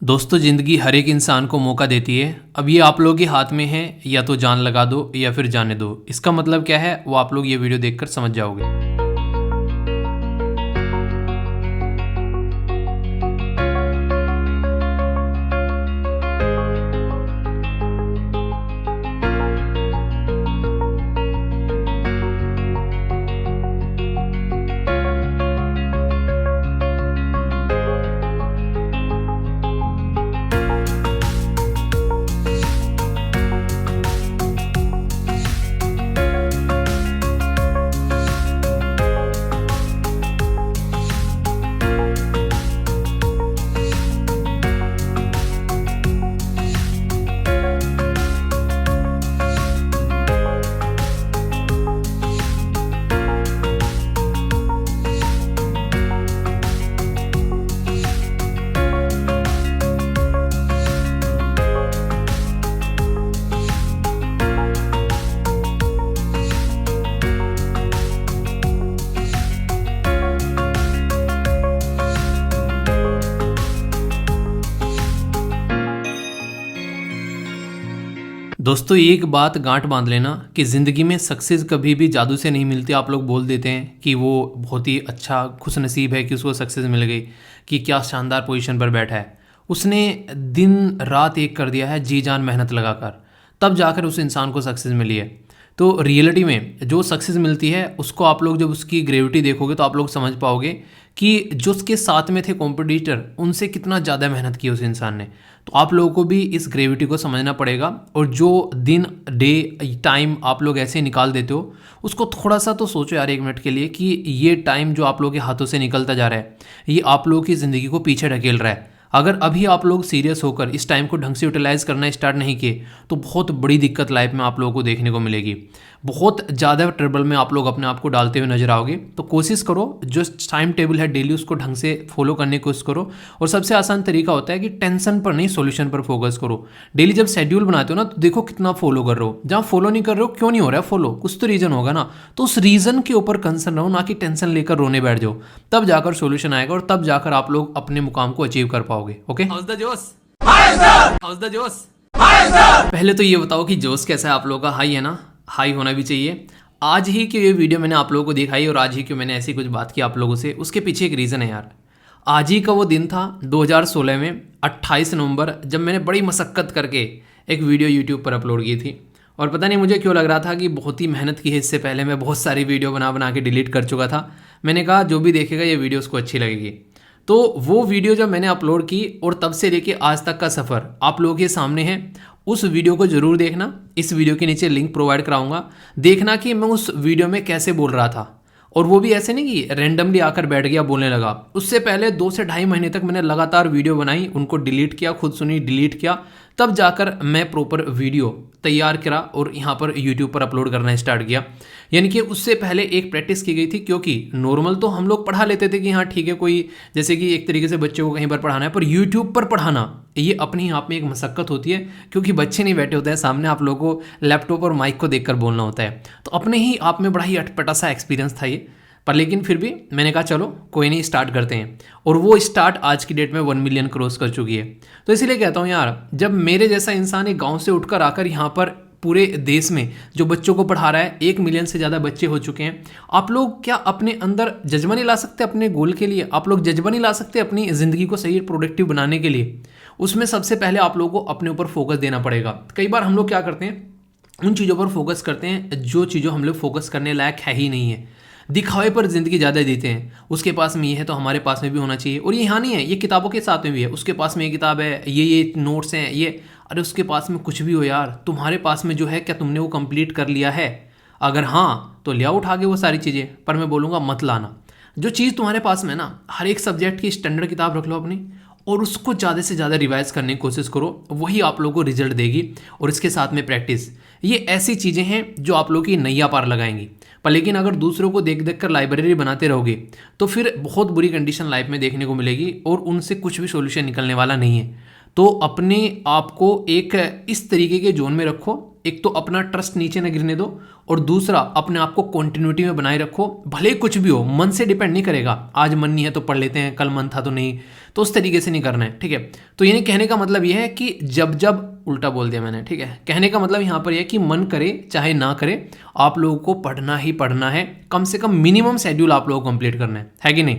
दोस्तों, ज़िंदगी हर एक इंसान को मौका देती है। अब ये आप लोगों के हाथ में है, या तो जान लगा दो या फिर जाने दो। इसका मतलब क्या है वो आप लोग ये वीडियो देखकर समझ जाओगे। दोस्तों, एक बात गांठ बांध लेना कि ज़िंदगी में सक्सेस कभी भी जादू से नहीं मिलती। आप लोग बोल देते हैं कि वो बहुत ही अच्छा खुश नसीब है कि उसको सक्सेस मिल गई, कि क्या शानदार पोजीशन पर बैठा है। उसने दिन रात एक कर दिया है, जी जान मेहनत लगाकर, तब जाकर उस इंसान को सक्सेस मिली है। तो रियलिटी में जो सक्सेस मिलती है उसको आप लोग जब उसकी ग्रेविटी देखोगे तो आप लोग समझ पाओगे कि जो उसके साथ में थे कॉम्पिटिटर, उनसे कितना ज़्यादा मेहनत की उस इंसान ने। तो आप लोगों को भी इस ग्रेविटी को समझना पड़ेगा, और जो दिन डे टाइम आप लोग ऐसे निकाल देते हो उसको थोड़ा सा तो सोचो यार एक मिनट के लिए, कि ये टाइम जो आप लोगों के हाथों से निकलता जा रहा है ये आप लोगों की ज़िंदगी को पीछे ढकेल रहा है। अगर अभी आप लोग सीरियस होकर इस टाइम को ढंग से यूटिलाइज़ करना स्टार्ट नहीं किए तो बहुत बड़ी दिक्कत लाइफ में आप लोगों को देखने को मिलेगी। बहुत ज़्यादा ट्रबल में आप लोग अपने आप को डालते हुए नजर आओगे। तो कोशिश करो जो टाइम टेबल है डेली उसको ढंग से फॉलो करने की कोशिश करो। और सबसे आसान तरीका होता है कि टेंशन पर नहीं, सॉल्यूशन पर फोकस करो। डेली जब शेड्यूल बनाते हो ना तो देखो कितना फॉलो कर रहे हो। जहाँ फॉलो नहीं कर रहे हो, क्यों नहीं हो रहा है फॉलो, कुछ तो रीज़न होगा ना। तो उस रीज़न के ऊपर कंसर्न रहो, ना कि टेंशन लेकर रोने बैठ जाओ। तब जाकर सॉल्यूशन आएगा और तब जाकर आप लोग अपने मुकाम को अचीव कर पाओगे। ओके, हाउस द जोश, हाउस द जोश। पहले तो ये बताओ कि जोश कैसा है आप लोगों का? हाई है ना? हाई होना भी चाहिए। आज ही की ये वीडियो मैंने आप लोगों को दिखाई और आज ही क्यों मैंने ऐसी कुछ बात की आप लोगों से, उसके पीछे एक रीज़न है यार। आज ही का वो दिन था 2016 में 28 नवंबर, जब मैंने बड़ी मशक्क़त करके एक वीडियो यूट्यूब पर अपलोड की थी। और पता नहीं मुझे क्यों लग रहा था कि बहुत ही मेहनत की है। इससे पहले मैं बहुत सारी वीडियो बना बना के डिलीट कर चुका था। मैंने कहा जो भी देखेगा ये वीडियो उसको अच्छी लगेगी। तो वो वीडियो जब मैंने अपलोड की और तब से लेके आज तक का सफ़र आप लोगों के सामने है। उस वीडियो को ज़रूर देखना। इस वीडियो के नीचे लिंक प्रोवाइड कराऊंगा। देखना कि मैं उस वीडियो में कैसे बोल रहा था, और वो भी ऐसे नहीं कि रैंडमली आकर बैठ गया बोलने लगा। उससे पहले 2 से ढाई महीने तक मैंने लगातार वीडियो बनाई, उनको डिलीट किया, खुद सुनी, डिलीट किया, तब जाकर मैं प्रॉपर वीडियो तैयार करा और यहाँ पर यूट्यूब पर अपलोड करना स्टार्ट किया। यानी कि उससे पहले एक प्रैक्टिस की गई थी, क्योंकि नॉर्मल तो हम लोग पढ़ा लेते थे कि हाँ ठीक है, कोई जैसे कि एक तरीके से बच्चों को कहीं पर पढ़ाना है, पर यूट्यूब पर पढ़ाना ये अपनी आप में एक मशक्क़त होती है, क्योंकि बच्चे नहीं बैठे होते हैं सामने, आप लोगों को लैपटॉप और माइक को देखकर बोलना होता है। तो अपने ही आप में बड़ा ही अटपटा सा एक्सपीरियंस था ये। पर लेकिन फिर भी मैंने कहा चलो कोई नहीं, स्टार्ट करते हैं। और वो स्टार्ट आज की डेट में 1 मिलियन क्रॉस कर चुकी है। तो इसीलिए कहता हूँ यार, जब मेरे जैसा इंसान एक गांव से उठकर आकर यहाँ पर पूरे देश में जो बच्चों को पढ़ा रहा है, 1 मिलियन से ज़्यादा बच्चे हो चुके हैं। आप लोग क्या अपने अंदर जज्बा नहीं ला सकते अपने गोल के लिए? आप लोग जज्बा नहीं ला सकते अपनी ज़िंदगी को सही प्रोडक्टिव बनाने के लिए? उसमें सबसे पहले आप लोगों को अपने ऊपर फोकस देना पड़ेगा। कई बार हम लोग क्या करते हैं, उन चीज़ों पर फोकस करते हैं जो चीज़ों हम लोग फोकस करने लायक है ही नहीं है। दिखावे पर ज़िंदगी ज़्यादा देते हैं। उसके पास में ये है तो हमारे पास में भी होना चाहिए। और ये यहाँ नहीं है, ये किताबों के साथ में भी है। उसके पास में ये किताब है, ये नोट्स हैं, ये, अरे उसके पास में कुछ भी हो यार, तुम्हारे पास में जो है क्या तुमने वो कंप्लीट कर लिया है? अगर हाँ तो ले आओ उठा के वो सारी चीज़ें, पर मैं बोलूँगा मत लाना। जो चीज़ तुम्हारे पास में ना, हर एक सब्जेक्ट की स्टैंडर्ड किताब रख लो अपनी, और उसको ज़्यादा से ज़्यादा रिवाइज करने की कोशिश करो। वही आप लोगों को रिजल्ट देगी। और इसके साथ में प्रैक्टिस, ये ऐसी चीज़ें हैं जो आप लोगों की नैया पार लगाएंगी। पर लेकिन अगर दूसरों को देख देख कर लाइब्रेरी बनाते रहोगे तो फिर बहुत बुरी कंडीशन लाइफ में देखने को मिलेगी, और उनसे कुछ भी सॉल्यूशन निकलने वाला नहीं है। तो अपने आप को एक इस तरीके के जोन में रखो, एक तो अपना ट्रस्ट नीचे न गिरने दो, और दूसरा अपने आप को कॉन्टिन्यूटी में बनाए रखो। भले कुछ भी हो, मन से डिपेंड नहीं करेगा, आज मन नहीं है तो पढ़ लेते हैं, कल मन था तो नहीं, तो उस तरीके से नहीं करना है, ठीक है। तो यानी कहने का मतलब यह है कि जब जब, उल्टा बोल दिया मैंने, ठीक है, कहने का मतलब यहाँ पर यह है कि मन करे चाहे ना करे, आप लोगों को पढ़ना ही पढ़ना है, कम से कम मिनिमम शेड्यूल आप लोगों को कंप्लीट करना है कि नहीं।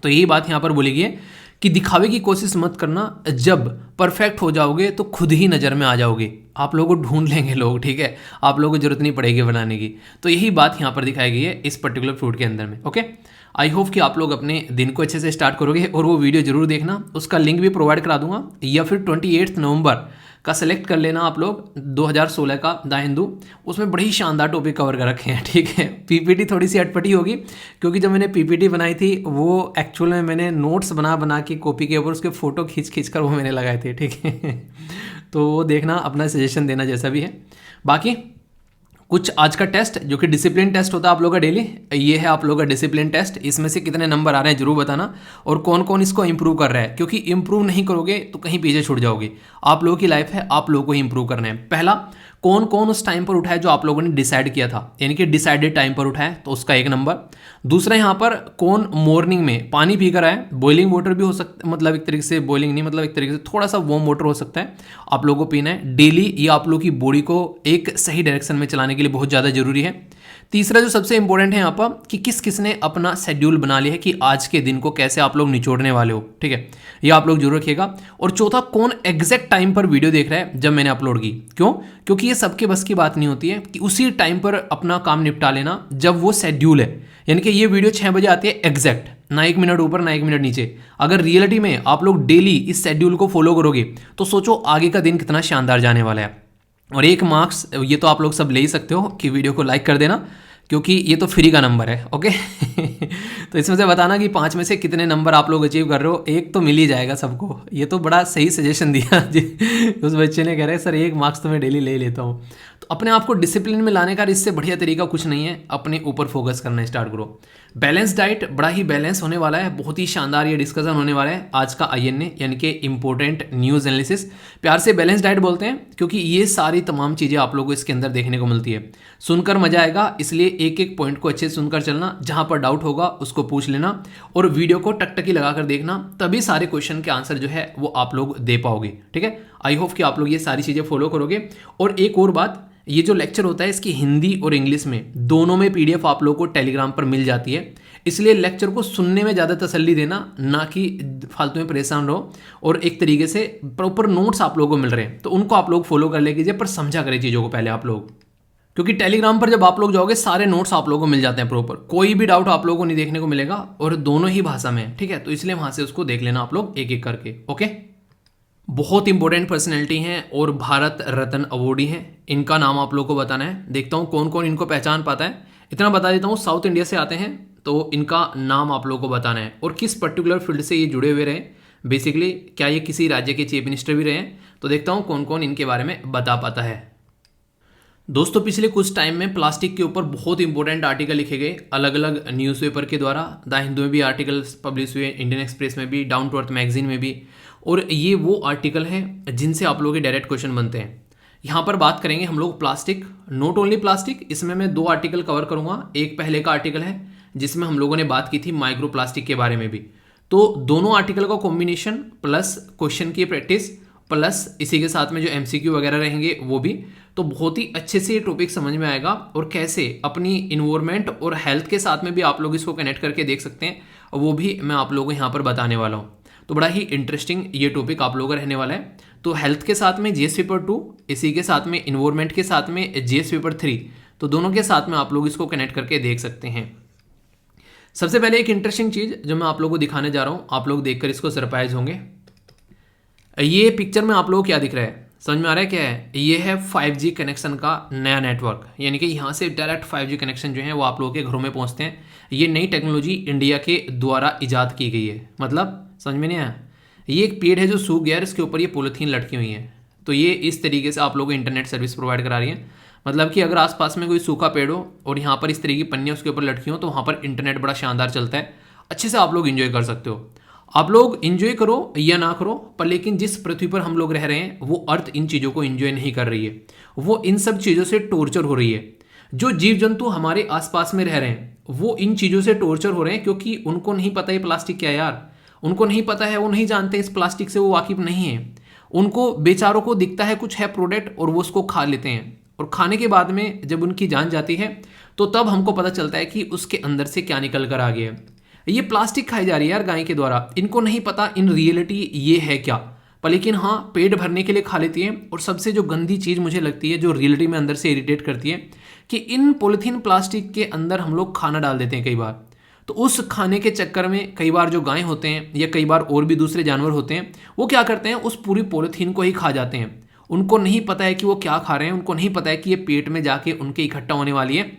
तो यही बात यहाँ पर बोली गई है कि दिखावे की कोशिश मत करना, जब परफेक्ट हो जाओगे तो खुद ही नज़र में आ जाओगे, आप लोगों को ढूंढ लेंगे लोग, ठीक है, आप लोगों को जरूरत नहीं पड़ेगी बनाने की। तो यही बात यहाँ पर दिखाई गई है इस पर्टिकुलर फ्रूट के अंदर में। ओके, आई होप कि आप लोग अपने दिन को अच्छे से स्टार्ट करोगे, और वो वीडियो जरूर देखना, उसका लिंक भी प्रोवाइड करा दूंगा, या फिर 28 नवंबर का सेलेक्ट कर लेना आप लोग, 2016 का द हिंदू, उसमें बड़ी शानदार टॉपिक कवर कर रखे हैं, ठीक है। पीपीटी थोड़ी सी अटपटी होगी, क्योंकि जब मैंने पीपीटी बनाई थी वो एक्चुअल में मैंने नोट्स बना बना के कॉपी के ऊपर उसके फोटो खींच कर वो मैंने लगाए थे, ठीक है। तो वो देखना, अपना सजेशन देना जैसा भी है। बाकी कुछ आज का टेस्ट जो कि डिसिप्लिन टेस्ट होता है आप लोगों का डेली, ये है आप लोगों का डिसिप्लिन टेस्ट। इसमें से कितने नंबर आ रहे हैं जरूर बताना, और कौन कौन इसको इंप्रूव कर रहा है, क्योंकि इंप्रूव नहीं करोगे तो कहीं पीछे छूट जाओगे। आप लोगों की लाइफ है, आप लोगों को ही इंप्रूव करना है। पहला, कौन कौन उस टाइम पर उठाए जो आप लोगों ने डिसाइड किया था, यानी कि डिसाइडेड टाइम पर उठाए, तो उसका 1 नंबर। दूसरा, यहाँ पर कौन मॉर्निंग में पानी पी कर आए, बॉइलिंग वाटर भी हो सकता, मतलब एक तरीके से बॉइलिंग नहीं, मतलब एक तरीके से थोड़ा सा वार्म वाटर हो सकता है, आप लोगों को पीना है डेली। ये आप लोगों की बॉडी को एक सही डायरेक्शन में चलाने के लिए बहुत ज़्यादा जरूरी है। तीसरा जो सबसे इंपॉर्टेंट है यहाँ पर, कि किस किस ने अपना शेड्यूल बना लिया है कि आज के दिन को कैसे आप लोग निचोड़ने वाले हो, ठीक है, ये आप लोग जरूर रखिएगा। और चौथा, कौन एग्जैक्ट टाइम पर वीडियो देख रहा है जब मैंने अपलोड की, क्यों, क्योंकि ये सबके बस की बात नहीं होती है कि उसी टाइम पर अपना काम निपटा लेना जब वो शेड्यूल है। यानी कि ये वीडियो 6 बजे आती है एग्जैक्ट, ना 1 मिनट ऊपर ना 1 मिनट नीचे। अगर रियलिटी में आप लोग डेली इस शेड्यूल को फॉलो करोगे तो सोचो आगे का दिन कितना शानदार जाने वाला है। और 1 मार्क्स ये तो आप लोग सब ले ही सकते हो कि वीडियो को लाइक कर देना, क्योंकि ये तो फ्री का नंबर है। ओके तो इसमें से बताना कि 5 में से कितने नंबर आप लोग अचीव कर रहे हो, 1 तो मिल ही जाएगा सबको। ये तो बड़ा सही सजेशन दिया जी उस बच्चे ने, कह रहे सर 1 मार्क्स तो मैं डेली ले लेता हूँ। तो अपने आप को डिसिप्लिन में लाने का इससे बढ़िया तरीका कुछ नहीं है, अपने ऊपर फोकस करना स्टार्ट करो। बैलेंस डाइट बड़ा ही बैलेंस होने वाला है, बहुत ही शानदार ये डिस्कशन होने वाला है आज का INA यानी कि इंपॉर्टेंट न्यूज़ एनालिसिस। प्यार से बैलेंस डाइट बोलते हैं क्योंकि ये सारी तमाम चीज़ें आप लोगों को इसके अंदर देखने को मिलती है। सुनकर मजा आएगा, इसलिए एक एक पॉइंट को अच्छे से सुनकर चलना, जहां पर डाउट होगा उसको पूछ लेना, और वीडियो को टकटकी लगाकर देखना, तभी सारे क्वेश्चन के आंसर जो है वो आप लोग दे पाओगे, ठीक है। आई होप कि आप लोग ये सारी चीज़ें फॉलो करोगे। और एक और बात, ये जो लेक्चर होता है इसकी हिंदी और इंग्लिश में दोनों में PDF आप लोगों को टेलीग्राम पर मिल जाती है, इसलिए लेक्चर को सुनने में ज़्यादा तसल्ली देना, ना कि फालतू में परेशान रहो। और एक तरीके से प्रॉपर नोट्स आप लोगों को मिल रहे हैं तो उनको आप लोग फॉलो कर ले कीजिए, पर समझा करें चीज़ों को पहले आप लोग, क्योंकि टेलीग्राम पर जब आप लोग जाओगे सारे नोट्स आप लोगों को मिल जाते हैं प्रॉपर, कोई भी डाउट आप लोगों को नहीं देखने को मिलेगा, और दोनों ही भाषा में, ठीक है। तो इसलिए वहाँ से उसको देख लेना आप लोग एक एक करके। ओके, बहुत इंपॉर्टेंट पर्सनैलिटी हैं और भारत रत्न अवॉर्डी हैं, इनका नाम आप लोग को बताना है। देखता हूँ कौन कौन इनको पहचान पाता है। इतना बता देता हूँ, साउथ इंडिया से आते हैं, तो इनका नाम आप लोग को बताना है, और किस पर्टिकुलर फील्ड से ये जुड़े हुए रहे, बेसिकली क्या ये किसी राज्य के चीफ मिनिस्टर भी रहे हैं। तो देखता हूँ कौन कौन इनके बारे में बता पाता है। दोस्तों, पिछले कुछ टाइम में प्लास्टिक के ऊपर बहुत इंपॉर्टेंट आर्टिकल लिखे गए अलग अलग न्यूज़पेपर के द्वारा। द हिंदू में भी आर्टिकल्स पब्लिश हुए, इंडियन एक्सप्रेस में भी, डाउन टू अर्थ मैगजीन में भी, और ये वो आर्टिकल हैं जिनसे आप लोगों के डायरेक्ट क्वेश्चन बनते हैं। यहाँ पर बात करेंगे हम लोग प्लास्टिक, नॉट ओनली प्लास्टिक, इसमें मैं 2 आर्टिकल कवर करूँगा। एक पहले का आर्टिकल है जिसमें हम लोगों ने बात की थी माइक्रो प्लास्टिक के बारे में भी, तो दोनों आर्टिकल का कॉम्बिनेशन प्लस क्वेश्चन की प्रैक्टिस प्लस इसी के साथ में जो MCQ वगैरह रहेंगे वो भी, तो बहुत ही अच्छे से ये टॉपिक समझ में आएगा, और कैसे अपनी इन्वायरमेंट और हेल्थ के साथ में भी आप लोग इसको कनेक्ट करके देख सकते हैं, वो भी मैं आप लोगों को यहाँ पर बताने वाला हूँ। तो बड़ा ही इंटरेस्टिंग ये टॉपिक आप लोगों का रहने वाला है। तो हेल्थ के साथ में GS पेपर 2, इसी के साथ में इन्वायरमेंट के साथ में GS पेपर 3, तो दोनों के साथ में आप लोग इसको कनेक्ट करके देख सकते हैं। सबसे पहले एक इंटरेस्टिंग चीज़ जो मैं आप लोगों को दिखाने जा रहा हूँ, आप लोग देखकर इसको सरप्राइज होंगे। ये पिक्चर में आप लोगों को क्या दिख रहा है, समझ में आ रहा है क्या है? ये है 5G कनेक्शन का नया नेटवर्क, यानी कि यहाँ से डायरेक्ट 5G कनेक्शन जो है वो आप लोगों के घरों में पहुँचते हैं। ये नई टेक्नोलॉजी इंडिया के द्वारा इजाद की गई है, मतलब समझ में नहीं आया? ये एक पेड़ है जो सूख गया है, इसके ऊपर ये पॉलीथीन लटकी हुई है, तो ये इस तरीके से आप लोगों को इंटरनेट सर्विस प्रोवाइड करा रही है। मतलब कि अगर आसपास में कोई सूखा पेड़ हो और यहाँ पर इस तरीके की पन्नियाँ उसके ऊपर लटकी हो, तो वहाँ पर इंटरनेट बड़ा शानदार चलता है, अच्छे से आप लोग इन्जॉय कर सकते हो। आप लोग इंजॉय करो या ना करो, पर लेकिन जिस पृथ्वी पर हम लोग रह रहे हैं वो अर्थ इन चीज़ों को इंजॉय नहीं कर रही है, वो इन सब चीज़ों से टॉर्चर हो रही है। जो जीव जंतु हमारे आसपास में रह रहे हैं वो इन चीज़ों से टॉर्चर हो रहे हैं, क्योंकि उनको नहीं पता ये प्लास्टिक क्या है यार, उनको नहीं पता है, वो नहीं जानते इस प्लास्टिक से, वो वाकिफ नहीं है। उनको बेचारों को दिखता है कुछ है प्रोडक्ट और वो उसको खा लेते हैं, और खाने के बाद में जब उनकी जान जाती है तो तब हमको पता चलता है कि उसके अंदर से क्या निकल कर आ गया है। ये प्लास्टिक खाई जा रही है यार गाय के द्वारा, इनको नहीं पता इन रियलिटी ये है क्या, पर लेकिन हाँ पेट भरने के लिए खा लेती है। और सबसे जो गंदी चीज़ मुझे लगती है, जो रियलिटी में अंदर से इरिटेट करती है, कि इन पॉलीथीन प्लास्टिक के अंदर हम लोग खाना डाल देते हैं कई बार। तो उस खाने के चक्कर में कई बार जो गाय होते हैं या कई बार और भी दूसरे जानवर होते हैं, वो क्या करते हैं, उस पूरी पॉलीथीन को ही खा जाते हैं। उनको नहीं पता है कि वो क्या खा रहे हैं, उनको नहीं पता है कि ये पेट में जाके उनके इकट्ठा होने वाली है,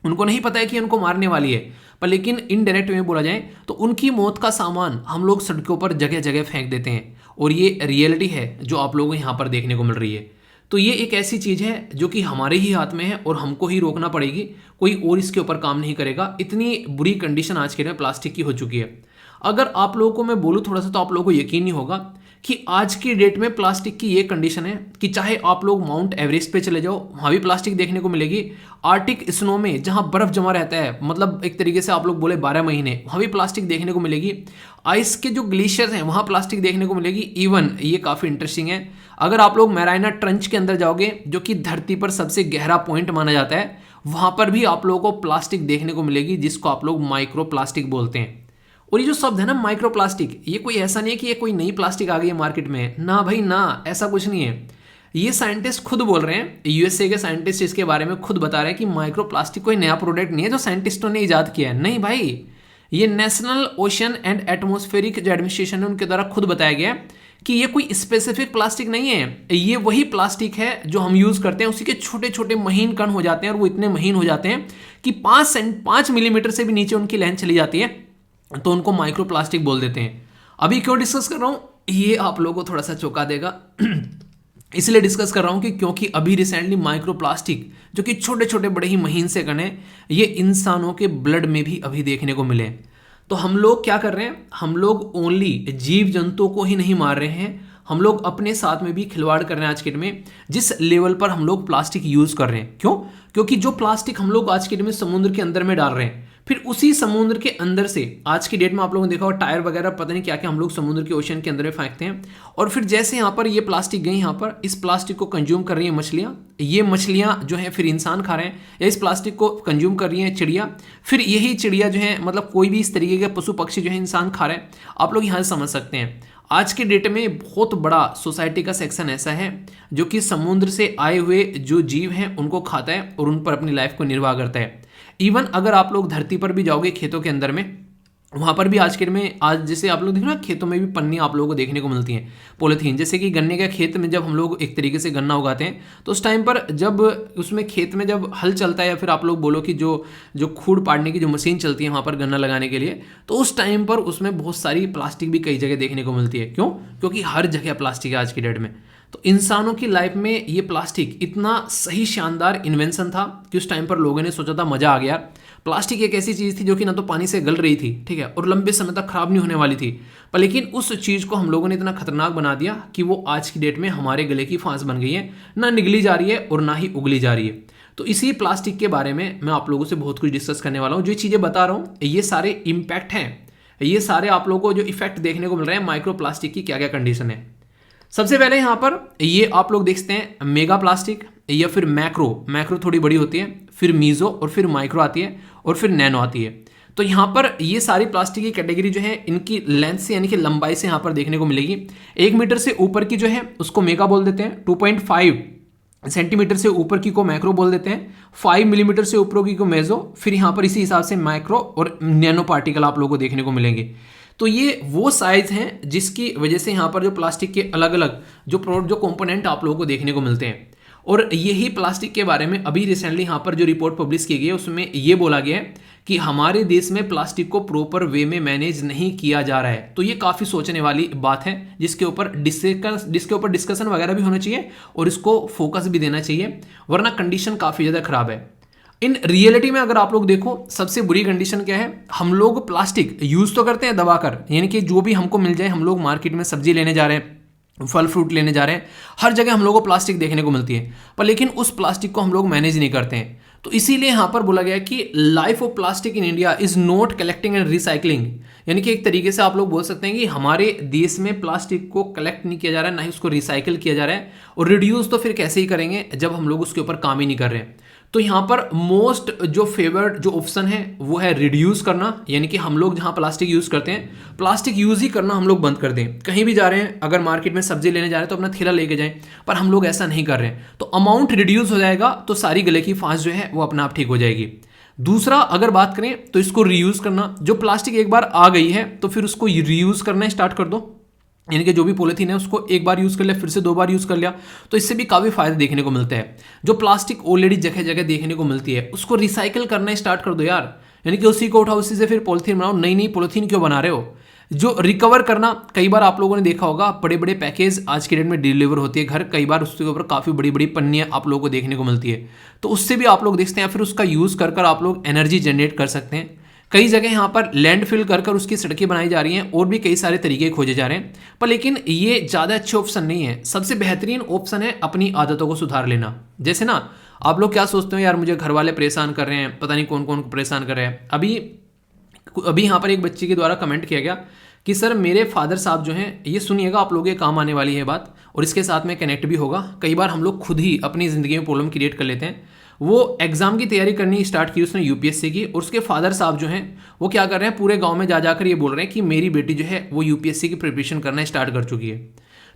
उनको नहीं पता है कि उनको मारने वाली है। पर लेकिन इनडायरेक्ट में बोला जाए तो उनकी मौत का सामान हम लोग सड़कों पर जगह जगह फेंक देते हैं, और ये रियलिटी है जो आप लोगों को यहाँ पर देखने को मिल रही है। तो ये एक ऐसी चीज़ है जो कि हमारे ही हाथ में है और हमको ही रोकना पड़ेगी, कोई और इसके ऊपर काम नहीं करेगा। इतनी बुरी कंडीशन आज के टाइम प्लास्टिक की हो चुकी है। अगर आप लोगों को मैं बोलूँ थोड़ा सा, तो आप लोगों को यकीन नहीं होगा कि आज की डेट में प्लास्टिक की ये कंडीशन है कि चाहे आप लोग माउंट एवरेस्ट पे चले जाओ, वहाँ भी प्लास्टिक देखने को मिलेगी। आर्टिक स्नो में जहाँ बर्फ जमा रहता है, मतलब एक तरीके से आप लोग बोले 12 महीने, वहाँ भी प्लास्टिक देखने को मिलेगी। आइस के जो ग्लेशियर्स हैं वहाँ प्लास्टिक देखने को मिलेगी। इवन ये काफ़ी इंटरेस्टिंग है, अगर आप लोग मैराइना ट्रंच के अंदर जाओगे, जो कि धरती पर सबसे गहरा पॉइंट माना जाता है, वहाँ पर भी आप लोगों को प्लास्टिक देखने को मिलेगी, जिसको आप लोग माइक्रो प्लास्टिक बोलते हैं। और ये जो शब्द है ना माइक्रो प्लास्टिक, ये कोई ऐसा नहीं है कि ये कोई नई प्लास्टिक आ गई है मार्केट में, ना भाई ना, ऐसा कुछ नहीं है। ये साइंटिस्ट खुद बोल रहे हैं, यूएसए के साइंटिस्ट इसके बारे में खुद बता रहे हैं कि माइक्रो प्लास्टिक कोई नया प्रोडक्ट नहीं है जो साइंटिस्टों ने ईजाद किया है। नहीं भाई, ये नेशनल ओशन एंड एटमॉस्फेरिक जो एडमिनिस्ट्रेशन है उनके द्वारा खुद बताया गया कि ये कोई स्पेसिफिक प्लास्टिक नहीं है, ये वही प्लास्टिक है जो हम यूज करते हैं, उसी के छोटे छोटे महीन कण हो जाते हैं, और वो इतने महीन हो जाते हैं कि 5 मिलीमीटर से भी नीचे उनकी लेंथ चली जाती है, तो उनको माइक्रो प्लास्टिक बोल देते हैं। अभी क्यों डिस्कस कर रहा हूँ, ये आप लोगों को थोड़ा सा चौंका देगा इसलिए डिस्कस कर रहा हूँ कि क्योंकि अभी रिसेंटली माइक्रो प्लास्टिक जो कि छोटे छोटे बड़े ही महीन से कण हैं, ये इंसानों के ब्लड में भी अभी देखने को मिले। तो हम लोग क्या कर रहे हैं, हम लोग ओनली जीव जंतुओं को ही नहीं मार रहे हैं, हम लोग अपने साथ में भी खिलवाड़ कर रहे हैं आज के डेट में। जिस लेवल पर हम लोग प्लास्टिक यूज कर रहे हैं, क्यों, क्योंकि जो प्लास्टिक हम लोग आज के डेट में समुद्र के अंदर में डाल रहे हैं, फिर उसी समुद्र के अंदर से आज की डेट में आप लोगों ने देखा हो टायर वगैरह पता नहीं क्या क्या हम लोग समुद्र के ओशन के अंदर में फेंकते हैं, और फिर जैसे यहाँ पर ये प्लास्टिक गई, यहाँ पर इस प्लास्टिक को कंज्यूम कर रही हैं मछलियाँ, ये मछलियाँ जो है फिर इंसान खा रहे हैं, या इस प्लास्टिक को कंज्यूम कर रही हैं चिड़िया, फिर यही चिड़िया जो है मतलब कोई भी इस तरीके के पशु पक्षी जो है इंसान खा रहे हैं। आप लोग यहाँ से समझ सकते हैं आज के डेट में बहुत बड़ा सोसाइटी का सेक्शन ऐसा है जो कि समुद्र से आए हुए जो जीव हैं उनको खाता है और उन पर अपनी लाइफ को निर्वाह करता है। इवन अगर आप लोग धरती पर भी जाओगे खेतों के अंदर में, वहाँ पर भी आज के में आज जैसे आप लोग देख रहे हो खेतों में भी पन्नी आप लोगों को देखने को मिलती हैं पॉलीथीन। जैसे कि गन्ने के खेत में जब हम लोग एक तरीके से गन्ना उगाते हैं तो उस टाइम पर जब उसमें खेत में जब हल चलता है, या फिर आप लोग बोलो कि जो खूड़ पाड़ने की जो मशीन चलती है वहाँ पर गन्ना लगाने के लिए, तो उस टाइम पर उसमें बहुत सारी प्लास्टिक भी कई जगह देखने को मिलती है। क्यों, क्योंकि हर जगह प्लास्टिक है आज की डेट में। तो इंसानों की लाइफ में ये प्लास्टिक इतना सही शानदार इन्वेंशन था कि उस टाइम पर लोगों ने सोचा था मजा आ गया। प्लास्टिक एक ऐसी चीज़ थी जो कि ना तो पानी से गल रही थी, ठीक है, और लंबे समय तक खराब नहीं होने वाली थी, पर लेकिन उस चीज़ को हम लोगों ने इतना खतरनाक बना दिया कि वो आज की डेट में हमारे गले की फांस बन गई है, ना निगली जा रही है और ना ही उगली जा रही है। तो इसी प्लास्टिक के बारे में मैं आप लोगों से बहुत कुछ डिस्कस करने वाला हूँ। जो चीज़ें बता रहा हूँ ये सारे इम्पैक्ट हैं, ये सारे आप लोगों को जो इफेक्ट देखने को मिल रहे हैं माइक्रो प्लास्टिक की क्या क्या कंडीशन है। सबसे पहले यहाँ पर ये आप लोग देखते हैं मेगा प्लास्टिक या फिर मैक्रो थोड़ी बड़ी होती है, फिर मीजो और फिर माइक्रो आती है और फिर नैनो आती है। तो यहाँ पर ये सारी प्लास्टिक की कैटेगरी जो है इनकी लेंथ से यानी कि लंबाई से यहाँ पर देखने को मिलेगी। 1 मीटर से ऊपर की जो है उसको मेगा बोल देते हैं, 2.5 सेंटीमीटर से ऊपर की को मैक्रो बोल देते हैं, 5 मिलीमीटर से ऊपर की को मेजो, फिर यहाँ पर इसी हिसाब से माइक्रो और नैनो पार्टिकल आप लोगों को देखने को मिलेंगे। तो ये वो साइज हैं जिसकी वजह से यहाँ पर जो प्लास्टिक के अलग अलग जो कंपोनेंट आप लोगों को देखने को मिलते हैं। और यही प्लास्टिक के बारे में अभी रिसेंटली यहाँ पर जो रिपोर्ट पब्लिश की गई है उसमें ये बोला गया है कि हमारे देश में प्लास्टिक को प्रॉपर वे में मैनेज नहीं किया जा रहा है। तो ये काफ़ी सोचने वाली बात है जिसके ऊपर डिस्कशन वगैरह भी होना चाहिए और इसको फोकस भी देना चाहिए, वरना कंडीशन काफ़ी ज़्यादा खराब है। इन रियलिटी में अगर आप लोग देखो, सबसे बुरी कंडीशन क्या है, हम लोग प्लास्टिक यूज तो करते हैं दबाकर, यानी कि जो भी हमको मिल जाए, हम लोग मार्केट में सब्जी लेने जा रहे हैं, फल फ्रूट लेने जा रहे हैं, हर जगह हम लोगों को प्लास्टिक देखने को मिलती है, पर लेकिन उस प्लास्टिक को हम लोग मैनेज नहीं करते हैं। तो इसीलिए यहाँ पर बोला गया कि life of plastic in India is not collecting and recycling, यानी कि एक तरीके से आप लोग बोल सकते हैं कि हमारे देश में प्लास्टिक को कलेक्ट नहीं किया जा रहा है, ना ही उसको रिसाइकिल किया जा रहा है, और रिड्यूस तो फिर कैसे ही करेंगे जब हम लोग उसके ऊपर काम ही नहीं कर रहे हैं। तो यहाँ पर मोस्ट जो फेवर्ड जो ऑप्शन है वो है रिड्यूस करना, यानी कि हम लोग जहाँ प्लास्टिक यूज़ करते हैं, प्लास्टिक यूज़ ही करना हम लोग बंद कर दें। कहीं भी जा रहे हैं, अगर मार्केट में सब्जी लेने जा रहे हैं तो अपना थैला लेके जाएं, पर हम लोग ऐसा नहीं कर रहे हैं, तो अमाउंट रिड्यूस हो जाएगा, तो सारी गले की फांस जो है वो अपना आप ठीक हो जाएगी। दूसरा अगर बात करें तो इसको रीयूज़ करना, जो प्लास्टिक एक बार आ गई है तो फिर उसको रीयूज़ करना स्टार्ट कर दो, यानी कि जो भी पॉलीथीन है उसको एक बार यूज़ कर लिया, फिर से 2 बार यूज़ कर लिया, तो इससे भी काफ़ी फायदे देखने को मिलते हैं। जो प्लास्टिक ऑलरेडी जगह जगह देखने को मिलती है उसको रिसाइकिल करना स्टार्ट कर दो यार, यानी कि उसी को उठाओ, उसी से फिर पॉलीथीन बनाओ, नई नई पॉलीथीन क्यों बना रहे हो। जो रिकवर करना, कई बार आप लोगों ने देखा होगा बड़े बड़े पैकेज आज के डेट में डिलीवर होती है घर, कई बार उसके ऊपर काफ़ी बड़ी बड़ी पन्नियाँ आप लोगों को देखने को मिलती है, तो उससे भी आप लोग देखते हैं, फिर उसका यूज़ कर आप लोग एनर्जी जनरेट कर सकते हैं। कई जगह यहाँ पर लैंडफिल कर उसकी सड़कें बनाई जा रही हैं, और भी कई सारे तरीके खोजे जा रहे हैं, पर लेकिन ये ज़्यादा अच्छे ऑप्शन नहीं है। सबसे बेहतरीन ऑप्शन है अपनी आदतों को सुधार लेना। जैसे ना आप लोग क्या सोचते हो, यार मुझे घर वाले परेशान कर रहे हैं, पता नहीं कौन कौन परेशान कर रहे हैं। अभी यहाँ पर एक बच्चे के द्वारा कमेंट किया गया कि सर मेरे फादर साहब जो हैं, ये सुनिएगा आप लोगों के काम आने वाली है बात, और इसके साथ में कनेक्ट भी होगा। कई बार हम लोग खुद ही अपनी ज़िंदगी में प्रॉब्लम क्रिएट कर लेते हैं। वो एग्ज़ाम की तैयारी करनी स्टार्ट की उसने यूपीएससी की, और उसके फादर साहब जो हैं वो क्या कर रहे हैं, पूरे गांव में जा जाकर ये बोल रहे हैं कि मेरी बेटी जो है वो यूपीएससी की प्रिपरेशन करना स्टार्ट कर चुकी है।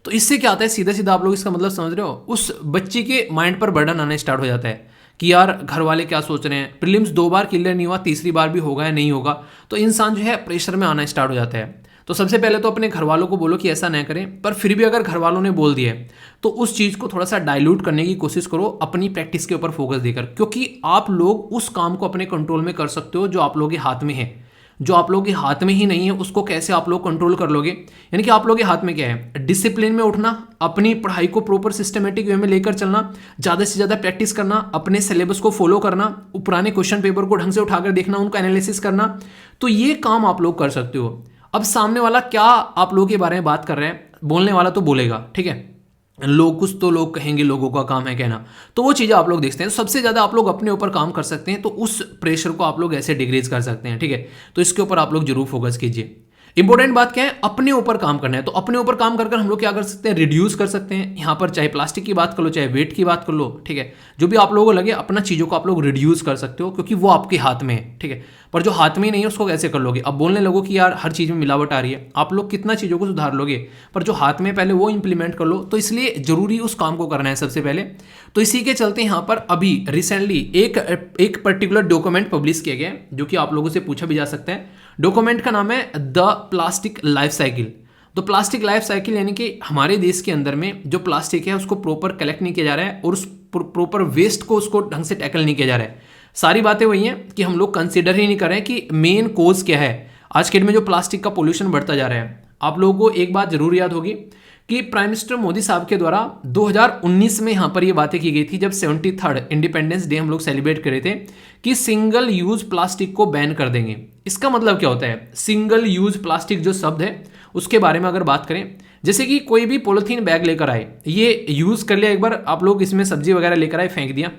तो इससे क्या आता है, सीधा सीधा आप लोग इसका मतलब समझ रहे हो, उस बच्चे के माइंड पर बर्डन आना स्टार्ट हो जाता है कि यार घर वाले क्या सोच रहे हैं, प्रीलिम्स 2 बार क्लियर नहीं हुआ, तीसरी बार भी होगा या नहीं होगा, तो इंसान जो है प्रेशर में आना स्टार्ट हो जाता है। तो सबसे पहले तो अपने घर वालों को बोलो कि ऐसा न करें, पर फिर भी अगर घर वालों ने बोल दिया है तो उस चीज़ को थोड़ा सा डाइल्यूट करने की कोशिश करो, अपनी प्रैक्टिस के ऊपर फोकस देकर, क्योंकि आप लोग उस काम को अपने कंट्रोल में कर सकते हो जो आप लोगों के हाथ में है। जो आप लोगों के हाथ में ही नहीं है उसको कैसे आप लोग कंट्रोल कर लोगे। यानी कि आप लोगों के हाथ में क्या है, डिसिप्लिन में उठना, अपनी पढ़ाई को प्रॉपर सिस्टमेटिक वे में लेकर चलना, ज़्यादा से ज़्यादा प्रैक्टिस करना, अपने सिलेबस को फॉलो करना, पुराने क्वेश्चन पेपर को ढंग से उठाकर देखना, उनको एनालिसिस करना, तो ये काम आप लोग कर सकते हो। अब सामने वाला क्या आप लोगों के बारे में बात कर रहे हैं, बोलने वाला तो बोलेगा, ठीक है, लोग कुछ तो लोग कहेंगे, लोगों का काम है कहना, तो वो चीज़ें आप लोग देखते हैं। तो सबसे ज़्यादा आप लोग अपने ऊपर काम कर सकते हैं, तो उस प्रेशर को आप लोग ऐसे डिक्रीज कर सकते हैं, ठीक है। तो इसके ऊपर आप लोग जरूर फोकस कीजिए। इंपॉर्टेंट बात क्या है, अपने ऊपर काम करना है, तो अपने ऊपर काम कर हम लोग क्या कर सकते हैं, रिड्यूस कर सकते हैं। यहाँ पर चाहे प्लास्टिक की बात कर लो, चाहे वेट की बात कर लो, ठीक है, जो भी आप लोगों को लगे अपना चीज़ों को आप लोग रिड्यूस कर सकते हो, क्योंकि वो आपके हाथ में है, ठीक है। पर जो हाथ में ही नहीं है उसको कैसे कर लोगे। अब बोलने लगो कि यार हर चीज़ में मिलावट आ रही है, आप लोग कितना चीज़ों को सुधार लोगे, पर जो हाथ में पहले वो इंप्लीमेंट कर लो। तो इसलिए जरूरी उस काम को करना है सबसे पहले। तो इसी के चलते यहाँ पर अभी रिसेंटली एक पर्टिकुलर डॉक्यूमेंट पब्लिश किया गया है, जो कि आप लोगों से पूछा भी जा सकता है। डॉक्यूमेंट का नाम है द प्लास्टिक लाइफ साइकिल। तो प्लास्टिक लाइफ साइकिल यानी कि हमारे देश के अंदर में जो प्लास्टिक है उसको प्रॉपर कलेक्ट नहीं किया जा रहा है, और उस प्रॉपर वेस्ट को उसको ढंग से टैकल नहीं किया जा रहा है। सारी बातें वही हैं कि हम लोग कंसिडर ही नहीं कर रहे हैं कि मेन कोज क्या है। आज के डेट में जो प्लास्टिक का पोल्यूशन बढ़ता जा रहा है, आप लोगों को एक बात जरूर याद होगी कि प्राइम मिनिस्टर मोदी साहब के द्वारा 2019 में यहाँ पर ये बातें की गई थी, जब 73rd इंडिपेंडेंस डे हम लोग सेलिब्रेट कर रहे थे, कि सिंगल यूज प्लास्टिक को बैन कर देंगे। इसका मतलब क्या होता है, सिंगल यूज प्लास्टिक जो शब्द है उसके बारे में अगर बात करें, जैसे कि कोई भी पॉलिथीन बैग लेकर आए, ये यूज़ कर लिया एक बार, आप लोग इसमें सब्जी वगैरह लेकर आए, फेंक दिया,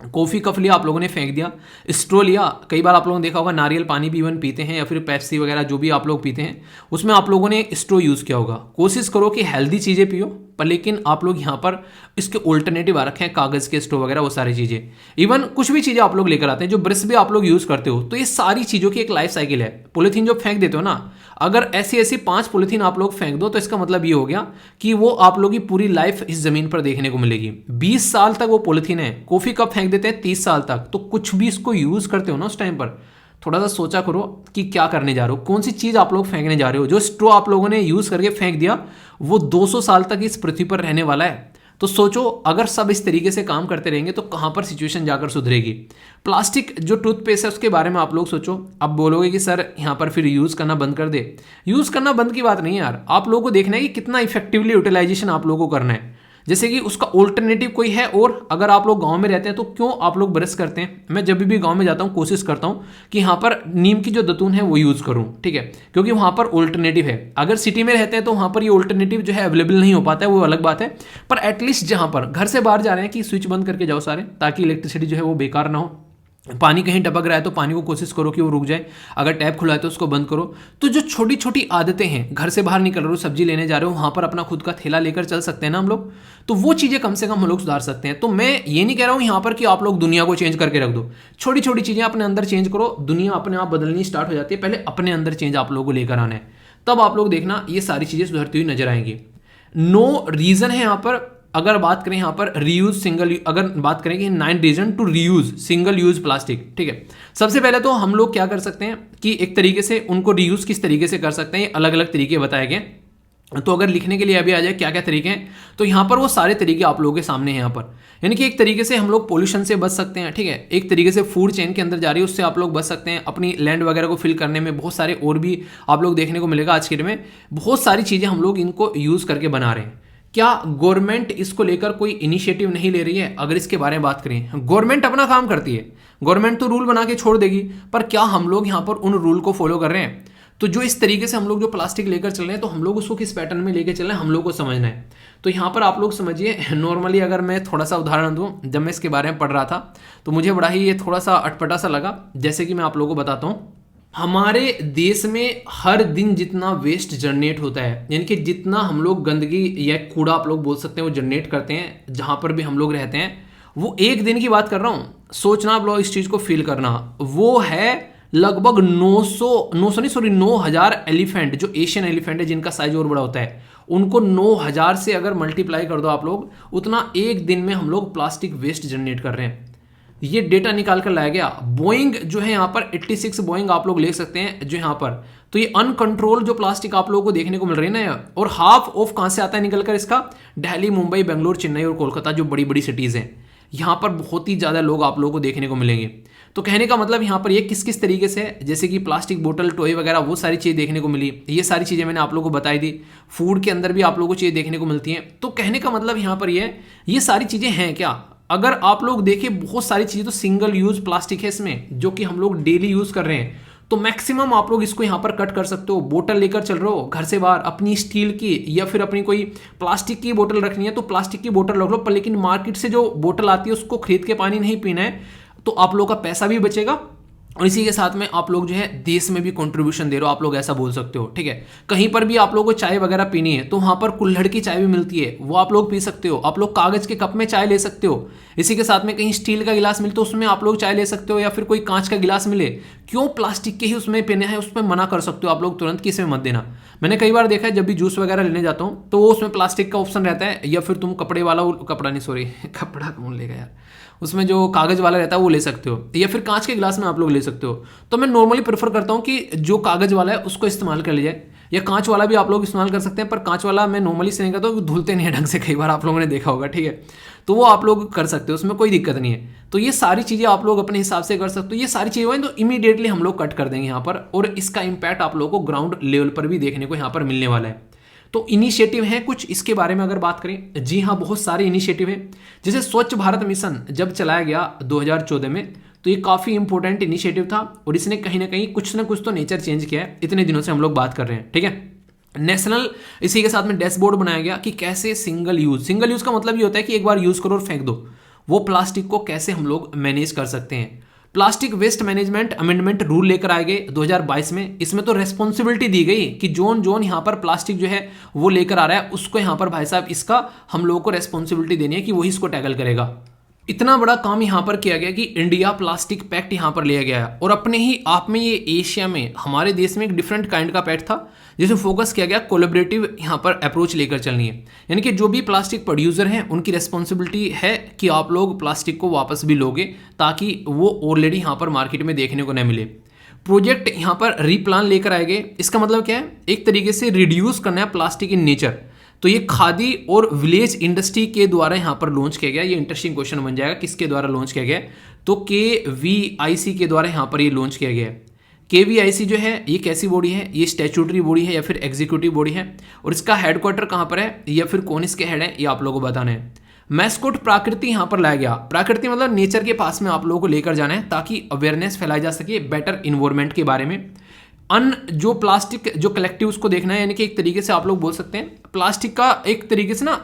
कॉफ़ी कप लिया आप लोगों ने, फेंक दिया, स्ट्रॉ लिया, कई बार आप लोगों ने देखा होगा नारियल पानी भी इवन पीते हैं, या फिर पेप्सी वगैरह जो भी आप लोग पीते हैं उसमें आप लोगों ने स्ट्रॉ यूज़ किया होगा। कोशिश करो कि हेल्दी चीज़ें पियो, पर लेकिन आप लोग यहाँ पर इसके ऑल्टरनेटिव आ रखे हैं, कागज़ के स्ट्रॉ वगैरह, वो सारी चीज़ें, इवन कुछ भी चीज़ें आप लोग लेकर आते हैं, जो ब्रश भी आप लोग यूज़ करते हो, तो ये सारी चीज़ों की एक लाइफ साइकिल है। पॉलीथीन जो फेंक देते हो ना, अगर ऐसी 5 पॉलीथीन आप लोग फेंक दो, तो इसका मतलब ये हो गया कि वो आप लोग की पूरी लाइफ इस जमीन पर देखने को मिलेगी। 20 साल तक वो पॉलीथीन है। कॉफ़ी कप फेंक देते हैं 30 साल तक, तो कुछ भी इसको यूज़ करते हो ना उस टाइम पर, थोड़ा सा सोचा करो कि क्या करने जा रहे हो, कौन सी चीज़ आप लोग फेंकने जा रहे हो। जो स्ट्रॉ आप लोगों ने यूज़ करके फेंक दिया, वो 200 साल तक इस पृथ्वी पर रहने वाला है। तो सोचो, अगर सब इस तरीके से काम करते रहेंगे तो कहाँ पर सिचुएशन जाकर सुधरेगी। प्लास्टिक जो टूथपेस्ट है उसके बारे में आप लोग सोचो। अब बोलोगे कि सर यहाँ पर फिर यूज़ करना बंद कर दे। यूज़ करना बंद की बात नहीं है यार, आप लोगों को देखना है कि कितना इफेक्टिवली यूटिलाइजेशन आप लोगों को करना है। जैसे कि उसका ऑल्टरनेटिव कोई है। और अगर आप लोग गांव में रहते हैं तो क्यों आप लोग ब्रश करते हैं? मैं जब भी गांव में जाता हूं कोशिश करता हूं कि यहां पर नीम की जो दतून है वो यूज़ करूं, ठीक है, क्योंकि वहां पर ऑल्टरनेटिव है। अगर सिटी में रहते हैं तो वहां पर ये ऑल्टरनेटिव जो है अवेलेबल नहीं हो पाता है, वो अलग बात है। पर एटलीस्ट जहां पर घर से बाहर जा रहे हैं कि स्विच बंद करके जाओ सारे, ताकि इलेक्ट्रिसिटी जो है वो बेकार ना हो। पानी कहीं टपक रहा है तो पानी को कोशिश करो कि वो रुक जाए, अगर टैप खुला है तो उसको बंद करो। तो जो छोटी छोटी आदतें हैं, घर से बाहर निकल रहे हो, सब्जी लेने जा रहे हो, वहां पर अपना खुद का थैला लेकर चल सकते हैं ना हम लोग, तो वो चीज़ें कम से कम हम लोग सुधार सकते हैं। तो मैं ये नहीं कह रहा हूँ यहाँ पर कि आप लोग दुनिया को चेंज करके रख दो, छोटी छोटी चीज़ें अपने अंदर चेंज करो, दुनिया अपने आप बदलनी स्टार्ट हो जाती है। पहले अपने अंदर चेंज आप लोगों को लेकर आना है, तब आप लोग देखना ये सारी चीज़ें सुधरती हुई नजर आएंगी। नो रीज़न है यहाँ पर। अगर बात करें यहाँ पर रीयूज सिंगल, अगर बात करें कि 9 reason to reuse single use plastic, ठीक है। सबसे पहले तो हम लोग क्या कर सकते हैं कि एक तरीके से उनको रीयूज किस तरीके से कर सकते हैं, अलग अलग तरीके बताए गए। तो अगर लिखने के लिए अभी आ जाए क्या क्या तरीके हैं, तो यहाँ पर वो सारे तरीके आप लोगों के सामने हैं यहाँ पर। यानी कि एक तरीके से हम लोग पोल्यूशन से बच सकते हैं, ठीक है, एक तरीके से फूड चेन के अंदर जा रही है उससे आप लोग बच सकते हैं, अपनी लैंड वगैरह को फिल करने में बहुत सारे और भी आप लोग देखने को मिलेगा आज के डेट में, बहुत सारी चीज़ें हम लोग इनको यूज़ करके बना रहे हैं। क्या गवर्नमेंट इसको लेकर कोई इनिशिएटिव नहीं ले रही है? अगर इसके बारे में बात करें, गवर्नमेंट अपना काम करती है, गवर्नमेंट तो रूल बना के छोड़ देगी, पर क्या हम लोग यहाँ पर उन रूल को फॉलो कर रहे हैं? तो जो इस तरीके से हम लोग जो प्लास्टिक लेकर चल रहे हैं, तो हम लोग उसको किस पैटर्न में लेकर चल रहे हैं, हम लोग को समझना है। तो यहाँ पर आप लोग समझिए, नॉर्मली अगर मैं थोड़ा सा उदाहरण दूँ, जब मैं इसके बारे में पढ़ रहा था तो मुझे बड़ा ही ये थोड़ा सा अटपटा सा लगा। जैसे कि मैं आप लोगों को बताता हूँ, हमारे देश में हर दिन जितना वेस्ट जनरेट होता है, यानी कि जितना हम लोग गंदगी या कूड़ा आप लोग बोल सकते हैं वो जनरेट करते हैं जहाँ पर भी हम लोग रहते हैं, वो एक दिन की बात कर रहा हूँ, सोचना आप लोग इस चीज़ को फील करना, वो है लगभग 9,000 एलिफेंट, जो एशियन एलिफेंट है जिनका साइज और बड़ा होता है, उनको 9,000 से अगर मल्टीप्लाई कर दो आप लोग, उतना एक दिन में हम लोग प्लास्टिक वेस्ट जनरेट कर रहे हैं। ये डेटा निकाल कर लाया गया। बोइंग जो है यहाँ पर 86 बोइंग आप लोग ले सकते हैं जो यहाँ पर, तो ये अनकंट्रोल जो प्लास्टिक आप लोगों को देखने को मिल रही है ना, और हाफ ऑफ कहाँ से आता है निकल कर इसका, दिल्ली, मुंबई, बेंगलोर, चेन्नई और कोलकाता, जो बड़ी बड़ी सिटीज़ हैं, यहाँ पर बहुत ही ज़्यादा लोग आप लोगों को देखने को मिलेंगे। तो कहने का मतलब यहाँ पर ये किस किस तरीके से, जैसे कि प्लास्टिक बोतल, टॉय वगैरह, वो सारी चीज़ें देखने को मिली। ये सारी चीज़ें मैंने आप लोगों को बताई दी। फूड के अंदर भी आप लोगों को चीज़ें देखने को मिलती हैं। तो कहने का मतलब यहाँ पर ये सारी चीज़ें हैं क्या? अगर आप लोग देखें, बहुत सारी चीज़ें तो सिंगल यूज प्लास्टिक है इसमें, जो कि हम लोग डेली यूज़ कर रहे हैं। तो मैक्सिमम आप लोग इसको यहाँ पर कट कर सकते हो। बोतल लेकर चल रहे हो घर से बाहर, अपनी स्टील की या फिर अपनी कोई प्लास्टिक की बोतल रखनी है तो प्लास्टिक की बोतल रख लो, पर लेकिन मार्केट से जो बोतल आती है उसको खरीद के पानी नहीं पीना है, तो आप लोगों का पैसा भी बचेगा और इसी के साथ में आप लोग जो है देश में भी कंट्रीब्यूशन दे रहे हो, आप लोग ऐसा बोल सकते हो, ठीक है। कहीं पर भी आप लोगों को चाय वगैरह पीनी है तो वहाँ पर कुल्हड़ की चाय भी मिलती है, वो आप लोग पी सकते हो। आप लोग कागज़ के कप में चाय ले सकते हो। इसी के साथ में कहीं स्टील का गिलास मिले तो उसमें आप लोग चाय ले सकते हो, या फिर कोई कांच का गिलास मिले, क्यों प्लास्टिक के ही उसमें पीना है, उसमें मना कर सकते हो आप लोग तुरंत कि इसमें मत देना। मैंने कई बार देखा है, जब भी जूस वगैरह लेने जाता हूँ तो वो उसमें प्लास्टिक का ऑप्शन रहता है, या फिर तुम कपड़े वाला, कपड़ा नहीं सॉरी कपड़ा कौन लेगा यार, उसमें जो कागज़ वाला रहता है वो ले सकते हो, या फिर कांच के गिलास में आप लोग ले सकते हो। तो मैं नॉर्मली प्रेफर करता हूँ कि जो कागज़ वाला है उसको इस्तेमाल कर लिया जाए, या कांच वाला भी आप लोग इस्तेमाल कर सकते हैं, पर कांच वाला मैं नॉर्मली से नहीं करता हूँ, धुलते नहीं है ढंग से, कई बार आप लोगों ने देखा होगा, ठीक है। तो वो आप लोग कर सकते हो, उसमें कोई दिक्कत नहीं है। तो ये सारी चीज़ें आप लोग अपने हिसाब से कर सकते हो। ये सारी चीज़ें तो इमीडिएटली हम लोग कट कर देंगे यहाँ पर, और इसका इम्पैक्ट आप लोगों को ग्राउंड लेवल पर भी देखने को यहाँ पर मिलने वाला है। तो इनिशिएटिव है कुछ इसके बारे में अगर बात करें, जी हाँ, बहुत सारे इनिशिएटिव हैं। जैसे स्वच्छ भारत मिशन जब चलाया गया 2014 में, तो ये काफ़ी इंपॉर्टेंट इनिशिएटिव था, और इसने कहीं ना कहीं कुछ ना कुछ तो नेचर चेंज किया है। इतने दिनों से हम लोग बात कर रहे हैं, ठीक है। नेशनल, इसी के साथ में डैशबोर्ड बनाया गया कि कैसे सिंगल यूज़ का मतलब ये होता है कि एक बार यूज़ करो और फेंक दो, वो प्लास्टिक को कैसे हम लोग मैनेज कर सकते हैं। Plastic waste management amendment rule लेकर आए गए 2022 में। इसमें तो रेस्पॉन्सिबिलिटी दी गई कि जोन यहाँ पर प्लास्टिक जो है वो लेकर आ रहा है, उसको यहाँ पर भाई साहब इसका हम लोगों को रेस्पॉन्सिबिलिटी देनी है कि वही इसको टैकल करेगा। इतना बड़ा काम यहाँ पर किया गया कि इंडिया प्लास्टिक पैक्ट यहाँ पर लिया गया है, और अपने ही आप में ये एशिया में, हमारे देश में एक डिफरेंट काइंड का पैक्ट था जिसमें फोकस किया गया कोलैबोरेटिव यहाँ पर अप्रोच लेकर चलनी है। यानी कि जो भी प्लास्टिक प्रोड्यूसर हैं उनकी रेस्पॉन्सिबिलिटी है कि आप लोग प्लास्टिक को वापस भी लोगे, ताकि वो ऑलरेडी यहाँ पर मार्केट में देखने को न मिले। प्रोजेक्ट यहाँ पर रीप्लान लेकर आए गए। इसका मतलब क्या है, एक तरीके से रिड्यूस करना है प्लास्टिक इन नेचर। तो ये खादी और विलेज इंडस्ट्री के द्वारा यहाँ पर लॉन्च किया गया। ये इंटरेस्टिंग क्वेश्चन बन जाएगा, किसके द्वारा लॉन्च किया गया, तो KVIC के द्वारा यहाँ पर ये लॉन्च किया गया है। केवीआईसी जो है ये कैसी बॉडी है, ये स्टैट्यूटरी बॉडी है या फिर एग्जीक्यूटिव बॉडी है, और इसका हेडक्वार्टर कहाँ पर है या फिर कौन इसके हेड है, ये आप लोगों को बताना है। मैस्कोट प्रकृति यहाँ पर लाया गया, प्रकृति मतलब नेचर के पास में आप लोगों को लेकर जाना है ताकि अवेयरनेस फैलाई जा सके बेटर इन्वायरमेंट के बारे में। जो प्लास्टिक जो कलेक्टिव उसको देखना है, यानी कि एक तरीके से आप लोग बोल सकते हैं प्लास्टिक का एक तरीके से ना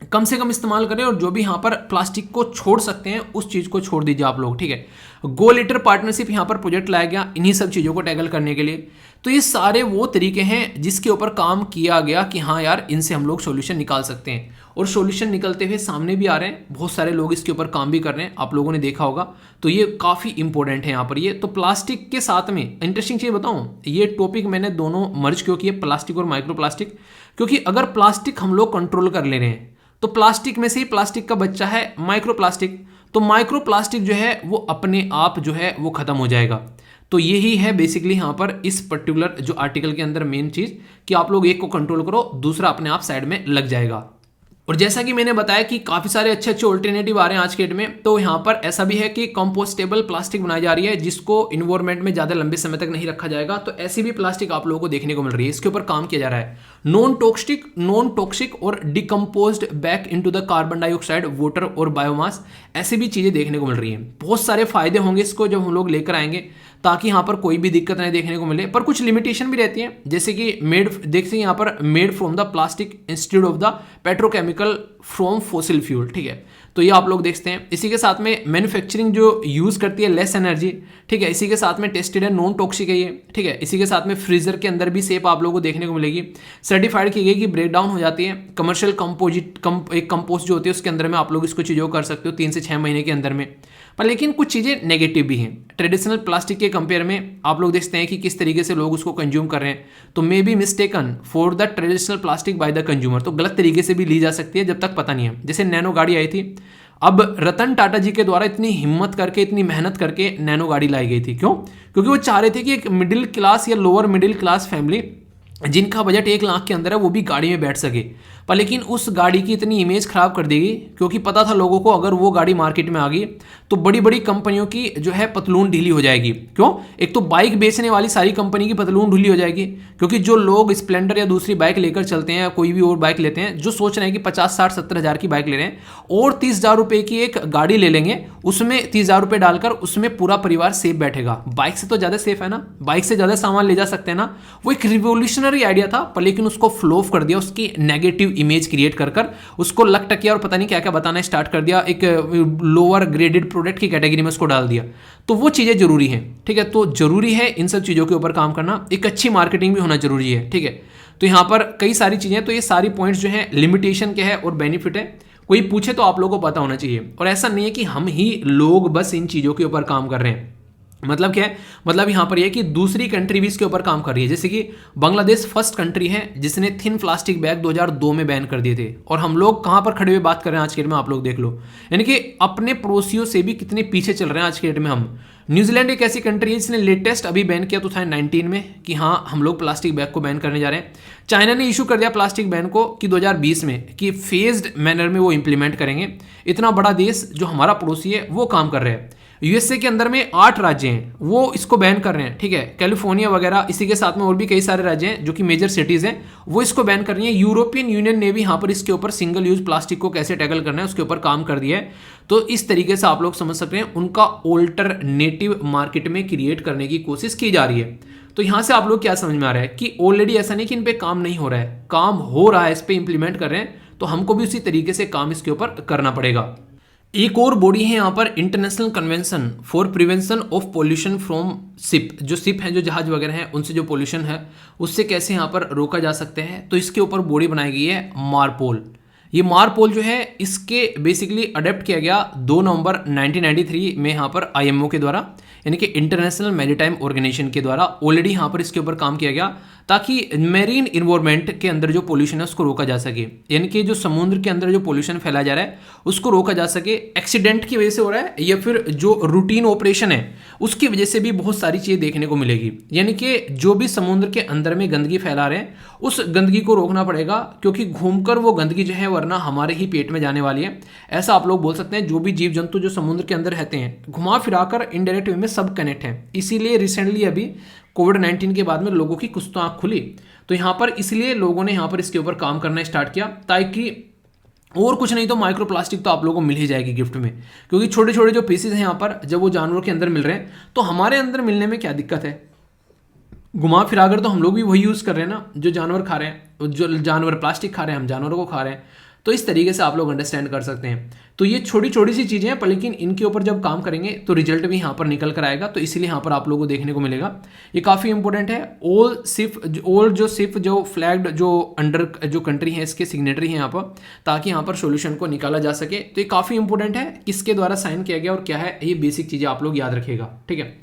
कम से कम इस्तेमाल करें, और जो भी यहाँ पर प्लास्टिक को छोड़ सकते हैं उस चीज़ को छोड़ दीजिए आप लोग, ठीक है। गो लीटर पार्टनरशिप यहाँ पर प्रोजेक्ट लाया गया इन्हीं सब चीज़ों को टैकल करने के लिए। तो ये सारे वो तरीके हैं जिसके ऊपर काम किया गया कि हाँ यार इनसे हम लोग सॉल्यूशन निकाल सकते हैं, और सॉल्यूशन निकलते हुए सामने भी आ रहे हैं, बहुत सारे लोग इसके ऊपर काम भी कर रहे हैं, आप लोगों ने देखा होगा। तो ये काफ़ी इंपॉर्टेंट है यहाँ पर ये। तो प्लास्टिक के साथ में इंटरेस्टिंग चीज़ बताऊँ, ये टॉपिक मैंने दोनों मर्ज क्यों किए, प्लास्टिक और माइक्रो प्लास्टिक, क्योंकि अगर प्लास्टिक हम लोग कंट्रोल कर ले रहे हैं तो प्लास्टिक में से ही प्लास्टिक का बच्चा है माइक्रो प्लास्टिक, तो माइक्रो प्लास्टिक जो है वो अपने आप जो है वो खत्म हो जाएगा। तो यही है बेसिकली यहाँ पर इस पर्टिकुलर जो आर्टिकल के अंदर मेन चीज़ कि आप लोग एक को कंट्रोल करो, दूसरा अपने आप साइड में लग जाएगा। और जैसा कि मैंने बताया कि काफ़ी सारे अच्छे अच्छे ऑल्टरनेटिव आ रहे हैं आज के डेट में, तो यहाँ पर ऐसा भी है कि कंपोस्टेबल प्लास्टिक बनाई जा रही है जिसको इन्वायरमेंट में ज़्यादा लंबे समय तक नहीं रखा जाएगा। तो ऐसी भी प्लास्टिक आप लोगों को देखने को मिल रही है, इसके ऊपर काम किया जा रहा है। नॉन टॉक्सिक और decomposed back into the carbon dioxide, water और बायोमास, ऐसी भी चीज़ें देखने को मिल रही हैं। बहुत सारे फायदे होंगे इसको जब हम लोग लेकर आएंगे, ताकि यहाँ पर कोई भी दिक्कत नहीं देखने को मिले। पर कुछ लिमिटेशन भी रहती है, जैसे कि देखते हैं यहाँ पर made from the plastic instead of the petrochemical from fossil fuel, ठीक है। तो ये आप लोग देखते हैं। इसी के साथ में मैन्युफैक्चरिंग जो यूज़ करती है लेस एनर्जी, ठीक है। इसी के साथ में टेस्टेड है, नॉन टॉक्सिक है ये, ठीक है। इसी के साथ में फ्रीजर के अंदर भी सेफ आप लोगों को देखने को मिलेगी, सर्टिफाइड की गई कि ब्रेक डाउन हो जाती है। कमर्शियल एक कंपोस्ट जो होती है उसके अंदर में आप लोग इसको चीज़ों कर सकते हो 3 से 6 महीने के अंदर में। पर लेकिन कुछ चीज़ें नेगेटिव भी हैं ट्रेडिशनल प्लास्टिक के कंपेयर में। आप लोग देखते हैं कि किस तरीके से लोग उसको कंज्यूम कर रहे हैं, तो may be mistaken for the traditional plastic by the consumer, तो गलत तरीके से भी ली जा सकती है जब तक पता नहीं है। जैसे नैनो गाड़ी आई थी, अब रतन टाटा जी के द्वारा इतनी हिम्मत करके इतनी मेहनत करके नैनो गाड़ी लाई गई थी, क्यों? क्योंकि वो चाह रहे थे कि एक मिडिल क्लास या लोअर मिडिल क्लास फैमिली जिनका बजट 1 लाख के अंदर है वो भी गाड़ी में बैठ सके। पर लेकिन उस गाड़ी की इतनी इमेज खराब कर देगी, क्योंकि पता था लोगों को अगर वो गाड़ी मार्केट में आ गई तो बड़ी बड़ी कंपनियों की जो है पतलून ढीली हो जाएगी। क्यों? एक तो बाइक बेचने वाली सारी कंपनी की पतलून ढीली हो जाएगी, क्योंकि जो लोग स्प्लेंडर या दूसरी बाइक लेकर चलते हैं या कोई भी और बाइक लेते हैं, जो सोच रहे हैं कि 50, 60, 70 हज़ार की बाइक ले रहे हैं और 30,000 रुपये की एक गाड़ी ले लेंगे, उसमें 30,000 रुपये डालकर उसमें पूरा परिवार सेफ बैठेगा। बाइक से तो ज़्यादा सेफ है ना, बाइक से ज़्यादा सामान ले जा सकते हैं ना। वो एक रिवोल्यूशनरी आइडिया था, पर लेकिन उसको फ्लो ऑफ कर दिया, उसकी नेगेटिव इमेज क्रिएट कर उसको लक टकिया और पता नहीं क्या क्या बताना स्टार्ट कर दिया, एक लोअर ग्रेडेड प्रोडक्ट की कैटेगरी में उसको डाल दिया। तो वो चीज़ें जरूरी हैं, ठीक है। तो जरूरी है इन सब चीज़ों के ऊपर काम करना, एक अच्छी मार्केटिंग भी होना जरूरी है, ठीक है। तो यहाँ पर कई सारी चीज़ें, तो ये सारी पॉइंट्स जो हैं लिमिटेशन क्या है और बेनिफिट है, कोई पूछे तो आप लोगों को पता होना चाहिए। और ऐसा नहीं है कि हम ही लोग बस इन चीज़ों के ऊपर काम कर रहे हैं। मतलब क्या है? मतलब यहाँ पर यह कि दूसरी कंट्री भी इसके ऊपर काम कर रही है। जैसे कि बांग्लादेश फर्स्ट कंट्री है जिसने थिन प्लास्टिक बैग 2002 में बैन कर दिए थे, और हम लोग कहाँ पर खड़े हुए बात कर रहे हैं आज के डेट में, आप लोग देख लो। यानी कि अपने पड़ोसियों से भी कितने पीछे चल रहे हैं आज के डेट में हम। न्यूजीलैंड एक ऐसी कंट्री है जिसने लेटेस्ट अभी बैन किया 2019 में कि हाँ हम लोग प्लास्टिक बैग को बैन करने जा रहे हैं। चाइना ने इशू कर दिया प्लास्टिक बैन को कि 2020 में कि फेज्ड मैनर में वो इंप्लीमेंट करेंगे। इतना बड़ा देश जो हमारा पड़ोसी है वो काम कर रहे हैं। यूएसए के अंदर में 8 राज्य हैं वो इसको बैन कर रहे हैं, ठीक है। कैलिफोर्निया वगैरह, इसी के साथ में और भी कई सारे राज्य हैं जो कि मेजर सिटीज़ हैं, वो इसको बैन कर रही हैं। यूरोपियन यूनियन ने भी यहाँ पर इसके ऊपर सिंगल यूज प्लास्टिक को कैसे टैकल करना है उसके ऊपर काम कर दिया है। तो इस तरीके से आप लोग समझ सकते हैं उनका ऑल्टरनेटिव मार्केट में क्रिएट करने की कोशिश की जा रही है। तो यहाँ से आप लोग क्या समझ में आ रहा है कि ऑलरेडी ऐसा नहीं कि इन पे काम नहीं हो रहा है, काम हो रहा है, इस पर इंप्लीमेंट कर रहे हैं, तो हमको भी उसी तरीके से काम इसके ऊपर करना पड़ेगा। एक और बॉडी है यहाँ पर international convention for prevention of pollution from ship. जो शिप है, जो जहाज वगैरह हैं, उनसे जो पोल्यूशन है उससे कैसे यहाँ पर रोका जा सकते हैं, तो इसके ऊपर बॉडी बनाई गई है मारपोल। ये मारपोल जो है इसके बेसिकली अडेप्ट किया गया 2 नवंबर 1993 में यहाँ पर IMO के द्वारा, यानी कि इंटरनेशनल मैरीटाइम ऑर्गेनाइजेशन के द्वारा ऑलरेडी यहाँ पर इसके ऊपर काम किया गया, ताकि मेरीन इन्वायरमेंट के अंदर जो पोल्यूशन है उसको रोका जा सके, यानी कि जो समुद्र के अंदर जो पोल्यूशन फैलाया जा रहा है उसको रोका जा सके। एक्सीडेंट की वजह से हो रहा है या फिर जो रूटीन ऑपरेशन है उसकी वजह से भी बहुत सारी चीज़ें देखने को मिलेगी, यानी कि जो भी समुद्र के अंदर में गंदगी फैला रहे हैं उस गंदगी को रोकना पड़ेगा, क्योंकि घूमकर वो गंदगी जो है वरना हमारे ही पेट में जाने वाली है। ऐसा आप लोग बोल सकते हैं। जो भी जीव जंतु जो समुद्र के अंदर रहते हैं घुमा फिराकर इनडायरेक्ट वे में सब कनेक्ट हैं। इसीलिए रिसेंटली अभी कोविड-19 के बाद में लोगों की कुछ तो आँख खुली, तो यहाँ पर इसलिए लोगों ने यहाँ पर इसके ऊपर काम करना स्टार्ट किया, ताकि और कुछ नहीं तो माइक्रो प्लास्टिक तो आप लोगों को मिल ही जाएगी गिफ्ट में, क्योंकि छोटे छोटे जो पीसेस हैं यहाँ पर जब वो जानवरों के अंदर मिल रहे हैं तो हमारे अंदर मिलने में क्या दिक्कत है। घुमा फिराकर तो हम लोग भी वही यूज़ कर रहे हैं ना, जो जानवर खा रहे हैं, जो जानवर प्लास्टिक खा रहे हैं हम जानवरों को खा रहे हैं। तो इस तरीके से आप लोग अंडरस्टैंड कर सकते हैं। तो ये छोटी छोटी सी चीज़ें हैं, पर लेकिन इनके ऊपर जब काम करेंगे तो रिजल्ट भी यहाँ पर निकल कर आएगा। तो इसलिए यहाँ पर आप लोगों को देखने को मिलेगा। ये काफ़ी इंपॉर्टेंट है। ऑल जो फ्लैग्ड जो अंडर जो कंट्री है इसके सिग्नेटरी हैं यहाँ पर, ताकि यहाँ पर सोल्यूशन को निकाला जा सके। तो ये काफ़ी इंपॉर्टेंट है, किसके द्वारा साइन किया गया और क्या है, ये बेसिक चीज़ें आप लोग याद रखिएगा, ठीक है।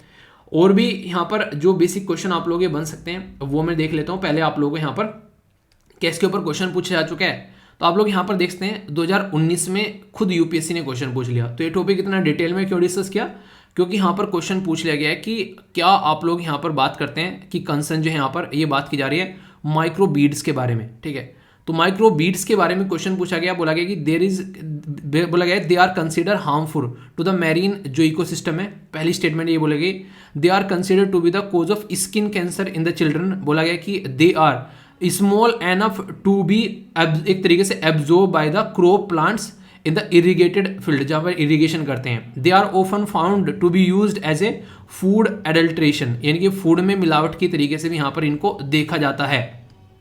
और भी यहाँ पर जो बेसिक क्वेश्चन आप लोग ये बन सकते हैं वो मैं देख लेता हूँ। पहले आप लोगों को यहाँ पर कैस के ऊपर क्वेश्चन पूछा जा चुका है, तो आप लोग यहाँ पर देख सकते हैं 2019 में खुद यूपीएससी ने क्वेश्चन पूछ लिया। तो ये टॉपिक इतना डिटेल में क्यों डिस्कस किया, क्योंकि यहाँ पर क्वेश्चन पूछ लिया गया है कि क्या आप लोग यहाँ पर बात करते हैं कि कंसर्न जो है यहाँ पर ये बात की जा रही है माइक्रो बीड्स के बारे में, ठीक है। तो माइक्रो बीड्स के बारे में क्वेश्चन पूछा गया, बोला गया कि they are consider harmful to the marine जो इकोसिस्टम है। पहली स्टेटमेंट ये बोले गई they are consider to be the cause of skin cancer in the children. बोला गया कि they are small enough to be एक तरीके से absorb by the crop plants in the irrigated field, जहाँ पर इरीगेशन करते हैं। They are often found to be used as a food adulteration, यानी कि फूड में मिलावट की तरीके से भी यहाँ पर इनको देखा जाता है।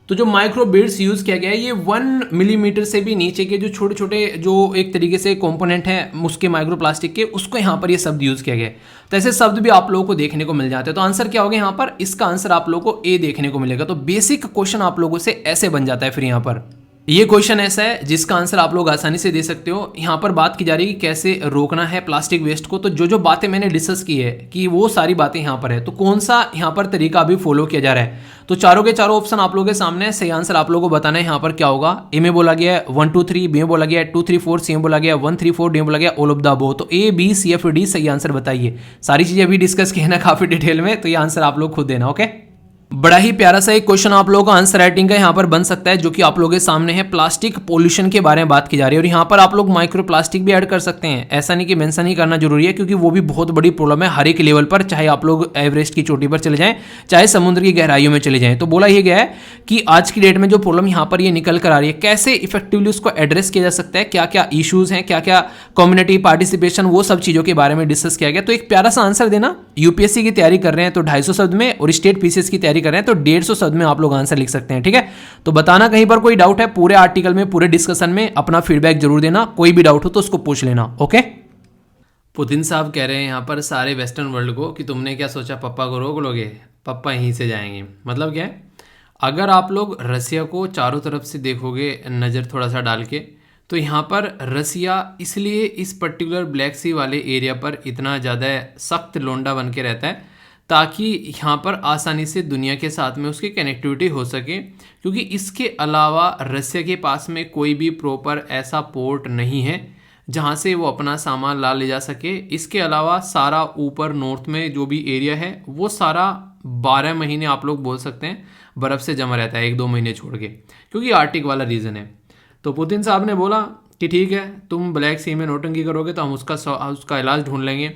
तो जो माइक्रो बीड्स यूज किया गया है ये 1 मिलीमीटर से भी नीचे के जो छोटे छोटे जो एक तरीके से कंपोनेंट हैं उसके माइक्रो प्लास्टिक के, उसको यहाँ पर ये शब्द यूज किया गया है। तो ऐसे शब्द भी आप लोगों को देखने को मिल जाते हैं। तो आंसर क्या होगा यहाँ पर, इसका आंसर आप लोगों को ए देखने को मिलेगा। तो बेसिक क्वेश्चन आप लोगों से ऐसे बन जाता है। फिर यहाँ पर ये क्वेश्चन ऐसा है जिसका आंसर आप लोग आसानी से दे सकते हो। यहाँ पर बात की जा रही है कि कैसे रोकना है प्लास्टिक वेस्ट को। तो जो जो बातें मैंने डिस्कस की है कि वो सारी बातें यहाँ पर है, तो कौन सा यहाँ पर तरीका अभी फॉलो किया जा रहा है। तो चारों के चारों ऑप्शन आप लोगों के सामने है। सही आंसर आप लोगों को बताना है यहाँ पर क्या होगा। ए में बोला गया है 1 2 3, बी में बोला गया है 2 3 4, सी में बोला गया है 1 3 4, डी में बोला गया ऑल ऑफ द अबव। तो A B C F D सही आंसर बताइए। सारी चीजें अभी डिस्कस की है ना काफी डिटेल में, तो ये आंसर आप लोग खुद देना, ओके। बड़ा ही प्यारा सा एक क्वेश्चन आप लोगों का आंसर राइटिंग का यहाँ पर बन सकता है, जो कि आप लोगों के सामने है। प्लास्टिक पोल्यूशन के बारे में बात की जा रही है और यहाँ पर आप लोग माइक्रो प्लास्टिक भी ऐड कर सकते हैं। ऐसा नहीं कि मेंशन ही करना जरूरी है, क्योंकि वो भी बहुत बड़ी प्रॉब्लम है हर एक लेवल पर, चाहे आप लोग एवरेस्ट की चोटी पर चले जाएं, चाहे समुद्र की गहराइयों में चले जाएं। तो बोला यह गया है कि आज की डेट में जो प्रॉब्लम यहाँ पर ये निकल कर आ रही है, कैसे इफेक्टिवली उसको एड्रेस किया जा सकता है, क्या क्या इशूज हैं, क्या क्या कम्युनिटी पार्टिसिपेशन, वो सब चीज़ों के बारे में डिस्कस किया गया। तो एक प्यारा सा आंसर देना। यूपीएससी की तैयारी कर रहे हैं तो 250 शब्द में, और स्टेट पीसीएस की तैयारी कर रहे हैं तो 150 शब्द में आप लोग आंसर लिख सकते हैं, ठीक है। तो बताना कहीं पर कोई डाउट है, पूरे आर्टिकल में पूरे डिस्कशन में अपना फीडबैक जरूर देना। कोई भी डाउट हो तो उसको पूछ लेना, ओके। पुतिन साहब कह रहे हैं यहाँ पर सारे वेस्टर्न वर्ल्ड को कि तुमने क्या सोचा पप्पा को रोक लोगे, पप्पा यहीं से जाएंगे। मतलब क्या है, अगर आप लोग रसिया को चारों तरफ से देखोगे नज़र थोड़ा सा डाल के, तो यहाँ पर रसिया इसलिए इस पर्टिकुलर ब्लैक सी वाले एरिया पर इतना ज़्यादा सख्त लोंडा बन के रहता है, ताकि यहाँ पर आसानी से दुनिया के साथ में उसकी कनेक्टिविटी हो सके। क्योंकि इसके अलावा रसिया के पास में कोई भी प्रॉपर ऐसा पोर्ट नहीं है जहाँ से वो अपना सामान ला ले जा सके। इसके अलावा सारा ऊपर नॉर्थ में जो भी एरिया है वो सारा 12 महीने आप लोग बोल सकते हैं बर्फ़ से जमा रहता है, 1-2 महीने छोड़ के, क्योंकि आर्टिक वाला रीज़न है। तो पुतिन साहब ने बोला कि ठीक है, तुम ब्लैक सी में नोटंकी करोगे तो हम उसका इलाज ढूंढ लेंगे।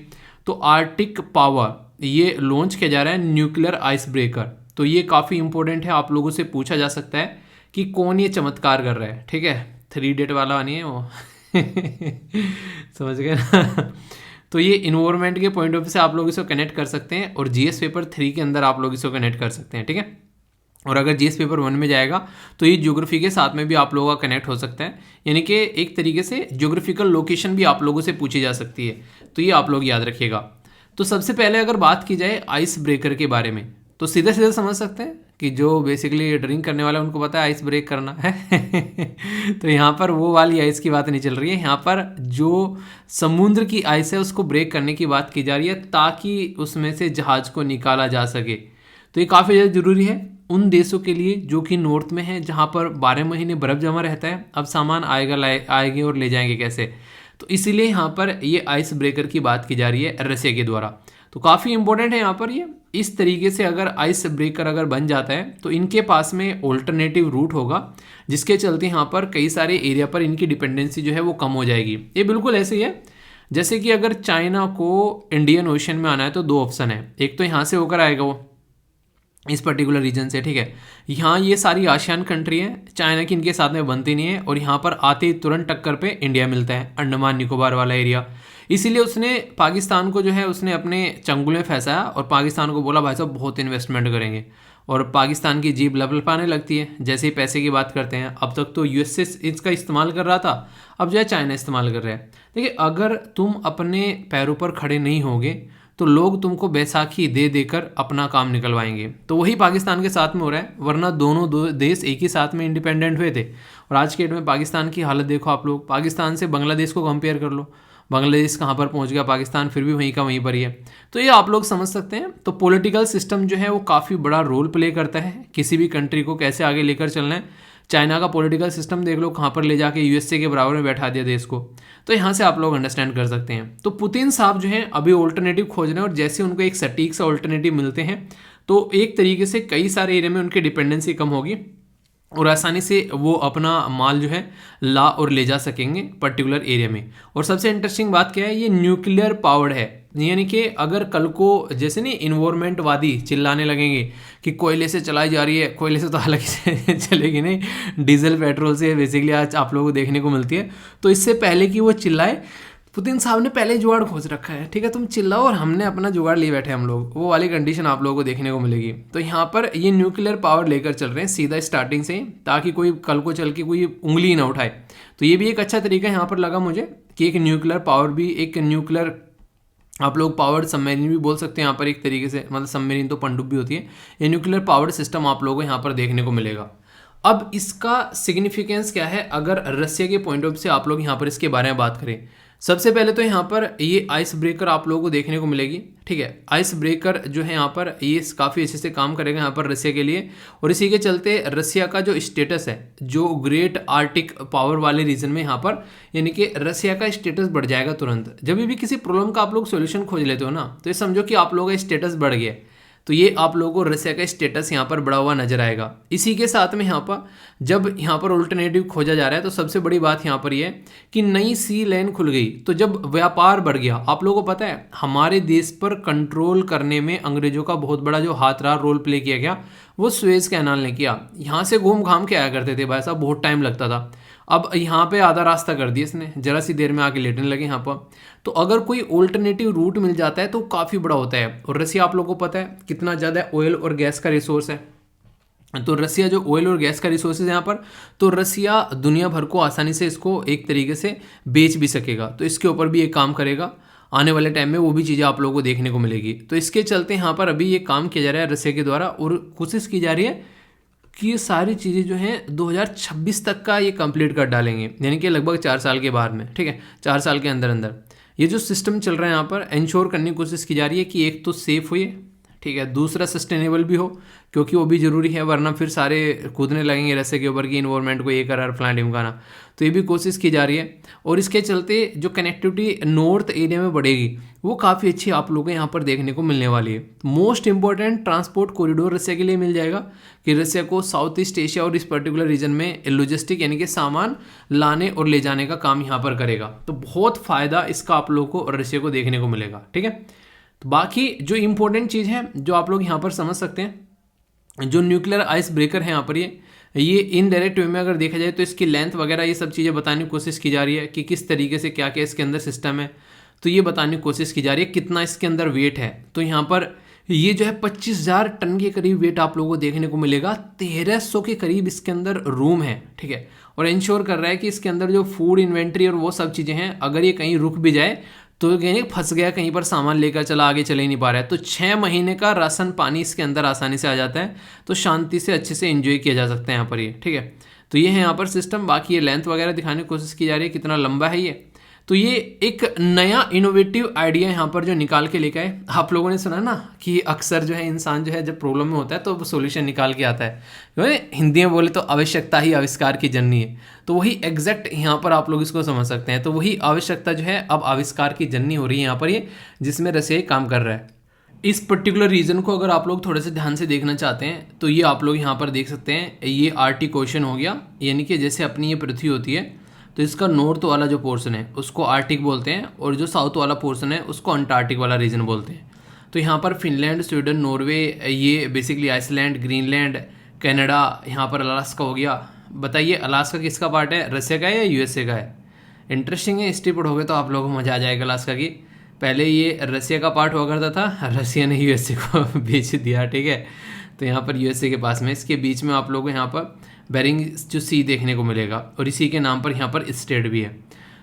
तो आर्टिक पावर ये लॉन्च किया जा रहा है, न्यूक्लियर आइस ब्रेकर। तो ये काफ़ी इंपॉर्टेंट है, आप लोगों से पूछा जा सकता है कि कौन ये चमत्कार कर रहा है, ठीक है। 3 डेट वाला नहीं है वो समझ गए ना। तो ये इन्वायरमेंट के पॉइंट ऑफ व्यू से आप लोग इसको कनेक्ट कर सकते हैं, और जीएस पेपर 3 के अंदर आप लोग इसको कनेक्ट कर सकते हैं, ठीक है। और अगर जीएस पेपर 1 में जाएगा तो ये ज्योग्राफी के साथ में भी आप लोगों का कनेक्ट हो सकता है, यानी कि एक तरीके से ज्योग्राफिकल लोकेशन भी आप लोगों से पूछी जा सकती है। तो ये आप लोग याद रखिएगा। तो सबसे पहले अगर बात की जाए आइस ब्रेकर के बारे में, तो सीधे सीधे समझ सकते हैं कि जो बेसिकली ड्रिंक करने वाला है उनको पता है आइस ब्रेक करना है तो यहाँ पर वो वाली आइस की बात नहीं चल रही है, यहाँ पर जो समुद्र की आइस है उसको ब्रेक करने की बात की जा रही है, ताकि उसमें से जहाज को निकाला जा सके। तो ये काफ़ी ज़्यादा ज़रूरी है। उन देशों के लिए जो कि नॉर्थ में है, जहाँ पर 12 महीने बर्फ़ जमा रहता है। अब सामान आएंगे और ले जाएंगे कैसे? तो इसीलिए यहाँ पर ये आइस ब्रेकर की बात की जा रही है रसिया के द्वारा। तो काफ़ी इंपॉर्टेंट है यहाँ पर ये। इस तरीके से अगर आइस ब्रेकर अगर बन जाता है तो इनके पास में ऑल्टरनेटिव रूट होगा, जिसके चलते यहाँ पर कई सारे एरिया पर इनकी डिपेंडेंसी जो है वो कम हो जाएगी। ये बिल्कुल ऐसे ही है जैसे कि अगर चाइना को इंडियन ओशन में आना है तो 2 ऑप्शन है। एक तो यहाँ से होकर आएगा वो इस पर्टिकुलर रीजन से, ठीक है। यहाँ ये सारी आसियान कंट्री है, चाइना की इनके साथ में बनती नहीं है, और यहाँ पर आते ही तुरंत टक्कर पे इंडिया मिलता है, अंडमान निकोबार वाला एरिया। इसीलिए उसने पाकिस्तान को जो है उसने अपने चंगुल में फंसाया और पाकिस्तान को बोला भाई साहब बहुत इन्वेस्टमेंट करेंगे, और पाकिस्तान की जीभ लपलपाने लगती है जैसे ही पैसे की बात करते हैं। अब तक तो यूएसए इसका इस्तेमाल कर रहा था, अब जो है चाइना इस्तेमाल कर रहा है। देखिए अगर तुम अपने पैरों पर खड़े नहीं होगे तो लोग तुमको बैसाखी दे देकर अपना काम निकलवाएंगे। तो वही पाकिस्तान के साथ में हो रहा है, वरना दोनों देश एक ही साथ में इंडिपेंडेंट हुए थे। और आज के डेट में पाकिस्तान की हालत देखो आप लोग, पाकिस्तान से बांग्लादेश को कंपेयर कर लो, बांग्लादेश कहाँ पर पहुँच गया, पाकिस्तान फिर भी वहीं का वहीं पर ही है। तो ये आप लोग समझ सकते हैं। तो पॉलिटिकल सिस्टम जो है वो काफ़ी बड़ा रोल प्ले करता है किसी भी कंट्री को कैसे आगे लेकर चलना है। चाइना का पॉलिटिकल सिस्टम देख लो, कहाँ पर ले जाके यूएसए के बराबर में बैठा दिया देश को। तो यहाँ से आप लोग अंडरस्टैंड कर सकते हैं। तो पुतिन साहब जो हैं अभी ऑल्टरनेटिव खोज रहे हैं, और जैसे उनको एक सटीक सा ऑल्टरनेटिव मिलते हैं तो एक तरीके से कई सारे एरिया में उनकी डिपेंडेंसी कम होगी और आसानी से वो अपना माल जो है ला और ले जा सकेंगे पर्टिकुलर एरिया में। और सबसे इंटरेस्टिंग बात क्या है, ये न्यूक्लियर पावर्ड है, यानी कि अगर कल को जैसे नहीं इन्वायरमेंटवादी चिल्लाने लगेंगे कि कोयले से चलाई जा रही है, कोयले से तो हालांकि से चलेगी नहीं, डीजल पेट्रोल से बेसिकली आज आप लोगों को देखने को मिलती है। तो इससे पहले कि वो चिल्लाए, पुतिन साहब ने पहले जुगाड़ खोज रखा है, ठीक है, तुम चिल्लाओ और हमने अपना जुगाड़ लिए बैठे हम लोग, वो वाली कंडीशन आप लोगों को देखने को मिलेगी। तो यहाँ पर ये न्यूक्लियर पावर लेकर चल रहे हैं सीधा स्टार्टिंग से ही, ताकि कोई कल को चल के कोई उंगली ना उठाए। तो ये भी एक अच्छा तरीका यहाँ पर लगा मुझे कि एक न्यूक्लियर पावर भी, एक न्यूक्लियर आप लोग पावर्ड सबमरीन भी बोल सकते हैं यहाँ पर एक तरीके से, मतलब सबमरीन तो पनडुब्बी होती है, ये न्यूक्लियर पावर्ड सिस्टम आप लोगों को यहाँ पर देखने को मिलेगा। अब इसका सिग्निफिकेंस क्या है अगर रसिया के पॉइंट ऑफ से आप लोग यहाँ पर इसके बारे में बात करें। सबसे पहले तो यहाँ पर ये आइस ब्रेकर आप लोगों को देखने को मिलेगी, ठीक है। आइस ब्रेकर जो है यहाँ पर ये काफ़ी अच्छे से काम करेगा यहाँ पर रसिया के लिए, और इसी के चलते रसिया का जो स्टेटस है जो ग्रेट आर्टिक पावर वाले रीजन में यहाँ पर, यानी कि रसिया का स्टेटस बढ़ जाएगा तुरंत। जब भी किसी प्रॉब्लम का आप लोग सोल्यूशन खोज लेते हो ना, तो ये समझो कि आप लोगों का स्टेटस बढ़ गया। तो ये आप लोगों को रसिया का स्टेटस यहाँ पर बढ़ा हुआ नजर आएगा। इसी के साथ में यहाँ पर जब यहाँ पर ऑल्टरनेटिव खोजा जा रहा है, तो सबसे बड़ी बात यहाँ पर ये है कि नई सी लेन खुल गई। तो जब व्यापार बढ़ गया, आप लोगों को पता है हमारे देश पर कंट्रोल करने में अंग्रेजों का बहुत बड़ा जो हाथ रहा, रोल प्ले किया गया, वो सुएज कैनाल ने किया। यहाँ से घूम घाम के आया करते थे भाई साहब, बहुत टाइम लगता था। अब यहाँ पे आधा रास्ता कर दिया इसने, जरा सी देर में आके लेटने लगे यहाँ पर। तो अगर कोई ऑल्टरनेटिव रूट मिल जाता है तो काफ़ी बड़ा होता है। और रसिया आप लोगों को पता है कितना ज़्यादा ऑयल और गैस का रिसोर्स है। तो रसिया जो ऑयल और गैस का रिसोर्सेज यहाँ पर, तो रसिया दुनिया भर को आसानी से इसको एक तरीके से बेच भी सकेगा। तो इसके ऊपर भी एक काम करेगा आने वाले टाइम में, वो भी चीज़ें आप लोगों को देखने को मिलेगी। तो इसके चलते यहाँ पर अभी ये काम किया जा रहा है रसिया के द्वारा, और कोशिश की जा रही है कि ये सारी चीज़ें जो हैं 2026 तक का ये कंप्लीट कर डालेंगे, यानी कि लगभग 4 साल के बाद में, ठीक है, 4 साल के अंदर अंदर ये जो सिस्टम चल रहा है यहाँ पर इंश्योर करने की कोशिश की जा रही है कि एक तो सेफ हो ये, ठीक है, दूसरा सस्टेनेबल भी हो, क्योंकि वो भी ज़रूरी है, वरना फिर सारे कूदने लगेंगे रस्से के ऊपर कि इन्वायरमेंट को ये करा फलाना ढिमकाना। तो ये भी कोशिश की जा रही है। और इसके चलते जो कनेक्टिविटी नॉर्थ एरिया में बढ़ेगी वो काफ़ी अच्छी आप लोगों को यहाँ पर देखने को मिलने वाली है। मोस्ट इंपॉर्टेंट ट्रांसपोर्ट कॉरिडोर रसिया के लिए मिल जाएगा कि रसिया को साउथ ईस्ट एशिया और इस पर्टिकुलर रीजन में लॉजिस्टिक यानी कि सामान लाने और ले जाने का काम यहाँ पर करेगा। तो बहुत फ़ायदा इसका आप लोगों को रसिया को देखने को मिलेगा, ठीक है। तो बाकी जो इंपॉर्टेंट चीज़ है जो आप लोग यहाँ पर समझ सकते हैं, जो न्यूक्लियर आइस ब्रेकर है यहाँ पर ये इनडायरेक्ट वे में अगर देखा जाए तो इसकी लेंथ वगैरह ये सब चीज़ें बताने की कोशिश की जा रही है कि किस तरीके से क्या क्या इसके अंदर सिस्टम है। तो ये बताने की कोशिश की जा रही है कितना इसके अंदर वेट है। तो यहाँ पर ये जो है 25,000 टन के करीब वेट आप लोगों को देखने को मिलेगा। 1300 के करीब इसके अंदर रूम है, ठीक है। और इंश्योर कर रहा है कि इसके अंदर जो फूड इन्वेंट्री और वो सब चीज़ें हैं, अगर ये कहीं रुक भी जाए तो कहीं फंस गया, कहीं पर सामान लेकर चला, आगे चले ही नहीं पा रहा है, तो 6 महीने का राशन पानी इसके अंदर आसानी से आ जाता है। तो शांति से अच्छे से एंजॉय किया जा सकता है यहाँ पर ये, ठीक है। तो ये है यहाँ पर सिस्टम। बाकी ये लेंथ वगैरह दिखाने की कोशिश की जा रही है कितना लंबा है ये। तो ये एक नया इनोवेटिव आइडिया यहाँ पर जो निकाल के लेकर आए। आप लोगों ने सुना ना कि अक्सर जो है इंसान जो है जब प्रॉब्लम में होता है तो वो सोल्यूशन निकाल के आता है। हिंदी में बोले तो आवश्यकता ही आविष्कार की जननी है। तो वही एग्जैक्ट यहाँ पर आप लोग इसको समझ सकते हैं। तो वही आवश्यकता जो है अब आविष्कार की जननी हो रही है यहाँ पर, ये जिसमें रसिया काम कर रहा है। इस पर्टिकुलर रीजन को अगर आप लोग थोड़े से ध्यान से देखना चाहते हैं तो ये आप लोग यहाँ पर देख सकते हैं। ये आर्टिक ओशन हो गया, यानी कि जैसे अपनी ये पृथ्वी होती है तो इसका नॉर्थ वाला जो पोर्शन है उसको आर्टिक बोलते हैं और जो साउथ वाला पोर्शन है उसको अंटार्कटिक वाला रीजन बोलते हैं। तो यहाँ पर फिनलैंड, स्वीडन, नॉर्वे, ये बेसिकली आइसलैंड, ग्रीनलैंड, कनाडा, यहाँ पर अलास्का हो गया। बताइए अलास्का किसका पार्ट है, रसिया का है या यूएसए का है? इंटरेस्टिंग है, हिस्ट्री पढ़ोगे तो आप लोगों को मजा आ जाएगा अलास्का की। पहले ये रसिया का पार्ट हुआ करता था, रसिया ने यूएसए को बेच दिया, ठीक है। तो यहाँ पर यूएसए के पास में, इसके बीच में आप लोगों को यहाँ पर बेरिंग जो सी देखने को मिलेगा और इसी के नाम पर यहाँ पर स्टेट भी है।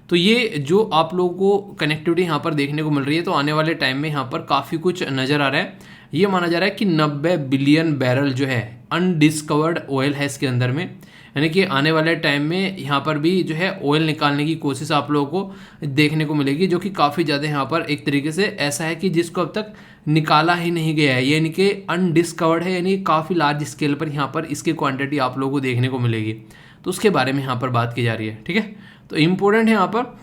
तो ये जो आप लोगों को कनेक्टिविटी यहाँ पर देखने को मिल रही है, तो आने वाले टाइम में यहाँ पर काफ़ी कुछ नज़र आ रहा है। ये माना जा रहा है कि 90 बिलियन बैरल जो है अनडिस्कवर्ड ऑयल है इसके अंदर में, यानी कि आने वाले टाइम में यहाँ पर भी जो है ऑयल निकालने की कोशिश आप लोगों को देखने को मिलेगी, जो कि काफ़ी ज़्यादा यहाँ पर एक तरीके से ऐसा है कि जिसको अब तक निकाला ही नहीं गया है, यानी कि अनडिस्कवर्ड है, यानी काफ़ी लार्ज स्केल पर यहाँ पर इसकी क्वांटिटी आप लोगों को देखने को मिलेगी। तो उसके बारे में यहाँ पर बात की जा रही है, ठीक है। तो इम्पोर्टेंट है यहाँ पर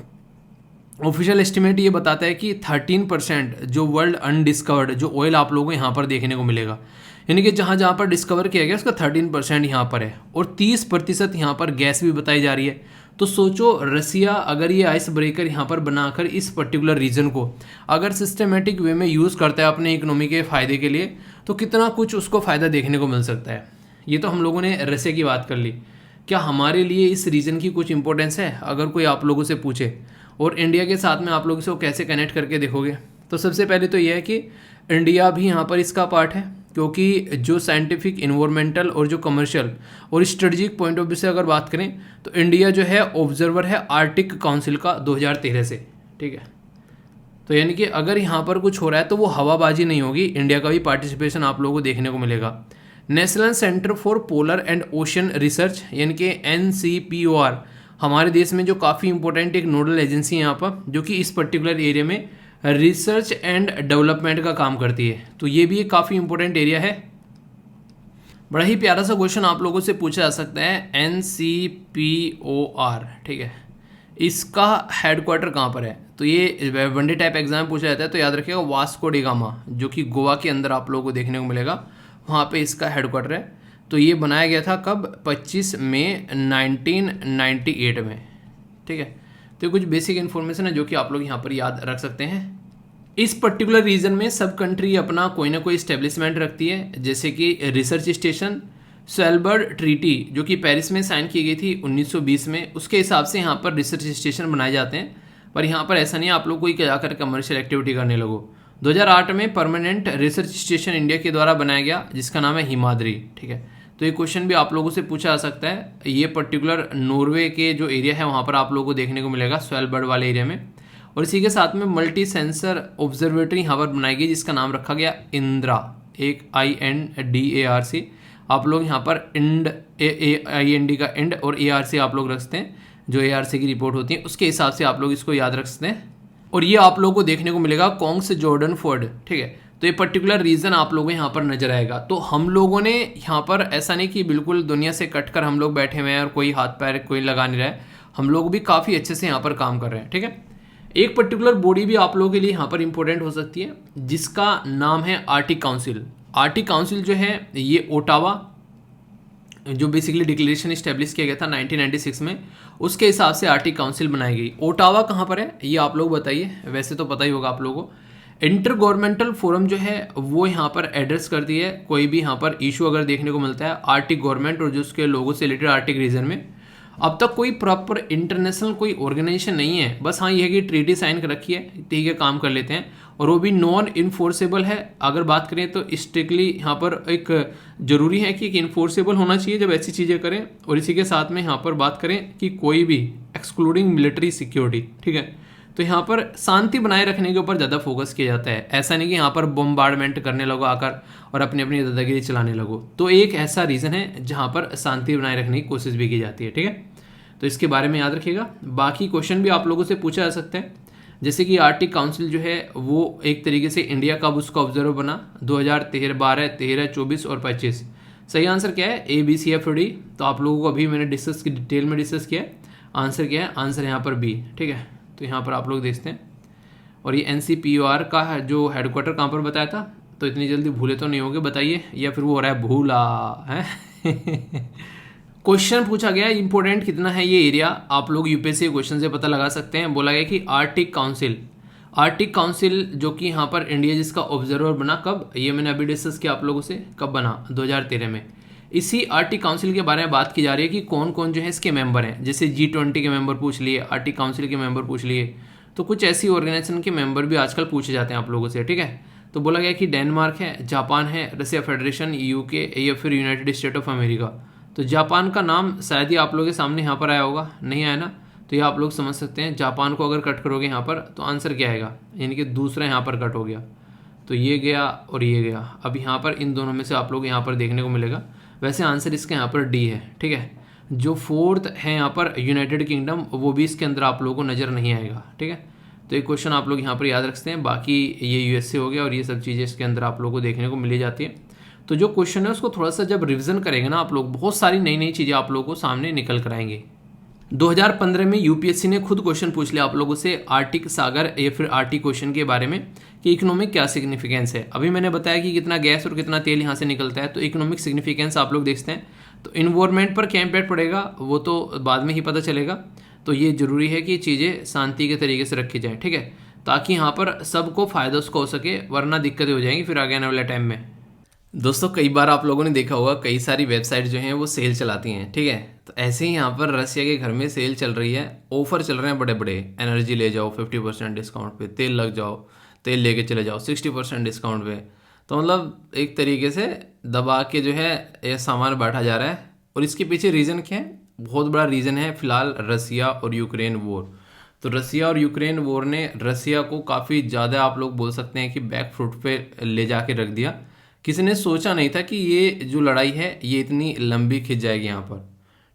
ऑफिशियल एस्टिमेट ये बताता है कि 13% जो वर्ल्ड अनडिस्कवर्ड जो ऑयल आप लोगों को यहाँ पर देखने को मिलेगा, यानी कि जहाँ जहाँ पर डिस्कवर किया गया उसका 13% यहाँ पर है और 30% यहाँ पर गैस भी बताई जा रही है। तो सोचो रसिया अगर ये आइस ब्रेकर यहाँ पर बनाकर इस पर्टिकुलर रीजन को अगर सिस्टमेटिक वे में यूज़ करता है अपने इकोनॉमी के फ़ायदे के लिए, तो कितना कुछ उसको फ़ायदा देखने को मिल सकता है। ये तो हम लोगों ने रसिया की बात कर ली। क्या हमारे लिए इस रीजन की कुछ इंपॉर्टेंस है? अगर कोई आप लोगों से पूछे और इंडिया के साथ में आप लोग इसको कैसे कनेक्ट करके देखोगे, तो सबसे पहले तो यह है कि इंडिया भी यहाँ पर इसका पार्ट है, क्योंकि जो साइंटिफिक, इन्वायरमेंटल और जो कमर्शियल और स्ट्रेटजिक पॉइंट ऑफ व्यू से अगर बात करें तो इंडिया जो है ऑब्जर्वर है आर्टिक काउंसिल का 2013 से, ठीक है। तो यानी कि अगर यहाँ पर कुछ हो रहा है तो वो हवाबाजी नहीं होगी, इंडिया का भी पार्टिसिपेशन आप लोगों को देखने को मिलेगा। National centre for polar and ocean research यानी कि NCPOR हमारे देश में जो काफ़ी इंपॉर्टेंट एक नोडल एजेंसी है यहाँ पर, जो कि इस पर्टिकुलर एरिया में रिसर्च एंड डेवलपमेंट का काम करती है। तो ये भी एक काफ़ी इंपॉर्टेंट एरिया है। बड़ा ही प्यारा सा क्वेश्चन आप लोगों से पूछा जा सकता है, NCPOR, ठीक है, इसका हेडक्वार्टर कहाँ पर है? तो ये वनडे टाइप एग्जाम पूछा जाता है, तो याद रखिएगा वास्को डी गामा, जो कि गोवा के अंदर आप लोगों को देखने को मिलेगा, वहाँ पे इसका हेडक्वार्टर है। तो ये बनाया गया था कब? 25 मई 1998 में, ठीक है। तो कुछ बेसिक इन्फॉर्मेशन है जो कि आप लोग यहाँ पर याद रख सकते हैं। इस पर्टिकुलर रीजन में सब कंट्री अपना कोई ना कोई इस्टेब्लिशमेंट रखती है, जैसे कि रिसर्च स्टेशन। स्वेलबर्ग ट्रीटी जो कि पेरिस में साइन की गई थी 1920 में, उसके हिसाब से यहाँ पर रिसर्च स्टेशन बनाए जाते हैं। पर यहाँ पर ऐसा नहीं है आप लोग कोई जाकर कमर्शियल एक्टिविटी करने लगो। 2008 में परमानेंट रिसर्च स्टेशन इंडिया के द्वारा बनाया गया, जिसका नाम है हिमाद्री, ठीक है। तो ये क्वेश्चन भी आप लोगों से पूछा जा सकता है। ये पर्टिकुलर नॉर्वे के जो एरिया है वहाँ पर आप लोगों को देखने को मिलेगा, स्वेलबर्ग वाले एरिया में। और इसी के साथ में मल्टी सेंसर ऑब्जर्वेटरी यहाँ पर बनाई गई, जिसका नाम रखा गया इंद्रा, एक INDARC। आप लोग यहाँ पर IND का इंड और ARC आप लोग रखते हैं, जो ARC की रिपोर्ट होती है उसके हिसाब से आप लोग इसको याद रख सकते हैं। और ये आप लोगों को देखने को मिलेगा कोंग्स जॉर्डन फोर्ड, ठीक है। तो ये पर्टिकुलर रीजन आप लोगों को यहाँ पर नजर आएगा। तो हम लोगों ने यहाँ पर ऐसा नहीं कि बिल्कुल दुनिया से कट कर हम लोग बैठे हुए हैं और कोई हाथ पैर कोई लगा नहीं रहा है, हम लोग भी काफ़ी अच्छे से यहाँ पर काम कर रहे हैं, ठीक है। एक पर्टिकुलर बॉडी भी आप लोगों के लिए यहाँ पर इंपॉर्टेंट हो सकती है, जिसका नाम है आर्टिक काउंसिल। आर्टिक काउंसिल जो है ये ओटावा, जो बेसिकली डिक्लेरेशन इस्टेब्लिश किया गया था 1996 में, उसके हिसाब से आर्टिक काउंसिल बनाई गई। ओटावा कहाँ पर है ये आप लोग बताइए, वैसे तो पता ही होगा आप लोगों को। इंटर गवर्नमेंटल फोरम जो है वो यहाँ पर एड्रेस करती है कोई भी यहाँ पर इशू अगर देखने को मिलता है आर्टिक गवर्नमेंट और जो उसके लोगों से रिलेटेड आर्टिक रीजन में। अब तक कोई प्रॉपर इंटरनेशनल कोई ऑर्गेनाइजेशन नहीं है, बस हाँ ये है कि ट्रीटी साइन कर रखी है, ठीक है, काम कर लेते हैं, और वो भी नॉन इन्फोर्सेबल है। अगर बात करें तो स्ट्रिक्टली यहाँ पर एक ज़रूरी है कि इन्फोर्सेबल होना चाहिए जब ऐसी चीज़ें करें। और इसी के साथ में यहाँ पर बात करें कि कोई भी एक्सक्लूडिंग मिलिट्री सिक्योरिटी, ठीक है, तो यहाँ पर शांति बनाए रखने के ऊपर ज़्यादा फोकस किया जाता है। ऐसा नहीं कि यहाँ पर बम्बार्डमेंट करने लगो आकर और अपनी अपनी दादागिरी चलाने लगो। तो एक ऐसा रीज़न है जहाँ पर शांति बनाए रखने की कोशिश भी की जाती है, ठीक है। तो इसके बारे में याद रखिएगा। बाकी क्वेश्चन भी आप लोगों से पूछा जा सकते हैं, जैसे कि आर्कटिक काउंसिल जो है वो एक तरीके से इंडिया कब उसका ऑब्जर्वर बना, 2013, 12, 13, 24 और 25। सही आंसर क्या है, A B C F D. तो आप लोगों को अभी मैंने डिटेल में डिस्कस किया है। आंसर क्या है, आंसर यहाँ पर बी। ठीक है, तो यहाँ पर आप लोग देखते हैं। और ये NCPOR का जो हेडक्वार्टर कहाँ पर बताया था, तो इतनी जल्दी भूले तो नहीं होंगे, बताइए, या फिर वो हो रहा है भूला है। क्वेश्चन पूछा गया इंपॉर्टेंट कितना है ये एरिया, आप लोग यूपीएससी क्वेश्चन से पता लगा सकते हैं। बोला गया कि आर्कटिक काउंसिल जो कि यहाँ पर इंडिया जिसका ऑब्जर्वर बना कब, ये मैंने अभी डिस्कस किया आप लोगों से, कब बना, 2013 में। इसी आर्कटिक काउंसिल के बारे में बात की जा रही है कि कौन कौन जो है इसके मेंबर हैं। जैसे G20 के मेंबर पूछ लिए, आर्कटिक काउंसिल के मेंबर पूछ लिए, तो कुछ ऐसी ऑर्गेनाइजेशन के मेंबर भी आजकल पूछे जाते हैं आप लोगों से। ठीक है, तो बोला गया कि डेनमार्क है, जापान है, रसिया फेडरेशन, UK या फिर यूनाइटेड स्टेट ऑफ अमेरिका। तो जापान का नाम शायद ही आप लोगों के सामने यहाँ पर आया होगा, नहीं आया ना, तो ये आप लोग समझ सकते हैं। जापान को अगर कट करोगे यहाँ पर तो आंसर क्या आएगा, यानी कि दूसरा यहाँ पर कट हो गया, तो ये गया और ये गया। अब यहाँ पर इन दोनों में से आप लोग यहाँ पर देखने को मिलेगा। वैसे आंसर इसका यहाँ पर डी है। ठीक है, जो फोर्थ है यहाँ पर यूनाइटेड किंगडम, वो भी इसके अंदर आप लोगों को नज़र नहीं आएगा। ठीक है, तो एक क्वेश्चन आप लोग यहाँ पर याद रखते हैं। बाकी ये USA हो गया और ये सब चीज़ें इसके अंदर आप लोगों को देखने को मिली जाती है। तो जो क्वेश्चन है उसको थोड़ा सा जब रिवीजन करेंगे ना आप लोग, बहुत सारी नई नई चीज़ें आप लोगों को सामने निकल कर आएंगे। 2015 में यूपीएससी ने खुद क्वेश्चन पूछ लिया आप लोगों से आर्कटिक सागर या फिर आर्कटिक ओशन के बारे में कि इकोनॉमिक क्या सिग्निफिकेंस है। अभी मैंने बताया कि कितना गैस और कितना तेल यहाँ से निकलता है, तो इकोनॉमिक सिग्निफिकेंस आप लोग देखते हैं। तो इन्वायरमेंट पर क्या इम्पैक्ट पड़ेगा वो तो बाद में ही पता चलेगा। तो ये जरूरी है कि चीज़ें शांति के तरीके से रखी जाएँ। ठीक है, ताकि यहाँ पर सबको फ़ायदा उसका हो सके, वरना दिक्कतें हो जाएंगी फिर आगे आने वाले टाइम में। दोस्तों कई बार आप लोगों ने देखा होगा कई सारी वेबसाइट जो हैं वो सेल चलाती हैं। ठीक है, तो ऐसे ही यहाँ पर रसिया के घर में सेल चल रही है, ऑफर चल रहे हैं बड़े बड़े। एनर्जी ले जाओ 50% डिस्काउंट पे, तेल लग जाओ, तेल लेके चले जाओ 60% डिस्काउंट पे। तो मतलब एक तरीके से दबा के जो है ये सामान बांटा जा रहा है। और इसके पीछे रीज़न क्या है, बहुत बड़ा रीज़न है फिलहाल रसिया और यूक्रेन वॉर। तो रसिया और यूक्रेन वॉर ने रसिया को काफ़ी ज़्यादा आप लोग बोल सकते हैं कि बैक फुट पे ले जाके रख दिया। किसी ने सोचा नहीं था कि ये जो लड़ाई है ये इतनी लंबी खिंच जाएगी यहाँ पर।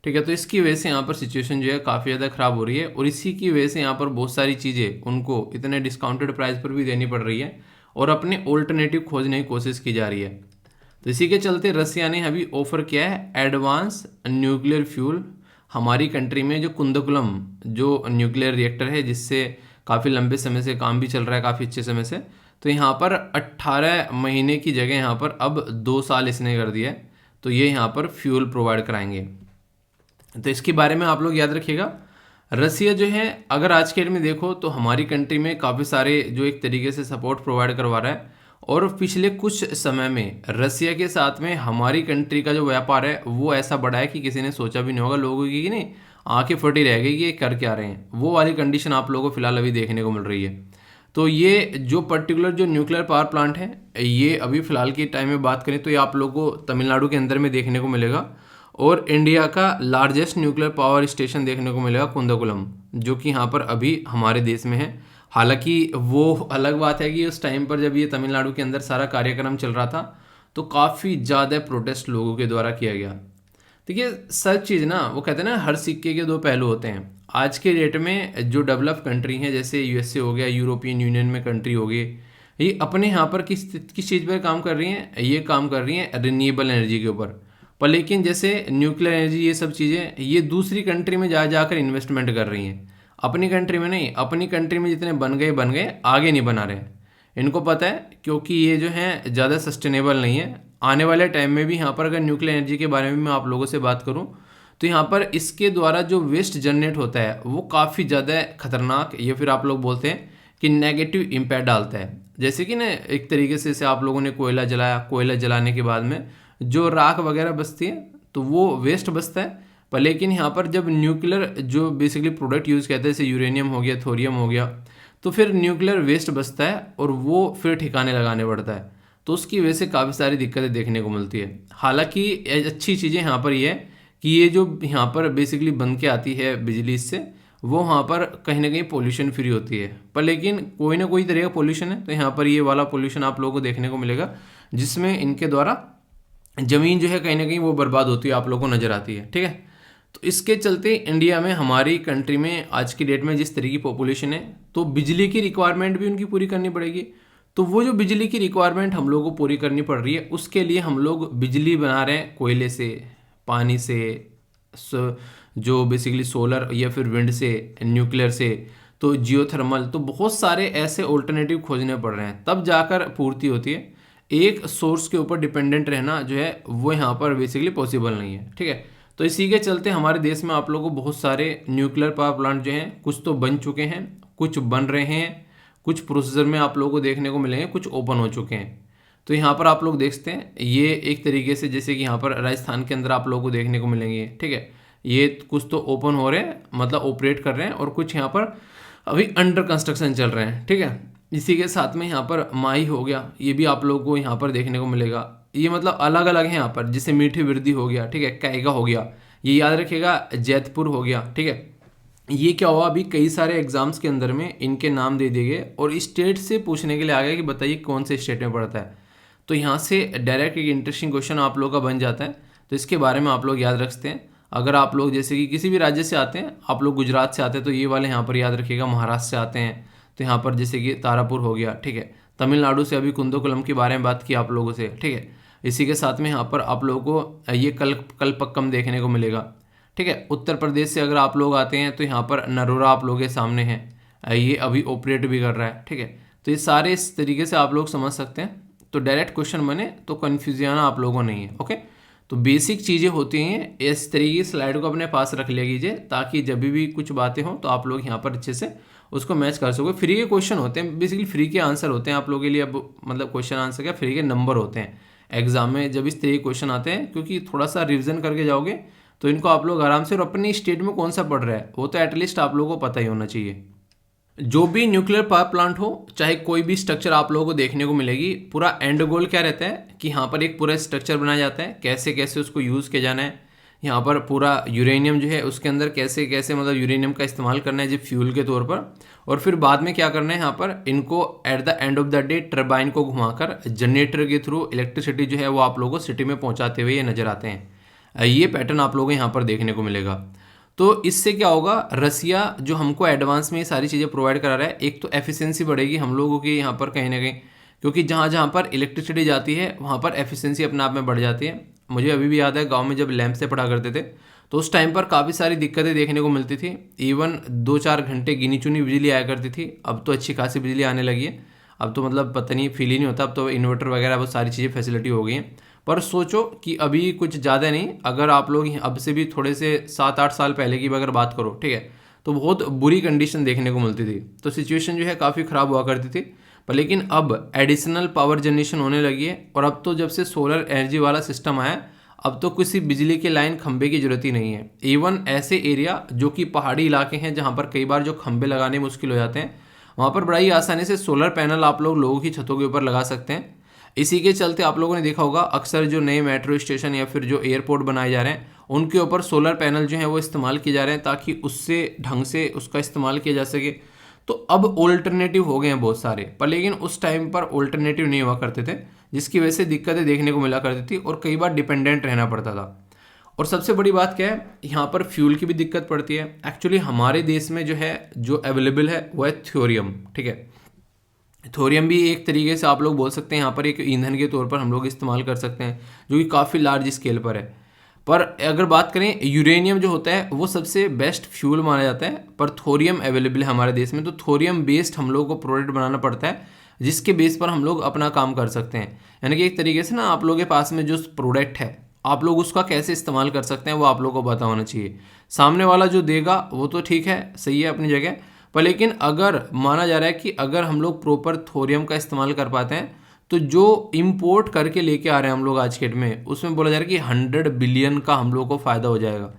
ठीक है, तो इसकी वजह से यहाँ पर सिचुएशन जो है काफ़ी ज़्यादा ख़राब हो रही है और इसी की वजह से यहाँ पर बहुत सारी चीज़ें उनको इतने डिस्काउंटेड प्राइस पर भी देनी पड़ रही है और अपने ऑल्टरनेटिव खोजने की कोशिश की जा रही है। तो इसी के चलते रसिया ने अभी ऑफर किया है एडवांस न्यूक्लियर फ्यूल हमारी कंट्री में, जो कुंदकुलम जो न्यूक्लियर रिएक्टर है जिससे काफ़ी लंबे समय से काम भी चल रहा है, काफ़ी अच्छे समय से। तो यहाँ पर 18 महीने की जगह यहाँ पर अब 2 साल इसने कर दिया है। तो ये यहाँ पर फ्यूल प्रोवाइड कराएंगे। तो इसके बारे में आप लोग याद रखिएगा। रसिया जो है अगर आज के डेट में देखो तो हमारी कंट्री में काफ़ी सारे जो एक तरीके से सपोर्ट प्रोवाइड करवा रहा है। और पिछले कुछ समय में रसिया के साथ में हमारी कंट्री का जो व्यापार है वो ऐसा बढ़ा है कि किसी ने सोचा भी नहीं होगा, लोगों की नहीं आंखें फटी रह गई कि ये कर क्या रहे हैं। वो वाली कंडीशन आप लोगों को फिलहाल अभी देखने को मिल रही है। तो ये जो पर्टिकुलर जो न्यूक्लियर पावर प्लांट है ये अभी फ़िलहाल के टाइम में बात करें तो ये आप लोगों को तमिलनाडु के अंदर में देखने को मिलेगा। और इंडिया का लार्जेस्ट न्यूक्लियर पावर स्टेशन देखने को मिलेगा कुंदकुलम, जो कि यहाँ पर अभी हमारे देश में है। हालांकि वो अलग बात है कि उस टाइम पर जब ये तमिलनाडु के अंदर सारा कार्यक्रम चल रहा था तो काफ़ी ज़्यादा प्रोटेस्ट लोगों के द्वारा किया गया। देखिए सच चीज़ ना, वो कहते हैं ना हर सिक्के के 2 पहलू होते हैं। आज के डेट में जो डेवलप कंट्री हैं जैसे USA हो गया, यूरोपियन यूनियन में कंट्री हो गई, ये अपने यहाँ पर किस चीज़ पर काम कर रही हैं, ये काम कर रही हैं रिन्यूएबल एनर्जी के ऊपर। पर लेकिन जैसे न्यूक्लियर एनर्जी ये सब चीज़ें ये दूसरी कंट्री में जाकर इन्वेस्टमेंट कर रही हैं, अपनी कंट्री में नहीं। अपनी कंट्री में जितने बन गए आगे नहीं बना रहे। इनको पता है क्योंकि ये जो है ज़्यादा सस्टेनेबल नहीं है। आने वाले टाइम में भी यहाँ पर अगर न्यूक्लियर एनर्जी के बारे में मैं आप लोगों से बात करूँ तो यहाँ पर इसके द्वारा जो वेस्ट जनरेट होता है वो काफ़ी ज़्यादा खतरनाक या फिर आप लोग बोलते हैं कि नेगेटिव इम्पैक्ट डालता है। जैसे कि ना एक तरीके से आप लोगों ने कोयला जलाया, कोयला जलाने के बाद में जो राख वगैरह बचती है तो वो वेस्ट बचता है। पर लेकिन यहाँ पर जब न्यूक्लियर जो बेसिकली प्रोडक्ट यूज़ करते हैं जैसे यूरेनियम हो गया, थोरियम हो गया, तो फिर न्यूक्लियर वेस्ट बचता है और वो फिर ठिकाने लगाने पड़ता है। तो उसकी वजह से काफ़ी सारी दिक्कतें देखने को मिलती है। हालांकि अच्छी चीज़ें यहाँ पर ये है कि ये जो यहाँ पर बेसिकली बन के आती है बिजली इससे, वो वहाँ पर कहीं ना कहीं पोल्यूशन फ्री होती है। पर लेकिन कोई ना कोई तरह का पोल्यूशन है, तो यहाँ पर ये वाला पोल्यूशन आप लोगों को देखने को मिलेगा जिसमें इनके द्वारा ज़मीन जो है कहीं ना कहीं वो बर्बाद होती है, आप लोगों को नज़र आती है। ठीक है, तो इसके चलते इंडिया में, हमारी कंट्री में आज की डेट में जिस तरह की पॉपुलेशन है, तो बिजली की रिक्वायरमेंट भी उनकी पूरी करनी पड़ेगी। तो वो जो बिजली की रिक्वायरमेंट हम लोगों को पूरी करनी पड़ रही है, उसके लिए हम लोग बिजली बना रहे हैं कोयले से, पानी से, जो बेसिकली सोलर या फिर विंड से, न्यूक्लियर से, तो जियोथर्मल, तो बहुत सारे ऐसे ऑल्टरनेटिव खोजने पड़ रहे हैं, तब जाकर पूर्ति होती है। एक सोर्स के ऊपर डिपेंडेंट रहना जो है वो यहाँ पर बेसिकली पॉसिबल नहीं है, ठीक है। तो इसी के चलते हमारे देश में आप लोगों को बहुत सारे न्यूक्लियर पावर प्लांट जो हैं, कुछ तो बन चुके हैं, कुछ बन रहे हैं, कुछ प्रोसीजर में आप लोगों को देखने को मिलेंगे, कुछ ओपन हो चुके हैं। तो यहाँ पर आप लोग देखते हैं, ये एक तरीके से जैसे कि यहाँ पर राजस्थान के अंदर आप लोगों को देखने को मिलेंगे, ठीक है। ये कुछ तो ओपन हो रहे हैं, मतलब ऑपरेट कर रहे हैं, और कुछ यहाँ पर अभी अंडर कंस्ट्रक्शन चल रहे हैं, ठीक है। इसी के साथ में यहाँ पर माई हो गया, ये भी आप लोगों को यहाँ पर देखने को मिलेगा। ये मतलब अलग अलग है यहाँ पर, जैसे मीठी बिरदी हो गया, ठीक है, कैगा हो गया, ये याद रखिएगा, जैतपुर हो गया, ठीक है। ये क्या हुआ, अभी कई सारे एग्जाम्स के अंदर में इनके नाम दे दिए गए और स्टेट से पूछने के लिए आ गया कि बताइए कौन से स्टेट में पड़ता है। तो यहाँ से डायरेक्ट एक इंटरेस्टिंग क्वेश्चन आप लोगों का बन जाता है, तो इसके बारे में आप लोग याद रखते हैं। अगर आप लोग जैसे कि किसी भी राज्य से आते हैं, आप लोग गुजरात से आते हैं तो ये वाले यहाँ पर याद रखिएगा, महाराष्ट्र से आते हैं तो यहाँ पर जैसे कि तारापुर हो गया, ठीक है। तमिलनाडु से अभी कुंदोकुलम के बारे में बात की आप लोगों से, ठीक है। इसी के साथ में यहाँ पर आप लोगों को ये कलपक्कम देखने को मिलेगा, ठीक है। उत्तर प्रदेश से अगर आप लोग आते हैं तो यहाँ पर नरोरा आप लोगों के सामने है, ये अभी ऑपरेट भी कर रहा है, ठीक है। तो ये सारे इस तरीके से आप लोग समझ सकते हैं। तो डायरेक्ट क्वेश्चन बने तो कन्फ्यूजन आप लोगों को नहीं है, ओके। तो बेसिक चीज़ें होती हैं, इस तरीके की स्लाइड को अपने पास रख लिया कीजिए, ताकि जब भी कुछ बातें हों तो आप लोग यहाँ पर अच्छे से उसको मैच कर सको। फ्री के क्वेश्चन होते हैं, बेसिकली फ्री के आंसर होते हैं आप लोगों के लिए। अब मतलब क्वेश्चन आंसर क्या, फ्री के नंबर होते हैं एग्जाम में जब इस तरीके के क्वेश्चन आते हैं, क्योंकि थोड़ा सा रिविजन करके जाओगे तो इनको आप लोग आराम से, और अपनी स्टेट में कौन सा पढ़ रहा है वो तो एटलीस्ट आप लोगों को पता ही होना चाहिए। जो भी न्यूक्लियर पावर प्लांट हो, चाहे कोई भी स्ट्रक्चर आप लोगों को देखने को मिलेगी, पूरा एंड गोल क्या रहता है कि यहाँ पर एक पूरा स्ट्रक्चर बनाया जाता है, कैसे कैसे उसको यूज़ किया जाना है, यहाँ पर पूरा यूरेनियम जो है उसके अंदर कैसे कैसे मतलब यूरेनियम का इस्तेमाल करना है जो फ्यूल के तौर पर, और फिर बाद में क्या करना है यहाँ पर इनको at the end of the day turbine को घुमाकर जनरेटर के थ्रू इलेक्ट्रिसिटी जो है वो आप लोगों को सिटी में पहुँचाते हुए ये नजर आते हैं। ये पैटर्न आप लोगों को यहाँ पर देखने को मिलेगा। तो इससे क्या होगा, रसिया जो हमको एडवांस में ये सारी चीज़ें प्रोवाइड करा रहा है, एक तो एफिशिएंसी बढ़ेगी हम लोगों की यहाँ पर कहीं ना कहीं, क्योंकि जहाँ जहाँ पर इलेक्ट्रिसिटी जाती है वहाँ पर एफिशिएंसी अपने आप में बढ़ जाती है। मुझे अभी भी याद है गांव में जब लैंप से पढ़ा करते थे तो उस टाइम पर काफ़ी सारी दिक्कतें देखने को मिलती थी, इवन 2-4 घंटे गिनी चुनी बिजली आया करती थी। अब तो अच्छी खासी बिजली आने लगी है, अब तो मतलब पता नहीं फील ही नहीं होता, अब तो इन्वर्टर वगैरह वो सारी चीज़ें फैसिलिटी हो गई हैं। पर सोचो कि अभी कुछ ज़्यादा नहीं, अगर आप लोग अब से भी थोड़े से 7-8 साल पहले की अगर बात करो, ठीक है, तो बहुत बुरी कंडीशन देखने को मिलती थी, तो सिचुएशन जो है काफ़ी ख़राब हुआ करती थी। पर लेकिन अब एडिशनल पावर जनरेशन होने लगी है, और अब तो जब से सोलर एनर्जी वाला सिस्टम आया, अब तो किसी बिजली के लाइन खंबे की जरूरत ही नहीं है। इवन ऐसे एरिया जो कि पहाड़ी इलाके हैं जहाँ पर कई बार जो खंबे लगाने मुश्किल हो जाते हैं, वहाँ पर बड़ा ही आसानी से सोलर पैनल आप लोगों की छतों के ऊपर लगा सकते हैं। इसी के चलते आप लोगों ने देखा होगा अक्सर जो नए मेट्रो स्टेशन या फिर जो एयरपोर्ट बनाए जा रहे हैं उनके ऊपर सोलर पैनल जो है वो इस्तेमाल किए जा रहे हैं, ताकि उससे ढंग से उसका इस्तेमाल किया जा सके। तो अब ऑल्टरनेटिव हो गए हैं बहुत सारे, पर लेकिन उस टाइम पर ऑल्टरनेटिव नहीं हुआ करते थे, जिसकी वजह से दिक्कतें देखने को मिला करती थी और कई बार डिपेंडेंट रहना पड़ता था। और सबसे बड़ी बात क्या है, यहाँ पर फ्यूल की भी दिक्कत पड़ती है। एक्चुअली हमारे देश में जो है जो अवेलेबल है वो है थ्योरियम, ठीक है। थोरियम भी एक तरीके से आप लोग बोल सकते हैं यहाँ पर एक ईंधन के तौर पर हम लोग इस्तेमाल कर सकते हैं, जो कि काफ़ी लार्ज स्केल पर है। पर अगर बात करें यूरेनियम जो होता है वो सबसे बेस्ट फ्यूल माना जाता है, पर थोरियम अवेलेबल है हमारे देश में, तो थोरियम बेस्ड हम लोग को प्रोडक्ट बनाना पड़ता है, जिसके बेस पर हम लोग अपना काम कर सकते हैं। यानी कि एक तरीके से ना आप लोगों के पास में जो प्रोडक्ट है आप लोग उसका कैसे इस्तेमाल कर सकते हैं वो आप लोग को पता होना चाहिए। सामने वाला जो देगा वो तो ठीक है, सही है अपनी जगह, पर लेकिन अगर माना जा रहा है कि अगर हम लोग प्रॉपर थोरियम का इस्तेमाल कर पाते हैं तो जो इंपोर्ट करके लेके आ रहे हैं हम लोग आज के डेट में, उसमें बोला जा रहा है कि 100 बिलियन का हम लोग को फ़ायदा हो जाएगा,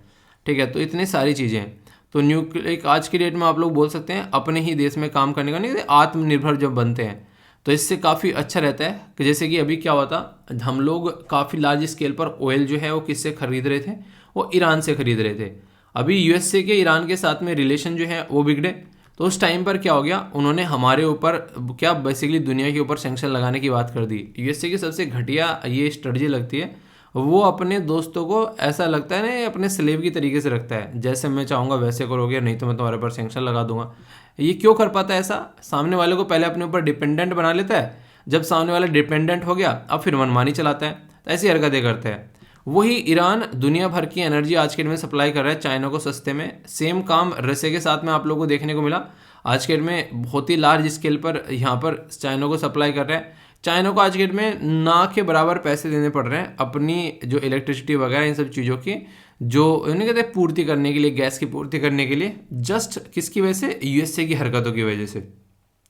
ठीक है। तो इतनी सारी चीज़ें हैं। तो न्यूक्लियर आज की डेट में आप लोग बोल सकते हैं अपने ही देश में काम करने का, नहीं आत्मनिर्भर जब बनते हैं तो इससे काफ़ी अच्छा रहता है। कि जैसे कि अभी क्या हुआ था, हम लोग काफ़ी लार्ज स्केल पर ऑयल जो है वो किससे खरीद रहे थे, वो ईरान से खरीद रहे थे। अभी यूएसए के ईरान के साथ में रिलेशन जो है वो बिगड़े, तो उस टाइम पर क्या हो गया, उन्होंने हमारे ऊपर क्या बेसिकली दुनिया के ऊपर सैंक्शन लगाने की बात कर दी। यूएसए की सबसे घटिया ये स्ट्रेटजी लगती है, वो अपने दोस्तों को ऐसा लगता है ना, ये अपने स्लेव की तरीके से रखता है, जैसे मैं चाहूँगा वैसे करोगे, नहीं तो मैं तुम्हारे पर सेंक्शन लगा दूंगा। ये क्यों कर पाता है ऐसा? सामने वाले को पहले अपने ऊपर डिपेंडेंट बना लेता है, जब सामने वाला डिपेंडेंट हो गया अब फिर मनमानी चलाता है। तो ऐसी हरकतें करते हैं। वही ईरान दुनिया भर की एनर्जी आज के डेट में सप्लाई कर रहा है चाइना को सस्ते में। सेम काम रसिया के साथ में आप लोगों को देखने को मिला। आज के डेट में बहुत ही लार्ज स्केल पर यहाँ पर चाइना को सप्लाई कर रहा है। चाइना को आज के डेट में ना के बराबर पैसे देने पड़ रहे हैं अपनी जो इलेक्ट्रिसिटी वगैरह इन सब चीज़ों की, जो उन्हें कहते हैं पूर्ति करने के लिए, गैस की पूर्ति करने के लिए, जस्ट किसकी वजह से? यूएसए की हरकतों की वजह से।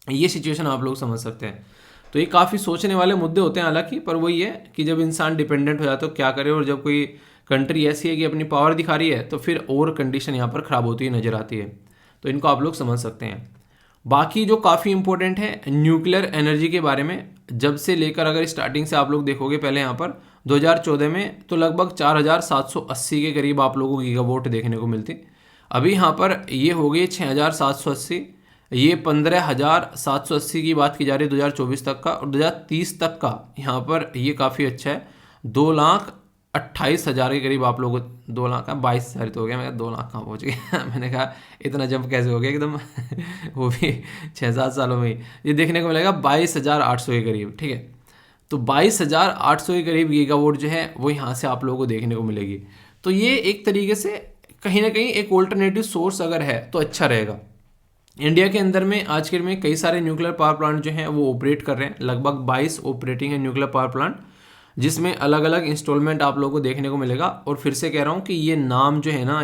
ये सिचुएशन आप लोग समझ सकते हैं। तो ये काफ़ी सोचने वाले मुद्दे होते हैं हालांकि, पर वही है कि जब इंसान डिपेंडेंट हो जाता है तो क्या करे, और जब कोई कंट्री ऐसी है कि अपनी पावर दिखा रही है तो फिर और कंडीशन यहाँ पर ख़राब होती हुई नज़र आती है। तो इनको आप लोग समझ सकते हैं। बाकी जो काफ़ी इंपॉर्टेंट है न्यूक्लियर एनर्जी के बारे में, जब से लेकर अगर स्टार्टिंग से आप लोग देखोगे पहले यहाँ पर 2014 में तो लगभग 4780 के करीब आप लोगों को गीगावाट देखने को मिलती। अभी यहाँ पर ये हो गई 6780, ये 15,780 की बात की जा रही है 2024 तक का, और 2030 तक का यहाँ पर ये काफ़ी अच्छा है 2,28,000 के करीब आप लोग। 2,22,000 तो हो गया, मैं 2 लाख कहाँ पहुँच गया मैंने कहा इतना जंप कैसे हो गया एकदम वो भी 6-7 सालों में ही। ये देखने को मिलेगा 22,800 के करीब, ठीक है। तो 22,800 के करीब गीगावाट जो है वो यहाँ से आप लोगों को देखने को मिलेगी। तो ये एक तरीके से कहीं ना कहीं एक ऑल्टरनेटिव सोर्स अगर है तो अच्छा रहेगा। इंडिया के अंदर में आज के में कई सारे न्यूक्लियर पावर प्लांट जो हैं वो ऑपरेट कर रहे हैं, लगभग 22 ऑपरेटिंग है न्यूक्लियर पावर प्लांट, जिसमें अलग अलग इंस्टॉलमेंट आप लोगों को देखने को मिलेगा। और फिर से कह रहा हूँ कि ये नाम जो है ना,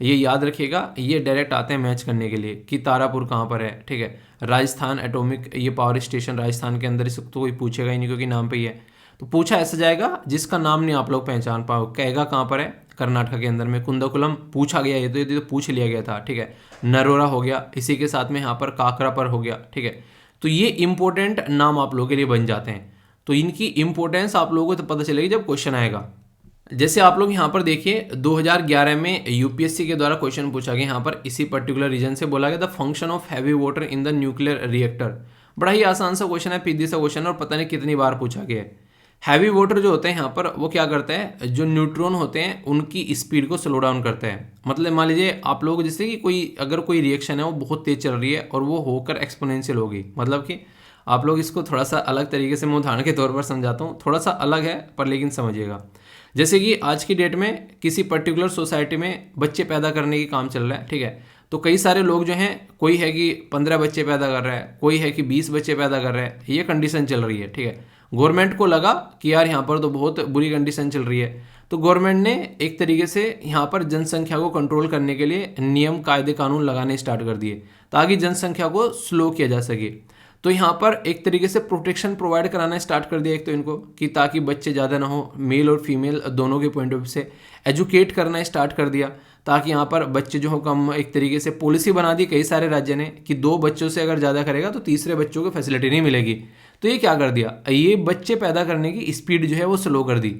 ये याद रखिएगा, ये डायरेक्ट आते हैं मैच करने के लिए कि तारापुर कहाँ पर है, ठीक है। राजस्थान एटॉमिक ये पावर स्टेशन राजस्थान के अंदर, इस तो कोई पूछेगा ही नहीं क्योंकि नाम पे ही है। तो पूछा ऐसा जाएगा जिसका नाम नहीं आप लोग पहचान पाओ, कहेगा कहाँ पर है, कर्नाटक के अंदर में कुंदकुलम पूछा गया, ये तो पूछ लिया गया था, ठीक है। नरोरा हो गया, इसी के साथ में यहाँ पर काकरा पर हो गया, ठीक है। तो ये इंपॉर्टेंट नाम आप लोगों के लिए बन जाते हैं। तो इनकी इंपॉर्टेंस आप लोगों को तो पता चलेगी जब क्वेश्चन आएगा। जैसे आप लोग यहाँ पर देखिए 2011 में यूपीएससी के द्वारा क्वेश्चन पूछा गया यहाँ पर, इसी पर्टिकुलर रीजन से बोला गया the function of heavy water in the nuclear reactor. बड़ा ही आसान सा क्वेश्चन है, सीधी सा क्वेश्चन है, और पता नहीं कितनी बार पूछा गया है। हैवी वाटर जो होते हैं यहाँ पर वो क्या करता है, जो न्यूट्रॉन होते हैं उनकी स्पीड को स्लो डाउन करता है। मतलब मान लीजिए आप लोग जैसे कि अगर कोई रिएक्शन है वो बहुत तेज चल रही है और वो होकर एक्सपोनेंशियल होगी, मतलब कि आप लोग इसको थोड़ा सा अलग तरीके से मैं उदाहरण के तौर पर समझाता हूँ, थोड़ा सा अलग है पर लेकिन समझिएगा। जैसे कि आज की डेट में किसी पर्टिकुलर सोसाइटी में बच्चे पैदा करने की काम चल रहा है, ठीक है। तो कई सारे लोग जो हैं, कोई है कि 15 बच्चे पैदा कर रहा है, कोई है कि 20 बच्चे पैदा कर रहा है, ये कंडीशन चल रही है, ठीक है। गवर्नमेंट को लगा कि यार यहाँ पर तो बहुत बुरी कंडीशन चल रही है, तो गवर्नमेंट ने एक तरीके से यहाँ पर जनसंख्या को कंट्रोल करने के लिए नियम कायदे कानून लगाने स्टार्ट कर दिए ताकि जनसंख्या को स्लो किया जा सके। तो यहाँ पर एक तरीके से प्रोटेक्शन प्रोवाइड कराना स्टार्ट कर दिया एक तो इनको, कि ताकि बच्चे ज़्यादा ना हो, मेल और फीमेल दोनों के पॉइंट ऑफ व्यू से एजुकेट करना स्टार्ट कर दिया ताकि यहाँ पर बच्चे जो हो कम, एक तरीके से पॉलिसी बना दी कई सारे राज्य ने कि 2 बच्चों से अगर ज़्यादा करेगा तो तीसरे बच्चों को फैसिलिटी नहीं मिलेगी। तो ये क्या कर दिया, ये बच्चे पैदा करने की स्पीड जो है वो स्लो कर दी।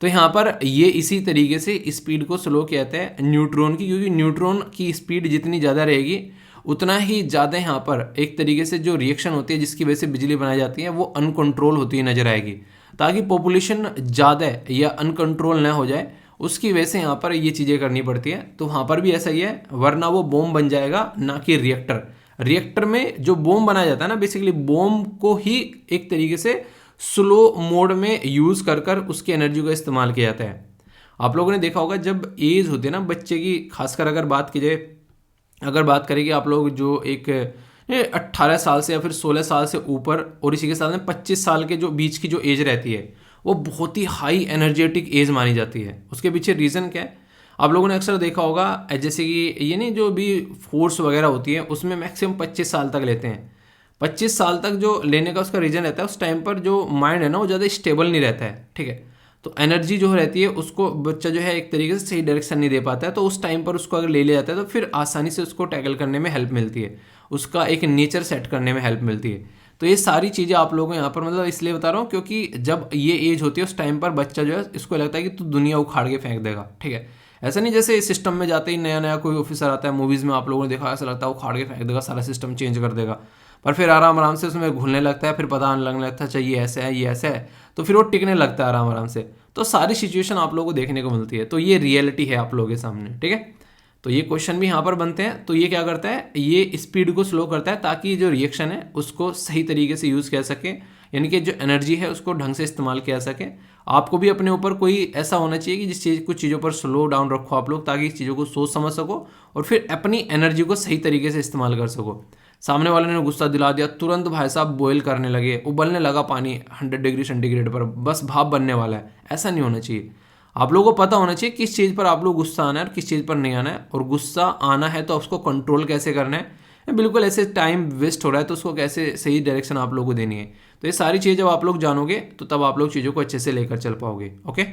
तो यहाँ पर ये इसी तरीके से स्पीड को स्लो कहते हैं न्यूट्रॉन की, क्योंकि न्यूट्रॉन की स्पीड जितनी ज़्यादा रहेगी उतना ही ज़्यादा यहाँ पर एक तरीके से जो रिएक्शन होती है जिसकी वजह से बिजली बनाई जाती है वो अनकंट्रोल होती हुई नजर आएगी, ताकि पॉपुलेशन ज़्यादा या अनकंट्रोल ना हो जाए, उसकी वजह से यहाँ पर ये चीज़ें करनी पड़ती है। तो वहाँ पर भी ऐसा ही है, वरना वो बॉम्ब बन जाएगा ना कि रिएक्टर। रिएक्टर में जो बॉम्ब बनाया जाता है ना, बेसिकली बॉम्ब को ही एक तरीके से स्लो मोड में यूज़ कर कर उसकी एनर्जी का इस्तेमाल किया जाता है। आप लोगों ने देखा होगा जब एज होती है ना बच्चे की, खासकर अगर बात की जाए, अगर बात करें कि आप लोग जो एक 18 साल से या फिर 16 साल से ऊपर और इसी के साथ में 25 साल के जो बीच की जो एज रहती है वो बहुत ही हाई एनर्जेटिक एज मानी जाती है। उसके पीछे रीज़न क्या है, आप लोगों ने अक्सर देखा होगा, जैसे कि ये नहीं जो भी फोर्स वगैरह होती है उसमें मैक्सिमम 25 साल तक लेते हैं। 25 साल तक जो लेने का उसका रीज़न रहता है, उस टाइम पर जो माइंड है ना वो ज़्यादा स्टेबल नहीं रहता है, ठीक है। तो एनर्जी जो रहती है उसको बच्चा जो है एक तरीके से सही डायरेक्शन नहीं दे पाता है, तो उस टाइम पर उसको अगर ले लिया जाता है तो फिर आसानी से उसको टैकल करने में हेल्प मिलती है, उसका एक नेचर सेट करने में हेल्प मिलती है। तो ये सारी चीज़ें आप लोगों को यहाँ पर मतलब इसलिए बता रहा हूँ क्योंकि जब ये एज होती है उस टाइम पर बच्चा जो है इसको लगता है कि तू दुनिया उखाड़ के फेंक देगा, ठीक है। ऐसा नहीं जैसे इस सिस्टम में जाते ही नया नया कोई ऑफिसर आता है, मूवीज़ में आप लोगों ने देखा, ऐसा लगता है उखाड़ के फेंक देगा, सारा सिस्टम चेंज कर देगा। पर फिर आराम आराम से उसमें घुलने लगता है, फिर पता लगने लगता है अच्छा ये ऐसा है, ये ऐसा है, तो फिर वो टिकने लगता है आराम आराम से। तो सारी सिचुएशन आप लोगों को देखने को मिलती है, तो ये रियलिटी है आप लोगों के सामने, ठीक है। तो ये क्वेश्चन भी यहाँ पर बनते हैं। तो ये क्या करता है, ये स्पीड को स्लो करता है ताकि जो रिएक्शन है उसको सही तरीके से यूज़ किया सके, यानी कि जो एनर्जी है उसको ढंग से इस्तेमाल किया सके। आपको भी अपने ऊपर कोई ऐसा होना चाहिए कि जिस चीज़ कुछ चीज़ों पर स्लो डाउन रखो आप लोग, ताकि इस चीज़ों को सोच समझ सको और फिर अपनी एनर्जी को सही तरीके से इस्तेमाल कर सको। सामने वाले ने गुस्सा दिला दिया, तुरंत भाई साहब बॉयल करने लगे, उबलने लगा पानी 100 डिग्री सेंटीग्रेड पर, बस भाप बनने वाला है, ऐसा नहीं होना चाहिए। आप लोगों को पता होना चाहिए किस चीज़ पर आप लोग गुस्सा आना है और किस चीज़ पर नहीं आना है, और गुस्सा आना है तो उसको कंट्रोल कैसे करना है। बिल्कुल ऐसे टाइम वेस्ट हो रहा है तो उसको कैसे सही डायरेक्शन आप लोगों को देनी है। तो ये सारी चीज़ जब आप लोग जानोगे तो तब आप लोग चीज़ों को अच्छे से लेकर चल पाओगे। ओके,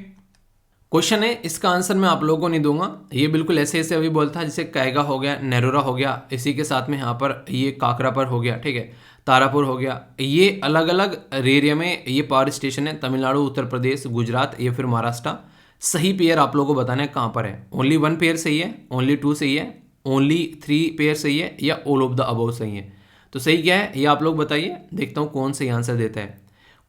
क्वेश्चन है, इसका आंसर मैं आप लोगों को नहीं दूंगा, ये बिल्कुल ऐसे ऐसे अभी बोलता है, जैसे कैगा हो गया, नेरोरा हो गया, इसी के साथ में यहाँ पर ये काकरापर हो गया, ठीक है, तारापुर हो गया। ये अलग अलग एरिया में ये पावर स्टेशन है, तमिलनाडु, उत्तर प्रदेश, गुजरात या फिर महाराष्ट्र। सही पेयर आप लोगों को बताना है कहाँ पर है। ओनली 1 पेयर सही है, ओनली 2 सही है, ओनली 3 पेयर सही है, या ऑल ऑफ द अबव सही है। तो सही क्या है ये आप लोग बताइए, देखता हूँ कौन सही आंसर देता है।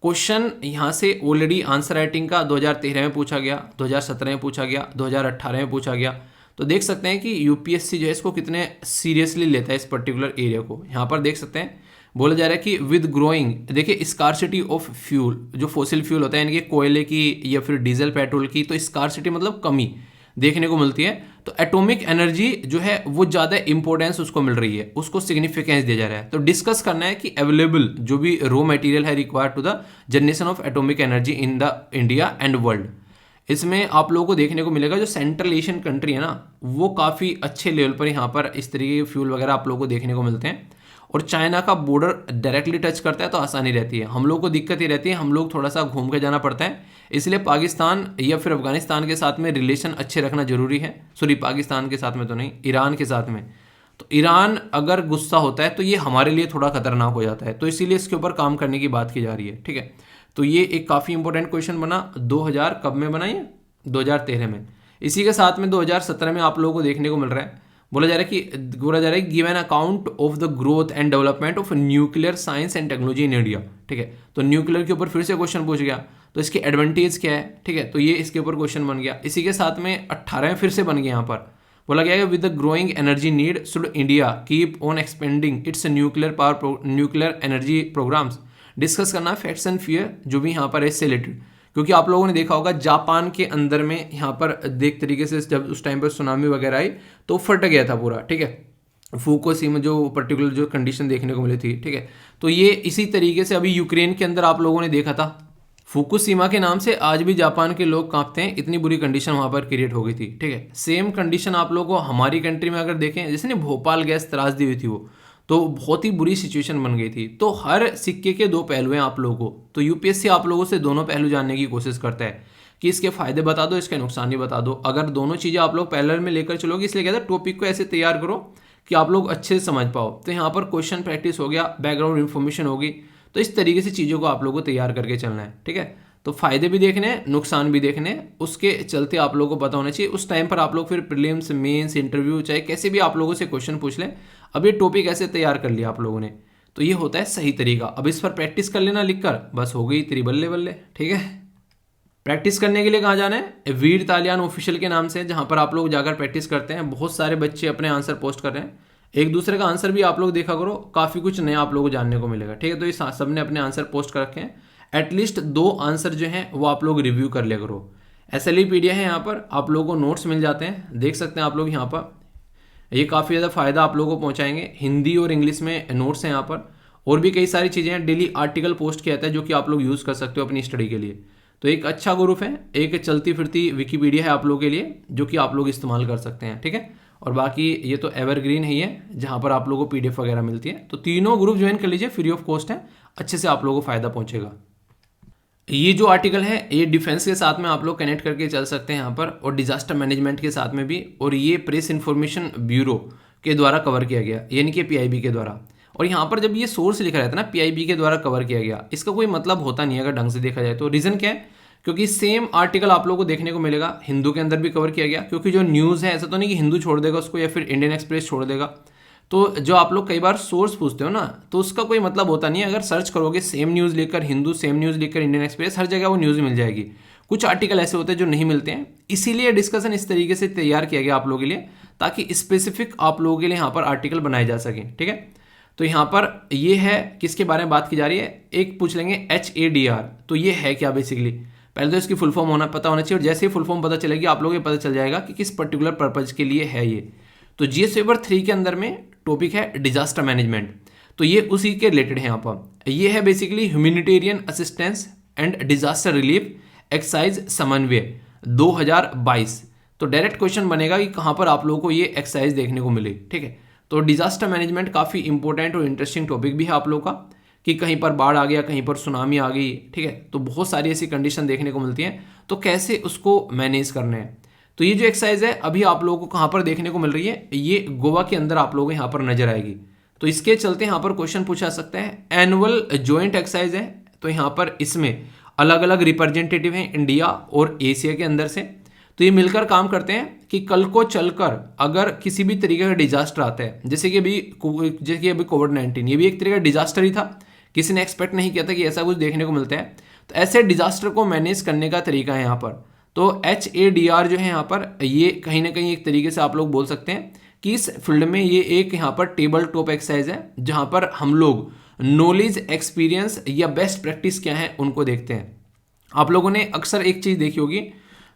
क्वेश्चन यहाँ से ऑलरेडी आंसर राइटिंग का 2013 में पूछा गया, 2017 में पूछा गया, 2018 में पूछा गया। तो देख सकते हैं कि यूपीएससी जो है इसको कितने सीरियसली लेता है इस पर्टिकुलर एरिया को। यहाँ पर देख सकते हैं बोला जा रहा है कि विद ग्रोइंग, देखिए स्कार्सिटी ऑफ फ्यूल, जो फॉसिल फ्यूल होता है यानी कि कोयले की या फिर डीजल पेट्रोल की, तो स्कार्सिटी मतलब कमी देखने को मिलती है। तो एटॉमिक एनर्जी जो है वो ज़्यादा इंपॉर्टेंस उसको मिल रही है, उसको सिग्निफिकेंस दिया जा रहा है। तो डिस्कस करना है कि अवेलेबल जो भी रॉ मटेरियल है required to the generation of atomic energy in the India and world. इसमें आप लोगों को देखने को मिलेगा जो सेंट्रल एशियन कंट्री है ना, वो काफ़ी अच्छे लेवल पर यहाँ पर इस तरीके के फ्यूल वगैरह आप लोगों को देखने को मिलते हैं। और चाइना का बॉर्डर डायरेक्टली टच करता है तो आसानी रहती है। हम लोग को दिक्कत ये रहती है, हम लोग थोड़ा सा घूम के जाना पड़ता है, इसलिए पाकिस्तान या फिर अफगानिस्तान के साथ में रिलेशन अच्छे रखना जरूरी है। सॉरी, पाकिस्तान के साथ में तो नहीं, ईरान के साथ में। तो ईरान अगर गुस्सा होता है तो ये हमारे लिए थोड़ा खतरनाक हो जाता है, तो इसीलिए इसके ऊपर काम करने की बात की जा रही है, ठीक है। तो ये एक काफ़ी इंपॉर्टेंट क्वेश्चन बना। 2000 कब में बना ये, 2013 में। इसी के साथ में 2017 में आप लोगों को देखने को मिल रहा है, बोला जा रहा है कि give an account of the growth and development of nuclear science and technology in India, ठीक है। तो न्यूक्लियर के ऊपर फिर से क्वेश्चन पूछ गया, तो इसके एडवांटेज क्या है, ठीक है। तो ये इसके ऊपर क्वेश्चन बन गया। इसी के साथ में 18 में फिर से बन गया, यहाँ पर बोला गया है with the growing energy need should India keep on expanding its nuclear energy programmes. Discuss करना फैक्ट्स एंड फियर जो भी यहाँ पर है इससे रिलेटेड, क्योंकि आप लोगों ने देखा होगा जापान के अंदर में यहाँ पर देख तरीके से जब उस टाइम पर सुनामी वगैरह आई तो फट गया था पूरा, ठीक है। फुकुशिमा जो पर्टिकुलर जो कंडीशन देखने को मिली थी, ठीक है। तो ये इसी तरीके से अभी यूक्रेन के अंदर आप लोगों ने देखा था, फुकुशिमा के नाम से आज भी जापान के लोग कांपते हैं, इतनी बुरी कंडीशन वहाँ पर क्रिएट हो गई थी, ठीक है। सेम कंडीशन आप लोगों को हमारी कंट्री में अगर देखें, जैसे ना भोपाल गैस त्रासदी हुई थी वो, तो बहुत ही बुरी सिचुएशन बन गई थी। तो हर सिक्के के दो पहलू हैं आप लोगों को। तो यूपीएससी आप लोगों से दोनों पहलू जानने की कोशिश करता है कि इसके फायदे बता दो, इसके नुकसान भी बता दो। अगर दोनों चीज़ें आप लोग पैरेलल में लेकर चलोगे, इसलिए कहते हैं टॉपिक को ऐसे तैयार करो कि आप लोग अच्छे से समझ पाओ। तो यहाँ पर क्वेश्चन प्रैक्टिस हो गया, बैकग्राउंड इन्फॉर्मेशन होगी, तो इस तरीके से चीज़ों को आप लोगों को तैयार करके चलना है, ठीक है। तो फायदे भी देखने हैं, नुकसान भी देखने हैं, उसके चलते आप लोगों को पता होना चाहिए। उस टाइम पर आप लोग फिर प्रीलिम्स, मेंस, इंटरव्यू, चाहे कैसे भी आप लोगों से क्वेश्चन पूछ लें, अब ये टॉपिक ऐसे तैयार कर लिया आप लोगों ने, तो ये होता है सही तरीका। अब इस पर प्रैक्टिस कर लेना लिखकर, बस हो गई तेरी बल्ले बल्ले, ठीक है। प्रैक्टिस करने के लिए कहाँ जाना है, वीर तालियान ऑफिशियल के नाम से, जहाँ पर आप लोग जाकर प्रैक्टिस करते हैं। बहुत सारे बच्चे अपने आंसर पोस्ट कर रहे हैं, एक दूसरे का आंसर भी आप लोग देखा करो, काफ़ी कुछ नया आप लोगों को जानने को मिलेगा, ठीक है। तो ये सब ने अपने आंसर पोस्ट कर रखे हैं, एटलीस्ट 2 आंसर जो हैं वो आप लोग रिव्यू कर लिया करो। SLEpedia है, यहाँ पर आप लोगों को नोट्स मिल जाते हैं, देख सकते हैं आप लोग यहाँ पर। ये काफ़ी ज़्यादा फायदा आप लोगों को पहुँचाएंगे। हिंदी और इंग्लिश में नोट्स हैं यहाँ पर, और भी कई सारी चीज़ें हैं। डेली आर्टिकल पोस्ट किया जाता है जो कि आप लोग यूज़ कर सकते हो अपनी स्टडी के लिए। तो एक अच्छा ग्रुप है, एक चलती फिरती विकीपीडिया है आप लोगों के लिए, जो कि आप लोग इस्तेमाल कर सकते हैं, ठीक है। और बाकी ये तो एवरग्रीन ही है, जहाँ पर आप लोगों को PDF वगैरह मिलती है। तो तीनों ग्रुप ज्वाइन कर लीजिए, फ्री ऑफ कॉस्ट है, अच्छे से आप लोगों को फायदा पहुँचेगा। ये जो आर्टिकल है ये डिफेंस के साथ में आप लोग कनेक्ट करके चल सकते हैं यहाँ पर, और डिजास्टर मैनेजमेंट के साथ में भी। और ये प्रेस इन्फॉर्मेशन ब्यूरो के द्वारा कवर किया गया, यानी कि PIB के द्वारा। और यहाँ पर जब ये सोर्स लिखा रहता है ना, PIB के द्वारा कवर किया गया, इसका कोई मतलब होता नहीं है अगर ढंग से देखा जाए तो। रीज़न क्या है, क्योंकि सेम आर्टिकल आप लोगों को देखने को मिलेगा हिंदू के अंदर भी कवर किया गया, क्योंकि जो न्यूज़ है ऐसा तो नहीं कि हिंदू छोड़ देगा उसको या फिर इंडियन एक्सप्रेस छोड़ देगा। तो जो आप लोग कई बार सोर्स पूछते हो ना, तो उसका कोई मतलब होता नहीं है। अगर सर्च करोगे सेम न्यूज़ लेकर हिंदू, सेम न्यूज़ लेकर इंडियन एक्सप्रेस, हर जगह वो न्यूज़ मिल जाएगी। कुछ आर्टिकल ऐसे होते हैं जो नहीं मिलते हैं, इसीलिए डिस्कशन इस तरीके से तैयार किया गया आप लोगों के लिए, ताकि स्पेसिफिक आप लोगों के लिए यहाँ पर आर्टिकल बनाए जा सकें। ठीक है, तो यहाँ पर ये है किसके बारे में बात की जा रही है, एक पूछ लेंगे HADR, तो ये है क्या बेसिकली। पहले तो इसकी फुल फॉर्म पता होना चाहिए, और जैसे ही फुल फॉर्म पता चलेगी आप लोगों को पता चल जाएगा कि किस पर्टिकुलर पर्पज के लिए है ये। तो GS पेपर 3 के अंदर में टॉपिक है डिजास्टर मैनेजमेंट, तो ये उसी के रिलेटेड है। यहाँ पर ये है basically humanitarian assistance and disaster relief exercise समन्वय 2022। तो डायरेक्ट क्वेश्चन बनेगा कि कहाँ पर आप लोगों को ये एक्सरसाइज देखने को मिले। ठीक है, तो डिजास्टर मैनेजमेंट काफ़ी इंपॉर्टेंट और इंटरेस्टिंग टॉपिक भी है आप लोगों का, कि कहीं पर बाढ़ आ गया, कहीं पर सुनामी आ गई। ठीक है, तो बहुत सारी ऐसी कंडीशन देखने को मिलती हैं, तो कैसे उसको मैनेज करना है। तो ये जो एक्सरसाइज है अभी आप लोगों को कहाँ पर देखने को मिल रही है, ये गोवा के अंदर आप लोगों को यहाँ पर नजर आएगी। तो इसके चलते यहाँ पर क्वेश्चन पूछा सकता है, एनुअल ज्वाइंट एक्सरसाइज है, तो यहाँ पर इसमें अलग अलग रिप्रेजेंटेटिव हैं इंडिया और एशिया के अंदर से, तो ये मिलकर काम करते हैं कि कल को चलकर अगर किसी भी तरीके का डिजास्टर आता है, जैसे कि अभी कोविड-19, ये भी एक तरीके का डिजास्टर ही था, किसी ने एक्सपेक्ट नहीं किया था कि ऐसा कुछ देखने को मिलता है। तो ऐसे डिजास्टर को मैनेज करने का तरीका है यहाँ पर। तो HADR जो है यहाँ पर, ये कहीं ना कहीं एक तरीके से आप लोग बोल सकते हैं कि इस फील्ड में ये एक यहाँ पर टेबल टॉप एक्सरसाइज है, जहाँ पर हम लोग नॉलेज, एक्सपीरियंस या बेस्ट प्रैक्टिस क्या है उनको देखते हैं। आप लोगों ने अक्सर एक चीज़ देखी होगी,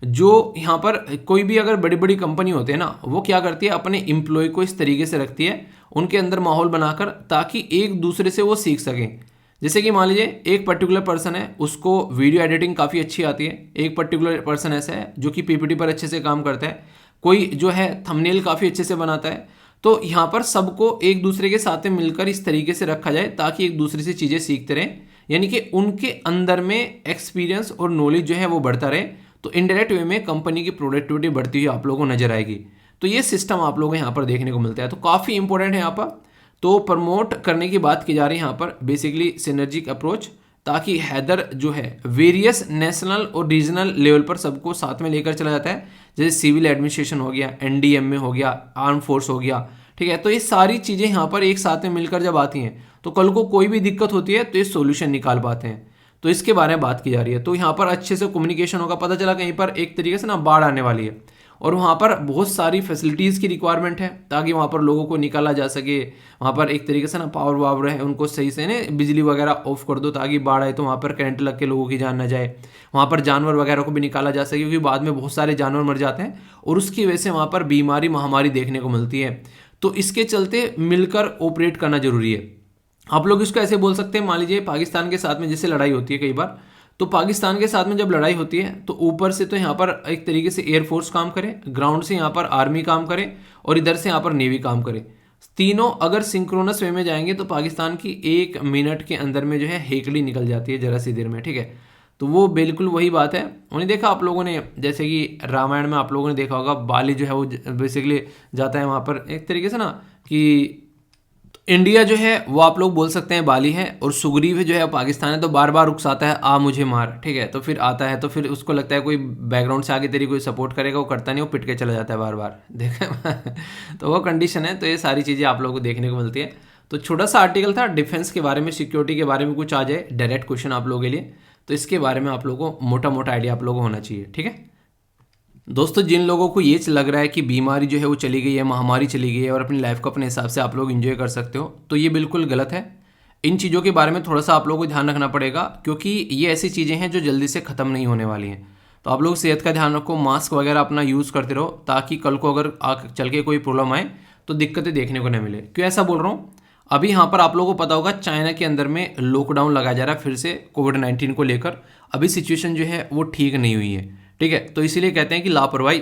जो यहाँ पर कोई भी अगर बड़ी बड़ी कंपनी होती है ना, वो क्या करती है, अपने एम्प्लॉय को इस तरीके से रखती है, उनके अंदर माहौल बनाकर, ताकि एक दूसरे से वो सीख सकें। जैसे कि मान लीजिए एक पर्टिकुलर पर्सन है, उसको वीडियो एडिटिंग काफ़ी अच्छी आती है, एक पर्टिकुलर पर्सन ऐसा है जो कि PPT पर अच्छे से काम करता है, कोई जो है थंबनेल काफ़ी अच्छे से बनाता है। तो यहाँ पर सबको एक दूसरे के साथ में मिलकर इस तरीके से रखा जाए, ताकि एक दूसरे से चीज़ें सीखते रहें, यानी कि उनके अंदर में एक्सपीरियंस और नॉलेज जो है वो बढ़ता रहे। तो इनडायरेक्ट वे में कंपनी की प्रोडक्टिविटी बढ़ती हुई आप लोगों को नजर आएगी। तो ये सिस्टम आप लोगों को यहाँ पर देखने को मिलता है, तो काफ़ी इंपॉर्टेंट है यहाँ पर। तो प्रमोट करने की बात की जा रही है यहाँ पर बेसिकली सिनर्जिक अप्रोच, ताकि हैदर जो है वेरियस नेशनल और रीजनल लेवल पर सबको साथ में लेकर चला जाता है, जैसे सिविल एडमिनिस्ट्रेशन हो गया, NDMA हो गया, आर्म फोर्स हो गया। ठीक है, तो ये सारी चीज़ें यहाँ पर एक साथ में मिलकर जब आती हैं, तो कल को कोई भी दिक्कत होती है तो ये सोल्यूशन निकाल पाते हैं। तो इसके बारे में बात की जा रही है। तो यहाँ पर अच्छे से कम्युनिकेशन होगा, पता चला कहीं पर एक तरीके से ना बाढ़ आने वाली है, और वहाँ पर बहुत सारी फैसिलिटीज़ की रिक्वायरमेंट है, ताकि वहाँ पर लोगों को निकाला जा सके। वहाँ पर एक तरीके से ना पावर वावर है, उनको सही से ना बिजली वगैरह ऑफ कर दो, ताकि बाढ़ आए तो वहाँ पर करंट लग के लोगों की जान ना जाए। वहाँ पर जानवर वगैरह को भी निकाला जा सके, क्योंकि बाद में बहुत सारे जानवर मर जाते हैं, और उसकी वजह से वहाँ पर बीमारी, महामारी देखने को मिलती है। तो इसके चलते मिलकर ऑपरेट करना जरूरी है। आप लोग इसको ऐसे बोल सकते हैं, मान लीजिए पाकिस्तान के साथ में जैसे लड़ाई होती है कई बार, तो पाकिस्तान के साथ में जब लड़ाई होती है, तो ऊपर से तो यहाँ पर एक तरीके से एयरफोर्स काम करे, ग्राउंड से यहाँ पर आर्मी काम करे, और इधर से यहाँ पर नेवी काम करे। तीनों अगर सिंक्रोनस वे में जाएंगे तो पाकिस्तान की 1 मिनट के अंदर में जो है हेकड़ी निकल जाती है जरा सी देर में। ठीक है, तो वो बिल्कुल वही बात है। उन्हें देखा आप लोगों ने, जैसे कि रामायण में आप लोगों ने देखा होगा, बाली जो है वो बेसिकली जाता है वहाँ पर एक तरीके से ना, कि इंडिया जो है वो आप लोग बोल सकते हैं बाली है, और सुग्रीव जो है पाकिस्तान है, तो बार बार उकसाता है आ मुझे मार। ठीक है, तो फिर आता है, तो फिर उसको लगता है कोई बैकग्राउंड से आगे तेरी कोई सपोर्ट करेगा, वो करता नहीं, वो पिट के चला जाता है बार बार। देखा तो वो कंडीशन है। तो ये सारी चीज़ें आप लोगों को देखने को मिलती है। तो छोटा सा आर्टिकल था डिफेंस के बारे में, सिक्योरिटी के बारे में कुछ आ जाए डायरेक्ट क्वेश्चन आप लोगों के लिए, तो इसके बारे में आप लोगों को मोटा मोटा आइडिया आप लोगों को होना चाहिए। ठीक है दोस्तों, जिन लोगों को ये लग रहा है कि बीमारी जो है वो चली गई है, महामारी चली गई है, और अपनी लाइफ को अपने हिसाब से आप लोग एंजॉय कर सकते हो, तो ये बिल्कुल गलत है। इन चीज़ों के बारे में थोड़ा सा आप लोगों को ध्यान रखना पड़ेगा, क्योंकि ये ऐसी चीज़ें हैं जो जल्दी से ख़त्म नहीं होने वाली हैं। तो आप लोग सेहत का ध्यान रखो, मास्क वगैरह अपना यूज़ करते रहो, ताकि कल को अगर चल के कोई प्रॉब्लम आए तो दिक्कतें देखने को न मिले। क्यों ऐसा बोल रहा हूँ, अभी यहाँ पर आप लोगों को पता होगा चाइना के अंदर में लॉकडाउन लगाया जा रहा है फिर से कोविड-19 को लेकर। अभी सिचुएशन जो है वो ठीक नहीं हुई है। ठीक है, तो इसीलिए कहते हैं कि लापरवाही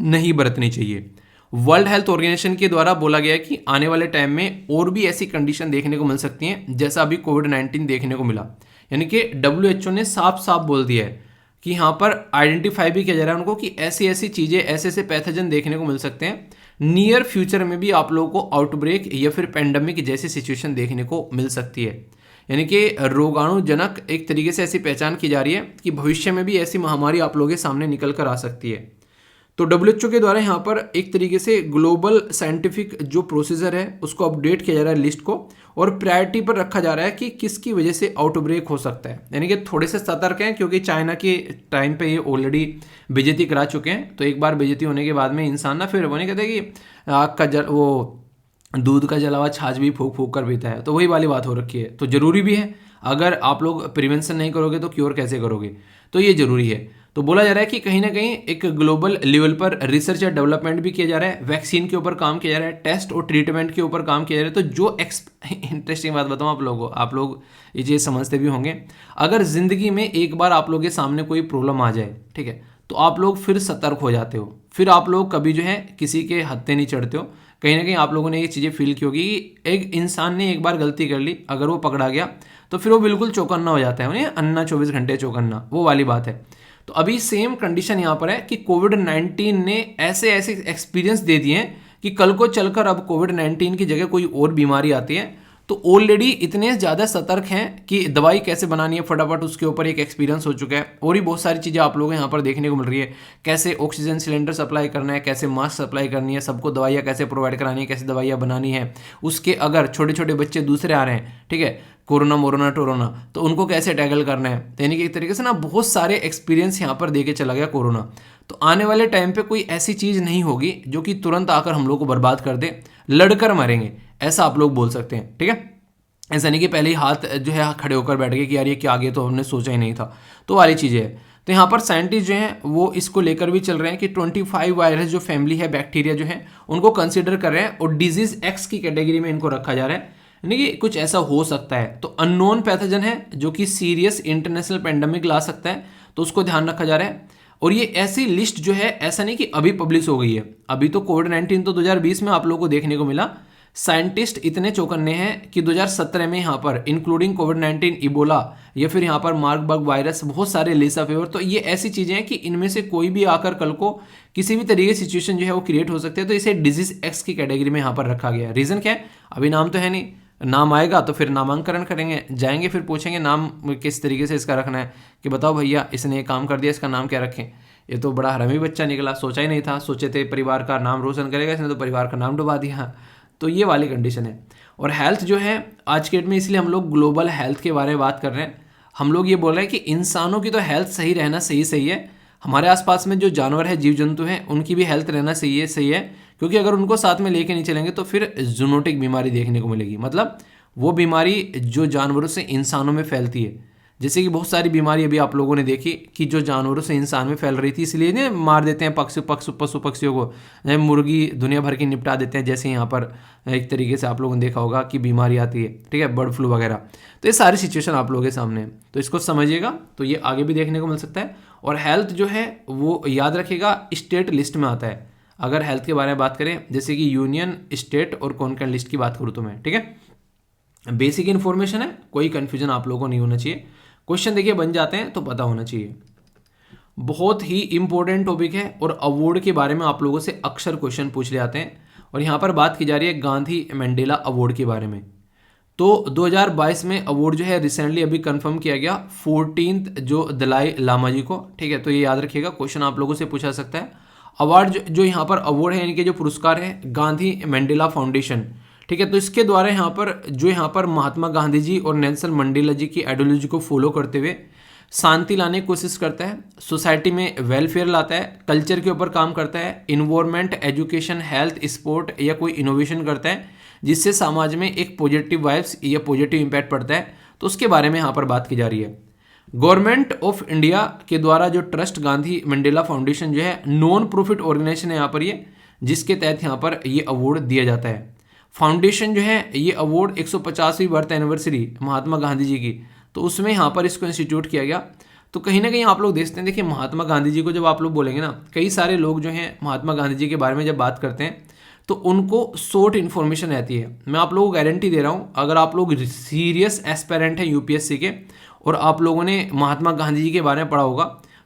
नहीं बरतनी चाहिए। वर्ल्ड हेल्थ ऑर्गेनाइजेशन के द्वारा बोला गया है कि आने वाले टाइम में और भी ऐसी कंडीशन देखने को मिल सकती हैं जैसा अभी कोविड-19 देखने को मिला। यानी कि WHO ने साफ साफ बोल दिया है कि यहाँ पर आइडेंटिफाई भी किया जा रहा है उनको कि ऐसी ऐसी चीज़ें, ऐसे ऐसे पैथोजन देखने को मिल सकते हैं, नियर फ्यूचर में भी आप लोगों को आउटब्रेक या फिर पेंडेमिक जैसी सिचुएशन देखने को मिल सकती है। यानी कि रोगाणुजनक एक तरीके से ऐसी पहचान की जा रही है कि भविष्य में भी ऐसी महामारी आप लोगों के सामने निकल कर आ सकती है। तो WHO के द्वारा यहाँ पर एक तरीके से ग्लोबल साइंटिफिक जो प्रोसीजर है उसको अपडेट किया जा रहा है लिस्ट को, और प्रायोरिटी पर रखा जा रहा है कि किसकी वजह से आउटब्रेक हो सकता है। यानी कि थोड़े से सतर्क हैं, क्योंकि चाइना के टाइम पे ये ऑलरेडी बेइज्जती करा चुके हैं। तो एक बार बेइज्जती होने के बाद में इंसान ना फिर वो नहीं कहते कि आग का जल, वो दूध का जला हुआ छाछ भी फूक फूक कर पीता है, तो वही वाली बात हो रखी है। तो ज़रूरी भी है, अगर आप लोग प्रिवेंशन नहीं करोगे तो क्योर कैसे करोगे, तो ये ज़रूरी है। तो बोला जा रहा है कि कहीं ना कहीं एक ग्लोबल लेवल पर रिसर्च या डेवलपमेंट भी किया जा रहा है, वैक्सीन के ऊपर काम किया जा रहा है, टेस्ट और ट्रीटमेंट के ऊपर काम किया जा रहा है। तो जो इंटरेस्टिंग बात बताऊँ आप लोगों को, आप लोग ये चीज़ समझते भी होंगे, अगर ज़िंदगी में एक बार आप लोग के सामने कोई प्रॉब्लम आ जाए, ठीक है, तो आप लोग फिर सतर्क हो जाते हो, फिर आप लोग कभी जो है किसी के हत्थे नहीं चढ़ते हो। कहीं ना कहीं आप लोगों ने ये चीज़ें फील की होगी कि एक इंसान ने एक बार गलती कर ली, अगर वो पकड़ा गया तो फिर वो बिल्कुल चौकन्ना हो जाता है, उन्हें अन्ना 24 घंटे चौकन्ना, वो वाली बात है। तो अभी सेम कंडीशन यहाँ पर है कि कोविड-19 ने ऐसे ऐसे एक्सपीरियंस दे दिए हैं कि कल को चलकर अब कोविड-19 की जगह कोई और बीमारी आती है तो ऑलरेडी इतने ज़्यादा सतर्क हैं कि दवाई कैसे बनानी है फटाफट उसके ऊपर एक एक्सपीरियंस हो चुका है। और भी बहुत सारी चीज़ें आप लोगों को यहाँ पर देखने को मिल रही है, कैसे ऑक्सीजन सिलेंडर सप्लाई करना है, कैसे मास्क सप्लाई करनी है, सबको दवाइयाँ कैसे प्रोवाइड करानी है, कैसे दवाइयाँ बनानी है, उसके अगर छोटे छोटे बच्चे दूसरे आ रहे हैं, ठीक है, कोरोना मोरोना टोरोना, तो उनको कैसे टैकल करना है। यानी कि एक तरीके से ना बहुत सारे एक्सपीरियंस यहाँ पर देके चला गया कोरोना। तो आने वाले टाइम पे कोई ऐसी चीज़ नहीं होगी जो कि तुरंत आकर हम लोग को बर्बाद कर दे, लड़कर मरेंगे, ऐसा आप लोग बोल सकते हैं। ठीक है, ऐसा नहीं कि पहले ही हाथ जो है खड़े होकर बैठ गए कि यार ये क्या आगे, तो हमने सोचा ही नहीं था, तो वाली चीज़ें है। तो यहाँ पर साइंटिस्ट जो हैं वो इसको लेकर भी चल रहे हैं कि 25 वायरस जो फैमिली है, बैक्टीरिया जो है, उनको कंसिडर कर रहे हैं और डिजीज एक्स की कैटेगरी में इनको रखा जा रहा है, यानी कि कुछ ऐसा हो सकता है। तो अननोन पैथोजन है जो कि सीरियस इंटरनेशनल पेंडेमिक ला सकता है, तो उसको ध्यान रखा जा रहा है। और ये ऐसी लिस्ट जो है, ऐसा नहीं कि अभी पब्लिश हो गई है, अभी तो कोविड-19 तो 2020 में आप लोगों को देखने को मिला। साइंटिस्ट इतने चौकन्ने हैं कि 2017 में यहाँ पर इंक्लूडिंग कोविड-19, इबोला या फिर यहाँ पर मार्बर्ग वायरस, बहुत सारे लेसा फीवर, तो ये ऐसी चीज़ें हैं कि इनमें से कोई भी आकर कल को किसी भी तरीके की सिचुएशन जो है वो क्रिएट हो सकती है। तो इसे डिजीज एक्स की कैटेगरी में यहाँ पर रखा गया है। रीज़न क्या है, अभी नाम तो है नहीं, नाम आएगा तो फिर नामांकन करेंगे, जाएंगे फिर पूछेंगे नाम किस तरीके से इसका रखना है, कि बताओ भैया इसने ये काम कर दिया, इसका नाम क्या रखें। ये तो बड़ा हरामी बच्चा निकला, सोचा ही नहीं था, सोचे थे परिवार का नाम रोशन करेगा, इसने तो परिवार का नाम डुबा दिया। तो ये वाली कंडीशन है। और हेल्थ जो है आज के डेट में, इसलिए हम लोग ग्लोबल हेल्थ के बारे में बात कर रहे हैं। हम लोग ये बोल रहे हैं कि इंसानों की तो हेल्थ सही रहना सही है, हमारे आसपास में जो जानवर है, जीव जंतु हैं, उनकी भी हेल्थ रहना सही है, क्योंकि अगर उनको साथ में लेके नहीं चलेंगे तो फिर जूनोटिक बीमारी देखने को मिलेगी। मतलब वो बीमारी जो जानवरों से इंसानों में फैलती है, जैसे कि बहुत सारी बीमारी अभी आप लोगों ने देखी कि जो जानवरों से इंसान में फैल रही थी, इसलिए ना मार देते हैं पशु पक्षियों को, मुर्गी दुनिया भर की निपटा देते हैं। जैसे यहाँ पर एक तरीके से आप लोगों ने देखा होगा कि बीमारी आती है, ठीक है, बर्ड फ्लू वगैरह। तो ये सारी सिचुएशन आप लोगों के सामने है, तो इसको समझिएगा, तो ये आगे भी देखने को मिल सकता है। और हेल्थ जो है वो याद रखिएगा स्टेट लिस्ट में आता है। अगर हेल्थ के बारे में बात करें, जैसे कि यूनियन, स्टेट और कॉन्करेंट लिस्ट की बात करूँ तो मैं, ठीक है, बेसिक इन्फॉर्मेशन है, कोई कन्फ्यूजन आप लोगों को नहीं होना चाहिए। क्वेश्चन देखिए बन जाते हैं तो पता होना चाहिए। बहुत ही इंपॉर्टेंट टॉपिक है और अवार्ड के बारे में आप लोगों से अक्सर क्वेश्चन पूछ ले आते हैं। और यहाँ पर बात की जा रही है गांधी मंडेला अवार्ड के बारे में। तो 2022 में अवार्ड जो है रिसेंटली अभी कंफर्म किया गया 14th जो दलाई लामा जी को, ठीक है। तो ये याद रखिएगा, क्वेश्चन आप लोगों से पूछा सकता है। अवार्ड जो यहाँ पर अवार्ड है, यानी कि जो पुरस्कार है गांधी मंडेला फाउंडेशन, ठीक है। तो इसके द्वारा यहाँ पर महात्मा गांधी जी और नेल्सन मंडेला जी की आइडियोलॉजी को फॉलो करते हुए शांति लाने की कोशिश करता है, सोसाइटी में वेलफेयर लाता है, कल्चर के ऊपर काम करता है, इन्वायरमेंट, एजुकेशन, हेल्थ, स्पोर्ट या कोई इनोवेशन करता है जिससे समाज में एक पॉजिटिव वाइब्स या पॉजिटिव इम्पैक्ट पड़ता है। तो उसके बारे में यहाँ पर बात की जा रही है। गवर्नमेंट ऑफ इंडिया के द्वारा जो ट्रस्ट गांधी मंडेला फाउंडेशन जो है नॉन प्रॉफिट ऑर्गेनाइजेशन है यहाँ पर ये, जिसके तहत यहाँ पर ये अवार्ड दिया जाता है। फाउंडेशन जो है ये award 150वीं birth anniversary Mahatma Gandhi ji की, तो उसमें यहाँ पर इसको इंस्टीट्यूट किया गया। तो कहीं ना कहीं आप लोग देखते हैं, देखिए महात्मा गांधी जी को जब आप लोग बोलेंगे ना, कई सारे लोग जो हैं महात्मा गांधी जी के बारे में जब बात करते हैं तो उनको शॉर्ट इन्फॉर्मेशन रहती है। मैं आप लोगों को गारंटी दे रहा हूँ, अगर आप लोग सीरियस एस्पेरेंट हैं यूपीएससी के और आप लोगों ने महात्मा गांधी जी के बारे में पढ़ा होगा,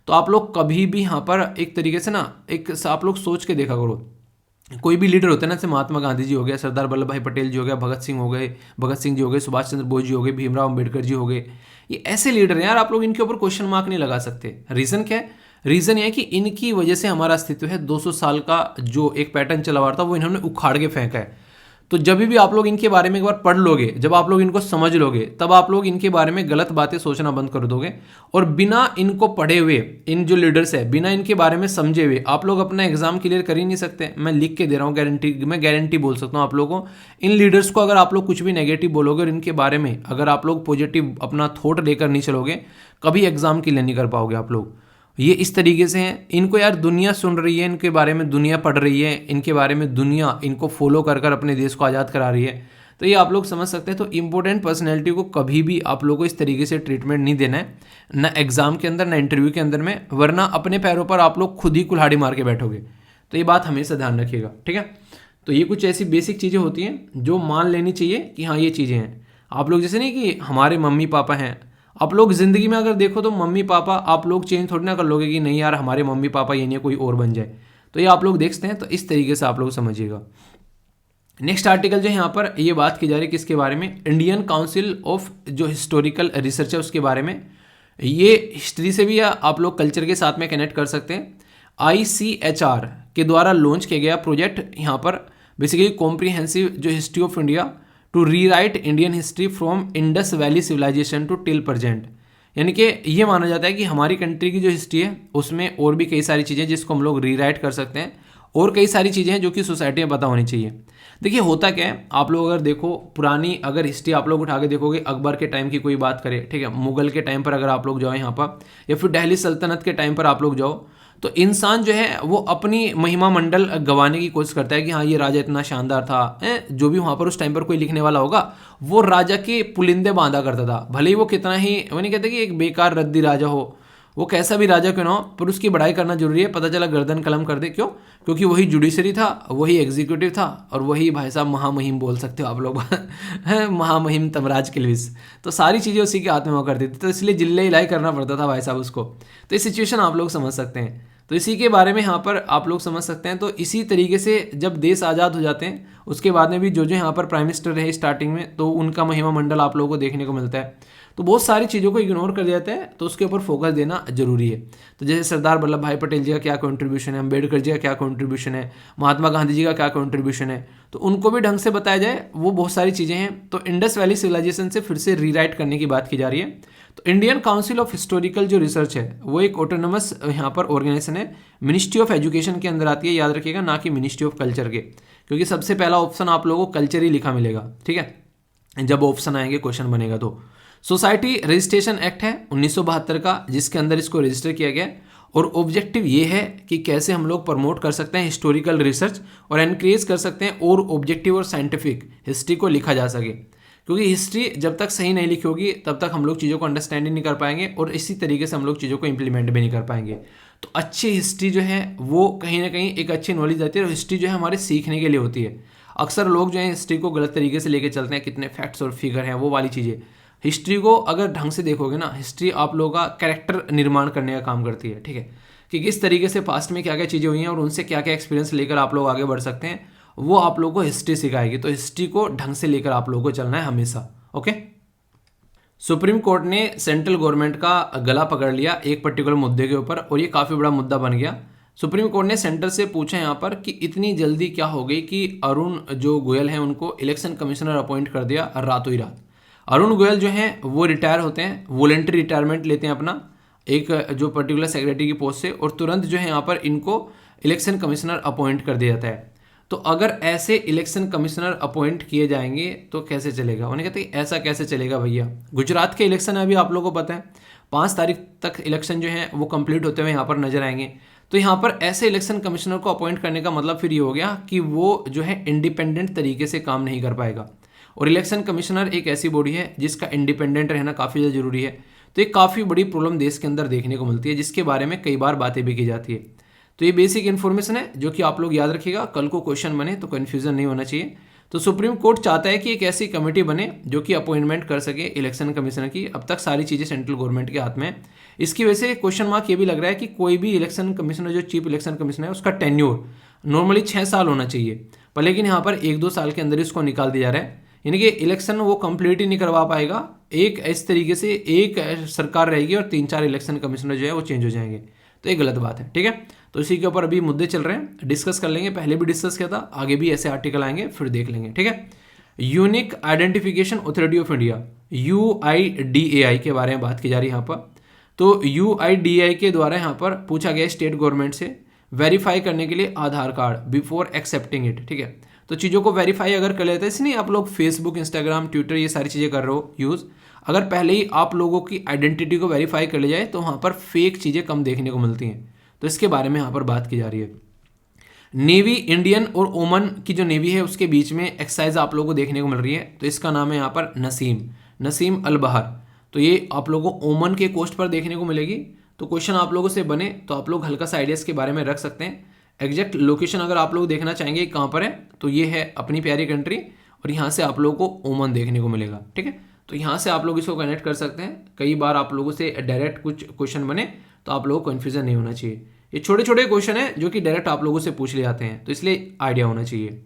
तो आप लोग कभी भी यहाँ पर एक तरीके से ना आप लोग सोच के देखा करो, कोई भी लीडर होते हैं ना, जैसे महात्मा गांधी जी हो गया, सरदार वल्लभ भाई पटेल जी हो गया, भगत सिंह जी हो गए, सुभाष चंद्र बोस जी हो गए, भीमराव अम्बेडकर जी हो गए, ये ऐसे लीडर हैं यार, आप लोग इनके ऊपर क्वेश्चन मार्क नहीं लगा सकते। रीज़न क्या है, रीज़न ये है कि इनकी वजह से हमारा अस्तित्व है। 200 साल का जो एक पैटर्न चला हुआ था वो इन्होंने उखाड़ के फेंका है। तो जब भी आप लोग इनके बारे में एक बार पढ़ लोगे, जब आप लोग इनको समझ लोगे, तब आप लोग इनके बारे में गलत बातें सोचना बंद कर दोगे। और बिना इनको पढ़े हुए, इन जो लीडर्स है, बिना इनके बारे में समझे हुए आप लोग अपना एग्जाम क्लियर कर ही नहीं सकते। मैं लिख के दे रहा हूँ, गारंटी, मैं गारंटी बोल सकता हूँ आप लोगों को। इन लीडर्स को अगर आप लोग कुछ भी नेगेटिव बोलोगे और इनके बारे में अगर आप लोग पॉजिटिव अपना थॉट लेकर नहीं चलोगे, कभी एग्जाम क्लियर नहीं कर पाओगे आप लोग। ये इस तरीके से हैं। इनको यार दुनिया सुन रही है, इनके बारे में दुनिया पढ़ रही है, इनके बारे में दुनिया इनको फॉलो कर कर अपने देश को आज़ाद करा रही है। तो ये आप लोग समझ सकते हैं। तो इंपॉर्टेंट पर्सनैलिटी को कभी भी आप लोगों को इस तरीके से ट्रीटमेंट नहीं देना है, ना एग्जाम के अंदर, ना इंटरव्यू के अंदर में, वरना अपने पैरों पर आप लोग खुद ही कुल्हाड़ी मार के बैठोगे। तो ये बात हमेशा ध्यान रखिएगा, ठीक है। तो ये कुछ ऐसी बेसिक चीज़ें होती हैं जो मान लेनी चाहिए कि हाँ ये चीज़ें हैं। आप लोग जैसे नहीं कि हमारे मम्मी पापा हैं, आप लोग ज़िंदगी में अगर देखो तो मम्मी पापा आप लोग चेंज थोड़ी ना कर लोगे कि नहीं यार हमारे मम्मी पापा ये नहीं कोई और बन जाए। तो ये आप लोग देखते हैं। तो इस तरीके से आप लोग समझिएगा। नेक्स्ट आर्टिकल जो है यहाँ पर ये बात की जा रही है किसके बारे में, इंडियन काउंसिल ऑफ जो हिस्टोरिकल रिसर्च है उसके बारे में। ये हिस्ट्री से भी आप लोग कल्चर के साथ में कनेक्ट कर सकते हैं। ICHR के द्वारा लॉन्च किया गया प्रोजेक्ट यहाँ पर बेसिकली कॉम्प्रिहेंसिव जो history of India to rewrite Indian history from Indus Valley civilisation to till present. यानी कि ये माना जाता है कि हमारी कंट्री की जो हिस्ट्री है उसमें और भी कई सारी चीज़ें जिसको हम लोग रीराइट कर सकते हैं, और कई सारी चीज़ें हैं जो कि सोसाइटी में पता होनी चाहिए। देखिए होता क्या है, आप लोग अगर देखो पुरानी अगर हिस्ट्री आप लोग उठा के देखोगे, अकबर के टाइम की कोई बात करें, ठीक है, मुगल के टाइम पर अगर आप लोग जाओ यहाँ पर, या फिर दिल्ली सल्तनत के टाइम पर आप लोग जाओ, तो इंसान जो है वो अपनी महिमा मंडल गंवाने की कोशिश करता है कि हाँ ये राजा इतना शानदार था। जो भी वहाँ पर उस टाइम पर कोई लिखने वाला होगा वो राजा के पुलिंदे बांधा करता था, भले ही वो कितना ही, वो नहीं कहते कि एक बेकार रद्दी राजा हो, वो कैसा भी राजा क्यों ना हो, पर उसकी बड़ाई करना जरूरी है। पता चला गर्दन कलम कर दे, क्यों? क्योंकि वही जुडिशरी था, वही एग्जीक्यूटिव था, और वही भाई साहब महामहिम बोल सकते हो आप लोग महामहिम तमराज किल्विस। तो सारी चीज़ें उसी के हाथ में हुआ करती थी, तो इसलिए जिल्ले इलाई करना पड़ता था भाई साहब उसको। तो ये सिचुएशन आप लोग समझ सकते हैं। तो इसी के बारे में यहाँ पर आप लोग समझ सकते हैं। तो इसी तरीके से जब देश आज़ाद हो जाते हैं उसके बाद में भी जो यहाँ पर प्राइम मिनिस्टर रहे स्टार्टिंग में, तो उनका महिमा मंडल आप लोगों को देखने को मिलता है। तो बहुत सारी चीज़ों को इग्नोर कर दिया जाता है, तो उसके ऊपर फोकस देना जरूरी है। तो जैसे सरदार वल्लभ भाई पटेल जी का क्या कंट्रीब्यूशन है, अम्बेडकर जी का क्या कंट्रीब्यूशन है, महात्मा गांधी जी का क्या कंट्रीब्यूशन है, तो उनको भी ढंग से बताया जाए, वो बहुत सारी चीज़ें हैं। तो इंडस वैली सिविलाइजेशन से फिर से रीराइट करने की बात की जा रही है। तो इंडियन काउंसिल ऑफ हिस्टोरिकल जो रिसर्च है वो एक ऑटोनमस यहाँ पर ऑर्गेनाइजेशन है, मिनिस्ट्री ऑफ एजुकेशन के अंदर आती है, याद रखिएगा, ना कि मिनिस्ट्री ऑफ कल्चर के, क्योंकि सबसे पहला ऑप्शन आप लोगों को कल्चर ही लिखा मिलेगा, ठीक है, जब ऑप्शन आएंगे क्वेश्चन बनेगा तो। सोसाइटी रजिस्ट्रेशन एक्ट है 1972 का, जिसके अंदर इसको रजिस्टर किया गया है, और ऑब्जेक्टिव ये है कि कैसे हम लोग प्रमोट कर सकते हैं हिस्टोरिकल रिसर्च और एनकरेज कर सकते हैं और ऑब्जेक्टिव और साइंटिफिक हिस्ट्री को लिखा जा सके, क्योंकि हिस्ट्री जब तक सही नहीं लिखी होगी तब तक हम लोग चीज़ों को अंडरस्टैंड ही नहीं कर पाएंगे, और इसी तरीके से हम लोग चीज़ों को इंप्लीमेंट भी नहीं कर पाएंगे। तो अच्छी हिस्ट्री जो है वो कहीं ना कहीं एक अच्छी नॉलेज देती है, और हिस्ट्री जो है हमारे सीखने के लिए होती है। अक्सर लोग जो है हिस्ट्री को गलत तरीके से लेके चलते हैं, कितने फैक्ट्स और फिगर हैं वो वाली चीज़ें। हिस्ट्री को अगर ढंग से देखोगे ना, हिस्ट्री आप लोगों का कैरेक्टर निर्माण करने का काम करती है, ठीक है, कि किस तरीके से पास्ट में क्या क्या चीज़ें हुई हैं और उनसे क्या क्या एक्सपीरियंस लेकर आप लोग आगे बढ़ सकते हैं, वो आप लोगों को हिस्ट्री सिखाएगी। तो हिस्ट्री को ढंग से लेकर आप लोगों को चलना है हमेशा, ओके। सुप्रीम कोर्ट ने सेंट्रल गवर्नमेंट का गला पकड़ लिया एक पर्टिकुलर मुद्दे के ऊपर, और ये काफ़ी बड़ा मुद्दा बन गया। सुप्रीम कोर्ट ने सेंटर से पूछा यहाँ पर कि इतनी जल्दी क्या हो गई कि अरुण जो गोयल हैं उनको इलेक्शन कमिश्नर अपॉइंट कर दिया रातों ही रात। अरुण गोयल जो हैं वो रिटायर होते हैं, वॉलेंट्री रिटायरमेंट लेते हैं अपना एक जो पर्टिकुलर सेक्रेटरी की पोस्ट से, और तुरंत जो है यहाँ पर इनको इलेक्शन कमिश्नर अपॉइंट कर दिया जाता है। तो अगर ऐसे इलेक्शन कमिश्नर अपॉइंट किए जाएंगे तो कैसे चलेगा? उन्हें कहते हैं ऐसा कैसे चलेगा भैया, गुजरात के इलेक्शन अभी आप लोगों को पता है 5 तारीख तक इलेक्शन जो है वो कंप्लीट होते हुए यहाँ पर नजर आएंगे। तो यहाँ पर ऐसे इलेक्शन कमिश्नर को अपॉइंट करने का मतलब फिर ये हो गया कि वो जो है इंडिपेंडेंट तरीके से काम नहीं कर पाएगा, और इलेक्शन कमिश्नर एक ऐसी बॉडी है जिसका इंडिपेंडेंट रहना काफ़ी ज़्यादा जरूरी है। तो ये काफ़ी बड़ी प्रॉब्लम देश के अंदर देखने को मिलती है, जिसके बारे में कई बार बातें भी की जाती है। तो ये बेसिक इन्फॉर्मेशन है जो कि आप लोग याद रखिएगा, कल को क्वेश्चन बने तो कन्फ्यूजन नहीं होना चाहिए। तो सुप्रीम कोर्ट चाहता है कि एक ऐसी कमेटी बने जो कि अपॉइंटमेंट कर सके इलेक्शन कमिश्नर की। अब तक सारी चीज़ें सेंट्रल गवर्नमेंट के हाथ में है, इसकी वजह से क्वेश्चन मार्क ये भी लग रहा है कि कोई भी इलेक्शन कमिश्नर जो चीफ इलेक्शन कमिश्नर है उसका टेन्योर नॉर्मली 6 साल होना चाहिए, पर लेकिन यहाँ पर 1-2 साल के अंदर इसको निकाल दिया जा रहा है। यानी कि इलेक्शन वो कंप्लीट ही नहीं करवा पाएगा। एक इस तरीके से एक सरकार रहेगी और 3-4 इलेक्शन कमिश्नर जो है वो चेंज हो जाएंगे। तो ये गलत बात है, ठीक है। तो इसी के ऊपर अभी मुद्दे चल रहे हैं, डिस्कस कर लेंगे, पहले भी डिस्कस किया था, आगे भी ऐसे आर्टिकल आएंगे, फिर देख लेंगे, ठीक है। Unique identification authority of India, UIDAI के बारे में बात की जा रही है यहाँ पर। तो UIDAI के द्वारा यहाँ पर पूछा गया स्टेट गवर्नमेंट से वेरीफाई करने के लिए आधार कार्ड बिफोर एक्सेप्टिंग इट, ठीक है। तो चीज़ों को वेरीफाई अगर कर लेते हैं, इसलिए आप लोग फेसबुक, इंस्टाग्राम, ट्विटर ये सारी चीज़ें कर रहे हो यूज़, अगर पहले ही आप लोगों की आइडेंटिटी को वेरीफाई कर लिया जाए तो वहाँ पर फेक चीज़ें कम देखने को मिलती हैं। तो इसके बारे में यहाँ पर बात की जा रही है। नेवी इंडियन और ओमन की जो नेवी है उसके बीच में एक्सरसाइज आप लोगों को देखने को मिल रही है, तो इसका नाम है यहाँ पर नसीम अल बहर। तो ये आप लोगों को ओमन के कोस्ट पर देखने को मिलेगी। तो क्वेश्चन आप लोगों से बने तो आप लोग हल्का सा आइडियाज़ के बारे में रख सकते हैं। एग्जैक्ट लोकेशन अगर आप लोग देखना चाहेंगे कहाँ पर है, तो ये है अपनी प्यारी कंट्री, और यहाँ से आप लोगों को ओमन देखने को मिलेगा, ठीक है। तो यहाँ से आप लोग इसको कनेक्ट कर सकते हैं। कई बार आप लोगों से डायरेक्ट कुछ क्वेश्चन बने तो आप लोगों को कन्फ्यूजन नहीं होना चाहिए। ये छोटे छोटे क्वेश्चन है जो कि डायरेक्ट आप लोगों से पूछ ले जाते हैं, तो इसलिए आइडिया होना चाहिए।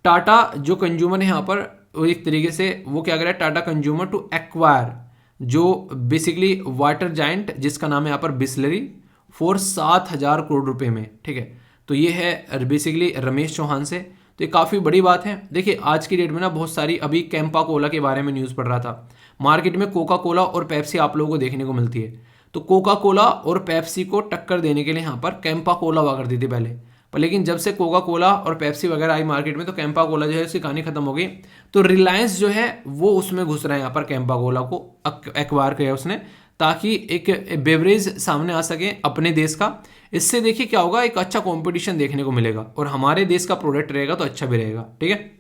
टाटा जो कंज्यूमर है यहाँ पर, वो एक तरीके से वो क्या कर रहा है, टाटा कंज्यूमर टू एक्वायर जो बेसिकली वाटर जाइंट जिसका नाम है यहाँ पर बिस्लरी फॉर 7,000 करोड़ रुपए में, ठीक है। तो ये है बेसिकली रमेश चौहान से। तो ये काफ़ी बड़ी बात है। देखिए आज की डेट में ना बहुत सारी, अभी कैंपा कोला के बारे में न्यूज़ पढ़ रहा था, मार्केट में कोका कोला और पेप्सी आप लोगों को देखने को मिलती है। तो कोका कोला और पेप्सी को टक्कर देने के लिए यहाँ पर कैंपा कोला हुआ करती थी पहले, पर लेकिन जब से कोका कोला और पेप्सी वगैरह आई मार्केट में तो कैंपा कोला जो है उसकी कहानी खत्म हो गई। तो रिलायंस जो है वो उसमें घुस रहा है, यहाँ पर कैंपा कोला को एक्वायर किया उसने, ताकि एक बेवरेज सामने आ सके अपने देश का। इससे देखिए क्या होगा, एक अच्छा कंपटीशन देखने को मिलेगा और हमारे देश का प्रोडक्ट रहेगा तो अच्छा भी रहेगा, ठीक है।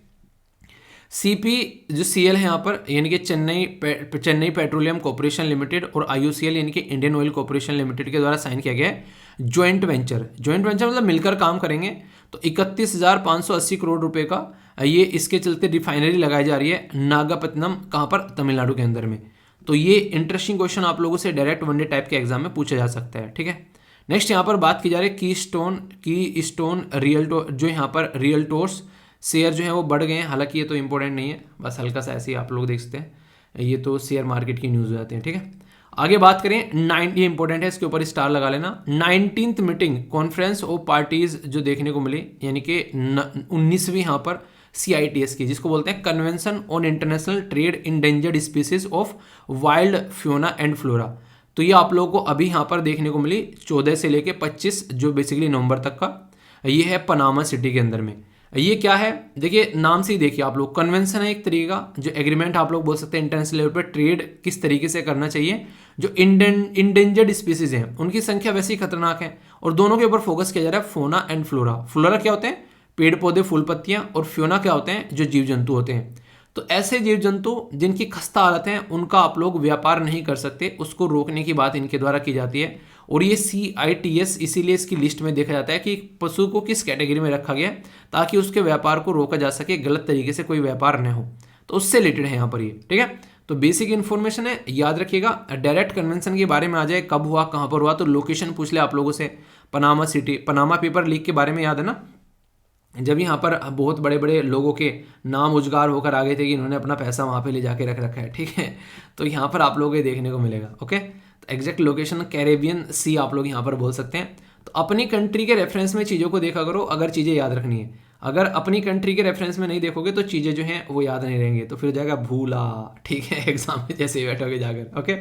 CP जो CL है यहाँ पर, यानी कि चेन्नई पेट्रोलियम कॉर्पोरेशन लिमिटेड, और IOCL यानी कि इंडियन ऑयल कॉर्पोरेशन लिमिटेड के द्वारा साइन किया गया है ज्वाइंट वेंचर मतलब मिलकर काम करेंगे। तो 31,580 करोड़ रुपए का ये इसके चलते रिफाइनरी लगाई जा रही है नागापत्तनम, कहाँ पर, तमिलनाडु के अंदर में। तो ये इंटरेस्टिंग क्वेश्चन आप लोगों से डायरेक्ट वनडे टाइप के एग्जाम में पूछा जा सकता है, ठीक है। नेक्स्ट यहाँ पर बात की जा रही है की स्टोन जो यहाँ पर रियल्टोर्स शेयर जो है वो बढ़ गए हैं। हालांकि ये तो इंपॉर्टेंट नहीं है, बस हल्का सा ऐसे ही आप लोग देख सकते हैं, ये तो शेयर मार्केट की न्यूज़ हो जाती है, ठीक है। आगे बात करें, ये इंपॉर्टेंट है, इसके ऊपर स्टार लगा लेना। 19th meeting conference of parties जो देखने को मिली, यानी कि 19वीं यहाँ पर CITES की, जिसको बोलते हैं convention on international trade endangered species of wild Fiona and flora. तो ये आप लोगों को अभी यहाँ पर देखने को मिली 14 से लेके 25 जो बेसिकली नवंबर तक का, ये है पनामा सिटी के अंदर में। ये क्या है, देखिए नाम से ही देखिए आप लोग, कन्वेंशन है एक तरीके का, जो एग्रीमेंट आप लोग बोल सकते हैं इंटरनेशनल लेवल पर ट्रेड किस तरीके से करना चाहिए। जो इंडेंजर्ड स्पीसीज हैं उनकी संख्या वैसे ही खतरनाक है, और दोनों के ऊपर फोकस किया जा रहा है, फोना एंड फ्लोरा। फ्लोरा क्या होते हैं, पेड़ पौधे फूल पत्तियां, और फ्योना क्या होते हैं, जो जीव जंतु होते हैं। तो ऐसे जीव जंतु जिनकी खस्ता हालत है उनका आप लोग व्यापार नहीं कर सकते, उसको रोकने की बात इनके द्वारा की जाती है। और ये CITES इसीलिए इसकी लिस्ट में देखा जाता है कि पशु को किस कैटेगरी में रखा गया, ताकि उसके व्यापार को रोका जा सके, गलत तरीके से कोई व्यापार न हो। तो उससे रिलेटेड है यहाँ पर ये, ठीक है। तो बेसिक इन्फॉर्मेशन है, याद रखिएगा। डायरेक्ट कन्वेंशन के बारे में आ जाए, कब हुआ, कहाँ पर हुआ, तो लोकेशन पूछ ले आप लोगों से। Panama city, Panama paper leak के बारे में याद है ना, जब यहाँ पर बहुत बड़े बड़े लोगों के नाम उजागर होकर आ गए थे कि इन्होंने अपना पैसा वहाँ पे ले जाके रख रखा है, ठीक है। तो यहाँ पर आप लोगों को देखने को मिलेगा, ओके। तो एग्जैक्ट लोकेशन कैरेबियन सी आप लोग यहाँ पर बोल सकते हैं। तो अपनी कंट्री के रेफरेंस में चीज़ों को देखा करो अगर चीज़ें याद रखनी है। अगर अपनी कंट्री के रेफरेंस में नहीं देखोगे तो चीज़ें जो हैं वो याद नहीं रहेंगे, तो फिर जाएगा भूला, ठीक है, एग्जाम में जैसे ही बैठोगे जाकर, ओके।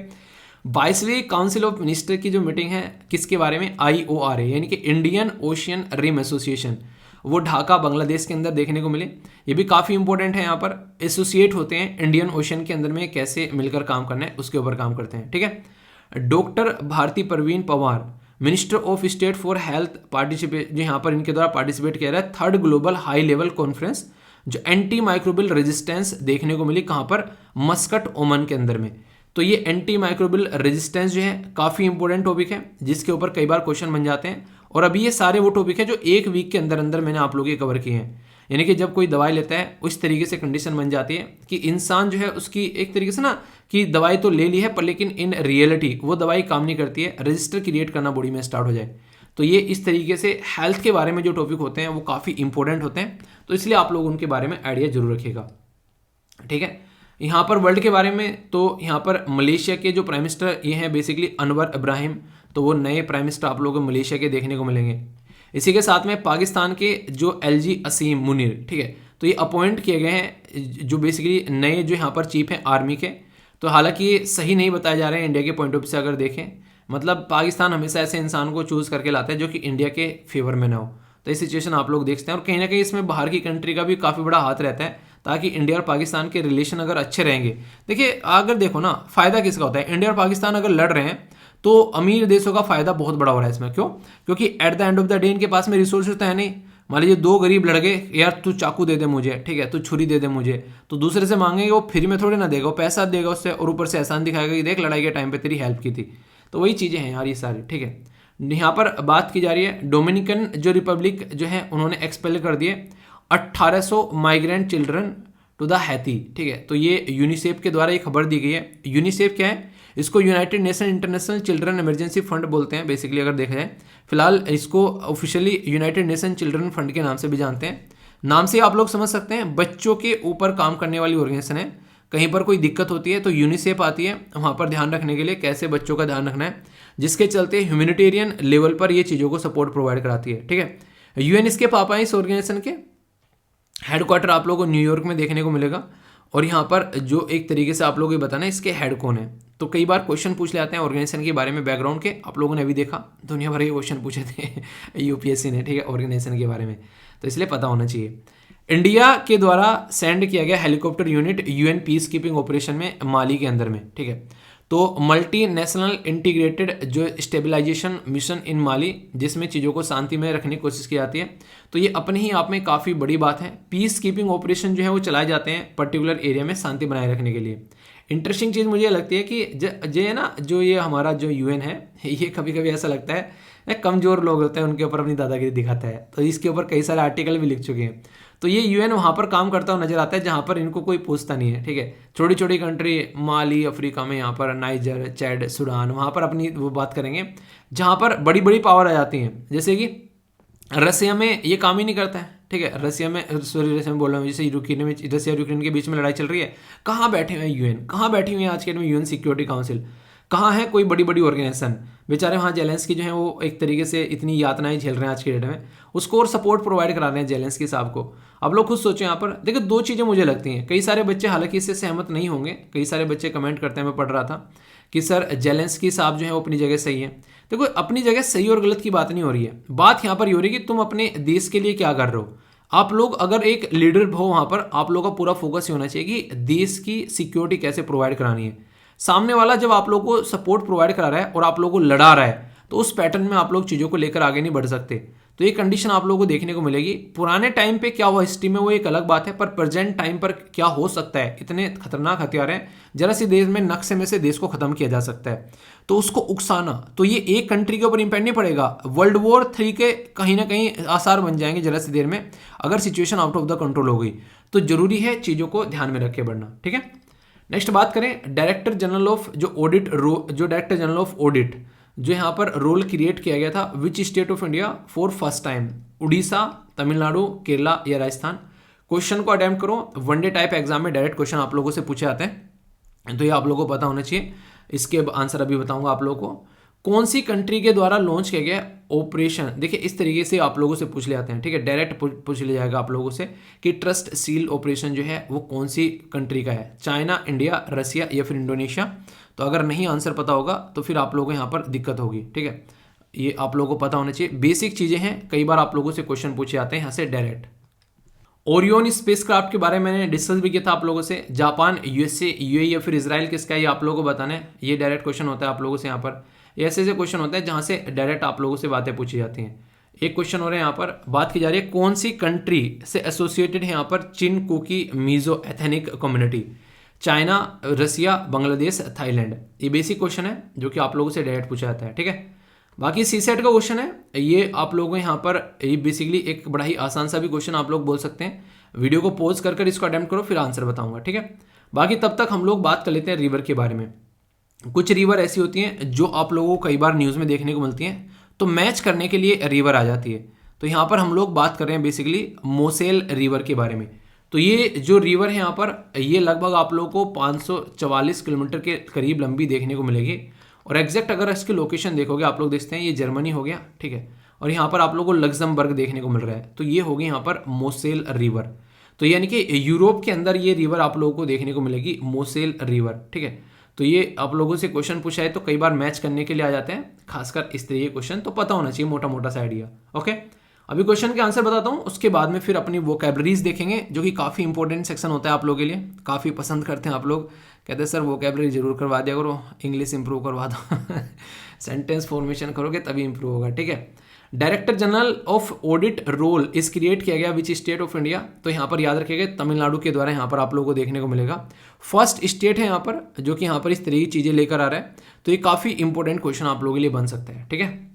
22वीं काउंसिल ऑफ मिनिस्टर की जो मीटिंग है किसके बारे में, IORA यानी कि इंडियन ओशियन रिम एसोसिएशन, वो ढाका बांग्लादेश के अंदर देखने को मिले। ये भी काफ़ी इंपॉर्टेंट है, यहाँ पर एसोसिएट होते हैं इंडियन ओशन के अंदर में कैसे मिलकर काम करना है उसके ऊपर काम करते हैं, ठीक है। Doctor Bharati Parveen Pawar, minister of state for health, participate जो यहाँ पर इनके द्वारा पार्टिसिपेट किया रहा है 3rd global high level conference जो एंटी माइक्रोबियल रेजिस्टेंस देखने को मिली, कहाँ पर, मस्कट, ओमान के अंदर में। तो ये एंटी माइक्रोबियल रेजिस्टेंस जो है काफ़ी इंपॉर्टेंट टॉपिक है, जिसके ऊपर कई बार क्वेश्चन बन जाते हैं। और अभी ये सारे वो टॉपिक है जो 1 वीक के अंदर अंदर मैंने आप लोगों के कवर किए हैं। यानी कि जब कोई दवाई लेता है उस तरीके से कंडीशन बन जाती है कि इंसान जो है उसकी एक तरीके से ना कि दवाई तो ले ली है पर लेकिन इन रियलिटी वो दवाई काम नहीं करती है, रजिस्टर क्रिएट करना बॉडी में स्टार्ट हो जाए। तो ये इस तरीके से हेल्थ के बारे में जो टॉपिक होते हैं वो काफ़ी इंपॉर्टेंट होते हैं, तो इसलिए आप लोग उनके बारे में आइडिया जरूर रखिएगा, ठीक है। यहाँ पर वर्ल्ड के बारे में तो यहाँ पर मलेशिया के जो प्राइम मिनिस्टर ये हैं बेसिकली अनवर इब्राहिम, तो वो नए प्राइम मिनिस्टर आप लोगों को मलेशिया के देखने को मिलेंगे। इसी के साथ में पाकिस्तान के जो एलजी असीम मुनीर, ठीक है, तो ये अपॉइंट किए गए हैं जो बेसिकली नए जो यहाँ पर चीफ हैं आर्मी के। तो हालांकि ये सही नहीं बताए जा रहे हैं इंडिया के पॉइंट ऑफ व्यू से अगर देखें, मतलब पाकिस्तान हमेशा ऐसे इंसान को चूज़ करके लाता है जो कि इंडिया के फेवर में ना हो। तो ये सिचुएशन आप लोग देखते हैं और कहीं ना कहीं इसमें बाहर की कंट्री का भी काफ़ी बड़ा हाथ रहता है ताकि इंडिया और पाकिस्तान के रिलेशन अगर अच्छे रहेंगे। देखिए अगर देखो ना, फ़ायदा किसका होता है, इंडिया और पाकिस्तान अगर लड़ रहे हैं तो अमीर देशों का फायदा बहुत बड़ा हो रहा है इसमें। क्यों? क्योंकि at the end of the day इनके पास में रिसोर्सेज तो है नहीं। मान लीजिए दो गरीब लड़ गए, यार तू चाकू दे दे मुझे, ठीक है, तू छुरी दे दे मुझे, तो दूसरे से मांगेंगे, वो फ्री में थोड़ी ना देगा, वो पैसा देगा उससे और ऊपर से एहसान दिखाएगा कि देख लड़ाई के टाइम पे तेरी हेल्प की थी। तो वही चीज़ें हैं यार ये सारी, ठीक है। यहाँ पर बात की जा रही है डोमिनिकन जो रिपब्लिक जो है उन्होंने एक्सपेल कर दिए 1800 migrant children to the Haiti, ठीक है। तो ये यूनिसेफ के द्वारा ये खबर दी गई है। यूनिसेफ क्या है? इसको United nation international children emergency fund बोलते हैं बेसिकली अगर देखा जाए। फिलहाल इसको officially United nation children fund के नाम से भी जानते हैं। नाम से आप लोग समझ सकते हैं बच्चों के ऊपर काम करने वाली ऑर्गेनाइजेशन है। कहीं पर कोई दिक्कत होती है तो यूनिसेफ आती है वहाँ पर ध्यान रखने के लिए कैसे बच्चों का ध्यान रखना है, जिसके चलते ह्यूमैनिटेरियन लेवल पर ये चीज़ों को सपोर्ट प्रोवाइड कराती है, ठीक है। यूएन इसके पापा हैं इस ऑर्गेनाइजेशन के। हेडक्वार्टर आप लोगों को न्यूयॉर्क में देखने को मिलेगा। और यहाँ पर जो एक तरीके से आप लोगों को बताना है इसके हेड कौन है। तो कई बार क्वेश्चन पूछ लेते हैं ऑर्गेनाइजेशन के बारे में, बैकग्राउंड के। आप लोगों ने अभी देखा दुनिया भर के क्वेश्चन पूछे थे यूपीएससी ने, ठीक है, ऑर्गेनाइजेशन के बारे में, तो इसलिए पता होना चाहिए। इंडिया के द्वारा सेंड किया गया helicopter unit UN peace keeping operation में माली के अंदर में, ठीक है। तो मल्टी नेशनल इंटीग्रेटेड जो स्टेबलाइजेशन मिशन इन माली, जिसमें चीज़ों को शांति में रखने की कोशिश की जाती है, तो ये अपने ही आप में काफ़ी बड़ी बात है। पीस कीपिंग ऑपरेशन जो है वो चलाए जाते हैं पर्टिकुलर एरिया में शांति बनाए रखने के लिए। इंटरेस्टिंग चीज़ मुझे लगती है कि जो है ना, जो ये हमारा जो यूएन है, ये कभी कभी ऐसा लगता है कमज़ोर लोग होते हैं उनके ऊपर अपनी दादागिरी दिखाता है। तो इसके ऊपर कई सारे आर्टिकल भी लिख चुके हैं। तो ये यूएन वहाँ पर काम करता हुआ नजर आता है जहाँ पर इनको कोई पूछता नहीं है, ठीक है। छोटी छोटी कंट्री माली अफ्रीका में, यहाँ पर नाइजर, चैड, सूडान, वहाँ पर अपनी वो बात करेंगे। जहाँ पर बड़ी बड़ी पावर आ जाती हैं, जैसे कि रसिया में ये काम ही नहीं करता है, ठीक है। रसिया में बोल रहा हूँ, जैसे यूक्रेन में, रसिया और यूक्रेन के बीच में लड़ाई चल रही है, कहाँ बैठे हुए हैं यूएन, कहाँ बैठी हुई है आज के डेट में यूएन सिक्योरिटी काउंसिल, कहाँ है कोई बड़ी बड़ी ऑर्गेनाइजेशन। बेचारे वहाँ जेलेंस्की जो है वो एक तरीके से इतनी यातनाएं झेल रहे हैं आज के डेट में, उसको और सपोर्ट प्रोवाइड करा रहे हैं जेलेंस्की साहब को। आप लोग खुद सोचो यहाँ पर देखो, दो चीज़ें मुझे लगती हैं। कई सारे बच्चे हालांकि इससे सहमत नहीं होंगे, कई सारे बच्चे कमेंट करते हैं, मैं पढ़ रहा था कि सर जेलेंस्की साहब जो है वो अपनी जगह सही है। देखो अपनी जगह सही और गलत की बात नहीं हो रही है, बात यहाँ पर ये हो रही है कि तुम अपने देश के लिए क्या कर रहे हो। आप लोग अगर एक लीडर हो वहाँ पर, आप लोगों का पूरा फोकस ये होना चाहिए कि देश की सिक्योरिटी कैसे प्रोवाइड करानी है। सामने वाला जब आप लोगों को सपोर्ट प्रोवाइड करा रहा है और आप लोगों को लड़ा रहा है, तो उस पैटर्न में आप लोग चीज़ों को लेकर आगे नहीं बढ़ सकते। तो ये कंडीशन आप लोगों को देखने को मिलेगी। पुराने टाइम पे क्या हुआ हिस्ट्री में वो एक अलग बात है, पर प्रेजेंट टाइम पर क्या हो सकता है, इतने खतरनाक हथियार हैं, जरा सी देश में नक्शे में से देश को खत्म किया जा सकता है। तो उसको उकसाना, तो ये एक कंट्री के ऊपर इंपैक्ट नहीं पड़ेगा, वर्ल्ड वॉर 3 के कहीं ना कहीं आसार बन जाएंगे जरा सी देर में, अगर situation out of the control हो गई। तो जरूरी है चीज़ों को ध्यान में रख के बढ़ना, ठीक है। नेक्स्ट बात करें डायरेक्टर जनरल ऑफ जो ऑडिट, जो डायरेक्टर जनरल ऑफ ऑडिट जो यहाँ पर रोल क्रिएट किया गया था, which state of India for first time, Orissa, Tamil Nadu, Kerala या राजस्थान। क्वेश्चन को अटेम्प्ट करो, वनडे टाइप एग्जाम में डायरेक्ट क्वेश्चन आप लोगों से पूछे जाते हैं, तो ये आप लोगों को पता होना चाहिए। इसके आंसर अभी बताऊंगा आप लोगों को। कौन सी कंट्री के द्वारा लॉन्च किया गया ऑपरेशन, देखिए इस तरीके से आप लोगों से पूछ ले जाते हैं, ठीक है, डायरेक्ट पूछ लिया जाएगा आप लोगों से कि ट्रस्ट सील ऑपरेशन जो है वो कौन सी कंट्री का है, चाइना, इंडिया, रसिया या फिर इंडोनेशिया। तो अगर नहीं आंसर पता होगा तो फिर आप लोगों को यहाँ पर दिक्कत होगी, ठीक है। ये आप लोगों को पता होना चाहिए, बेसिक चीज़ें हैं, कई बार आप लोगों से क्वेश्चन पूछे जाते हैं यहाँ से डायरेक्ट। ओरियन स्पेसक्राफ्ट के बारे में मैंने डिस्कस भी किया था आप लोगों से, जापान, यूएसए, यूएई या फिर इजराइल किसका है, ये आप लोगों को बताना है। ये डायरेक्ट क्वेश्चन होता है आप लोगों से यहाँ पर, ऐसे ऐसे क्वेश्चन होते हैं जहाँ से डायरेक्ट आप लोगों से बातें पूछी जाती हैं। एक क्वेश्चन हो रहा है यहाँ पर, बात की जा रही है कौन सी कंट्री से एसोसिएटेड है यहाँ पर Chin Kuki Mizo ethnic community, China, Russia, Bangladesh, Thailand. ये बेसिक क्वेश्चन है जो कि आप लोगों से डायरेक्ट पूछा जाता है, ठीक है। बाकी सीसेट का क्वेश्चन है, ये आप लोगों को यहाँ पर ये बेसिकली एक बड़ा ही आसान सा भी क्वेश्चन आप लोग बोल सकते हैं। वीडियो को पॉज कर इसको अटेम्प्ट करो, फिर आंसर बताऊंगा, ठीक है। बाकी तब तक हम लोग बात कर लेते हैं रिवर के बारे में। कुछ रिवर ऐसी होती हैं जो आप लोगों को कई बार न्यूज़ में देखने को मिलती हैं, तो मैच करने के लिए रिवर आ जाती है। तो यहाँ पर हम लोग बात कर रहे हैं बेसिकली मोसेल रिवर के बारे में। तो ये जो रिवर है यहाँ पर, ये लगभग आप लोगों को 544 किलोमीटर के करीब लंबी देखने को मिलेगी। और एग्जैक्ट अगर इसकी लोकेशन देखोगे आप लोग देखते हैं ये जर्मनी हो गया, ठीक है, और यहाँ पर आप लोगों को लग्जमबर्ग देखने को मिल रहा है। तो ये होगी यहाँ पर मोसेल रिवर। तो यानी कि यूरोप के अंदर ये रिवर आप लोगों को देखने को मिलेगी, मोसेल रिवर, ठीक है। तो ये आप लोगों से क्वेश्चन पूछा है तो कई बार मैच करने के लिए आ जाते हैं, खासकर इस तरह के क्वेश्चन तो पता होना चाहिए मोटा मोटा सा आइडिया। ओके, अभी क्वेश्चन के आंसर बताता हूँ, उसके बाद में फिर अपनी वोकैबलरीज देखेंगे, जो कि काफ़ी इंपॉर्टेंट सेक्शन होता है आप लोगों के लिए, काफ़ी पसंद करते हैं आप लोग, कहते हैं सर वोकैबलरी जरूर करवा दिया करो, इंग्लिश इंप्रूव करवा दो सेंटेंस फॉर्मेशन करोगे तभी इंप्रूव होगा, ठीक है। Director general of audit role is create किया गया विच स्टेट ऑफ इंडिया, तो यहाँ पर याद रखिएगा तमिलनाडु के द्वारा यहाँ पर आप लोगों को देखने को मिलेगा। फर्स्ट स्टेट है यहाँ पर जो कि यहाँ पर इस तरह की चीज़ें लेकर आ रहा है, तो ये काफ़ी इंपॉर्टेंट क्वेश्चन आप लोगों के लिए बन सकता है, ठीक है,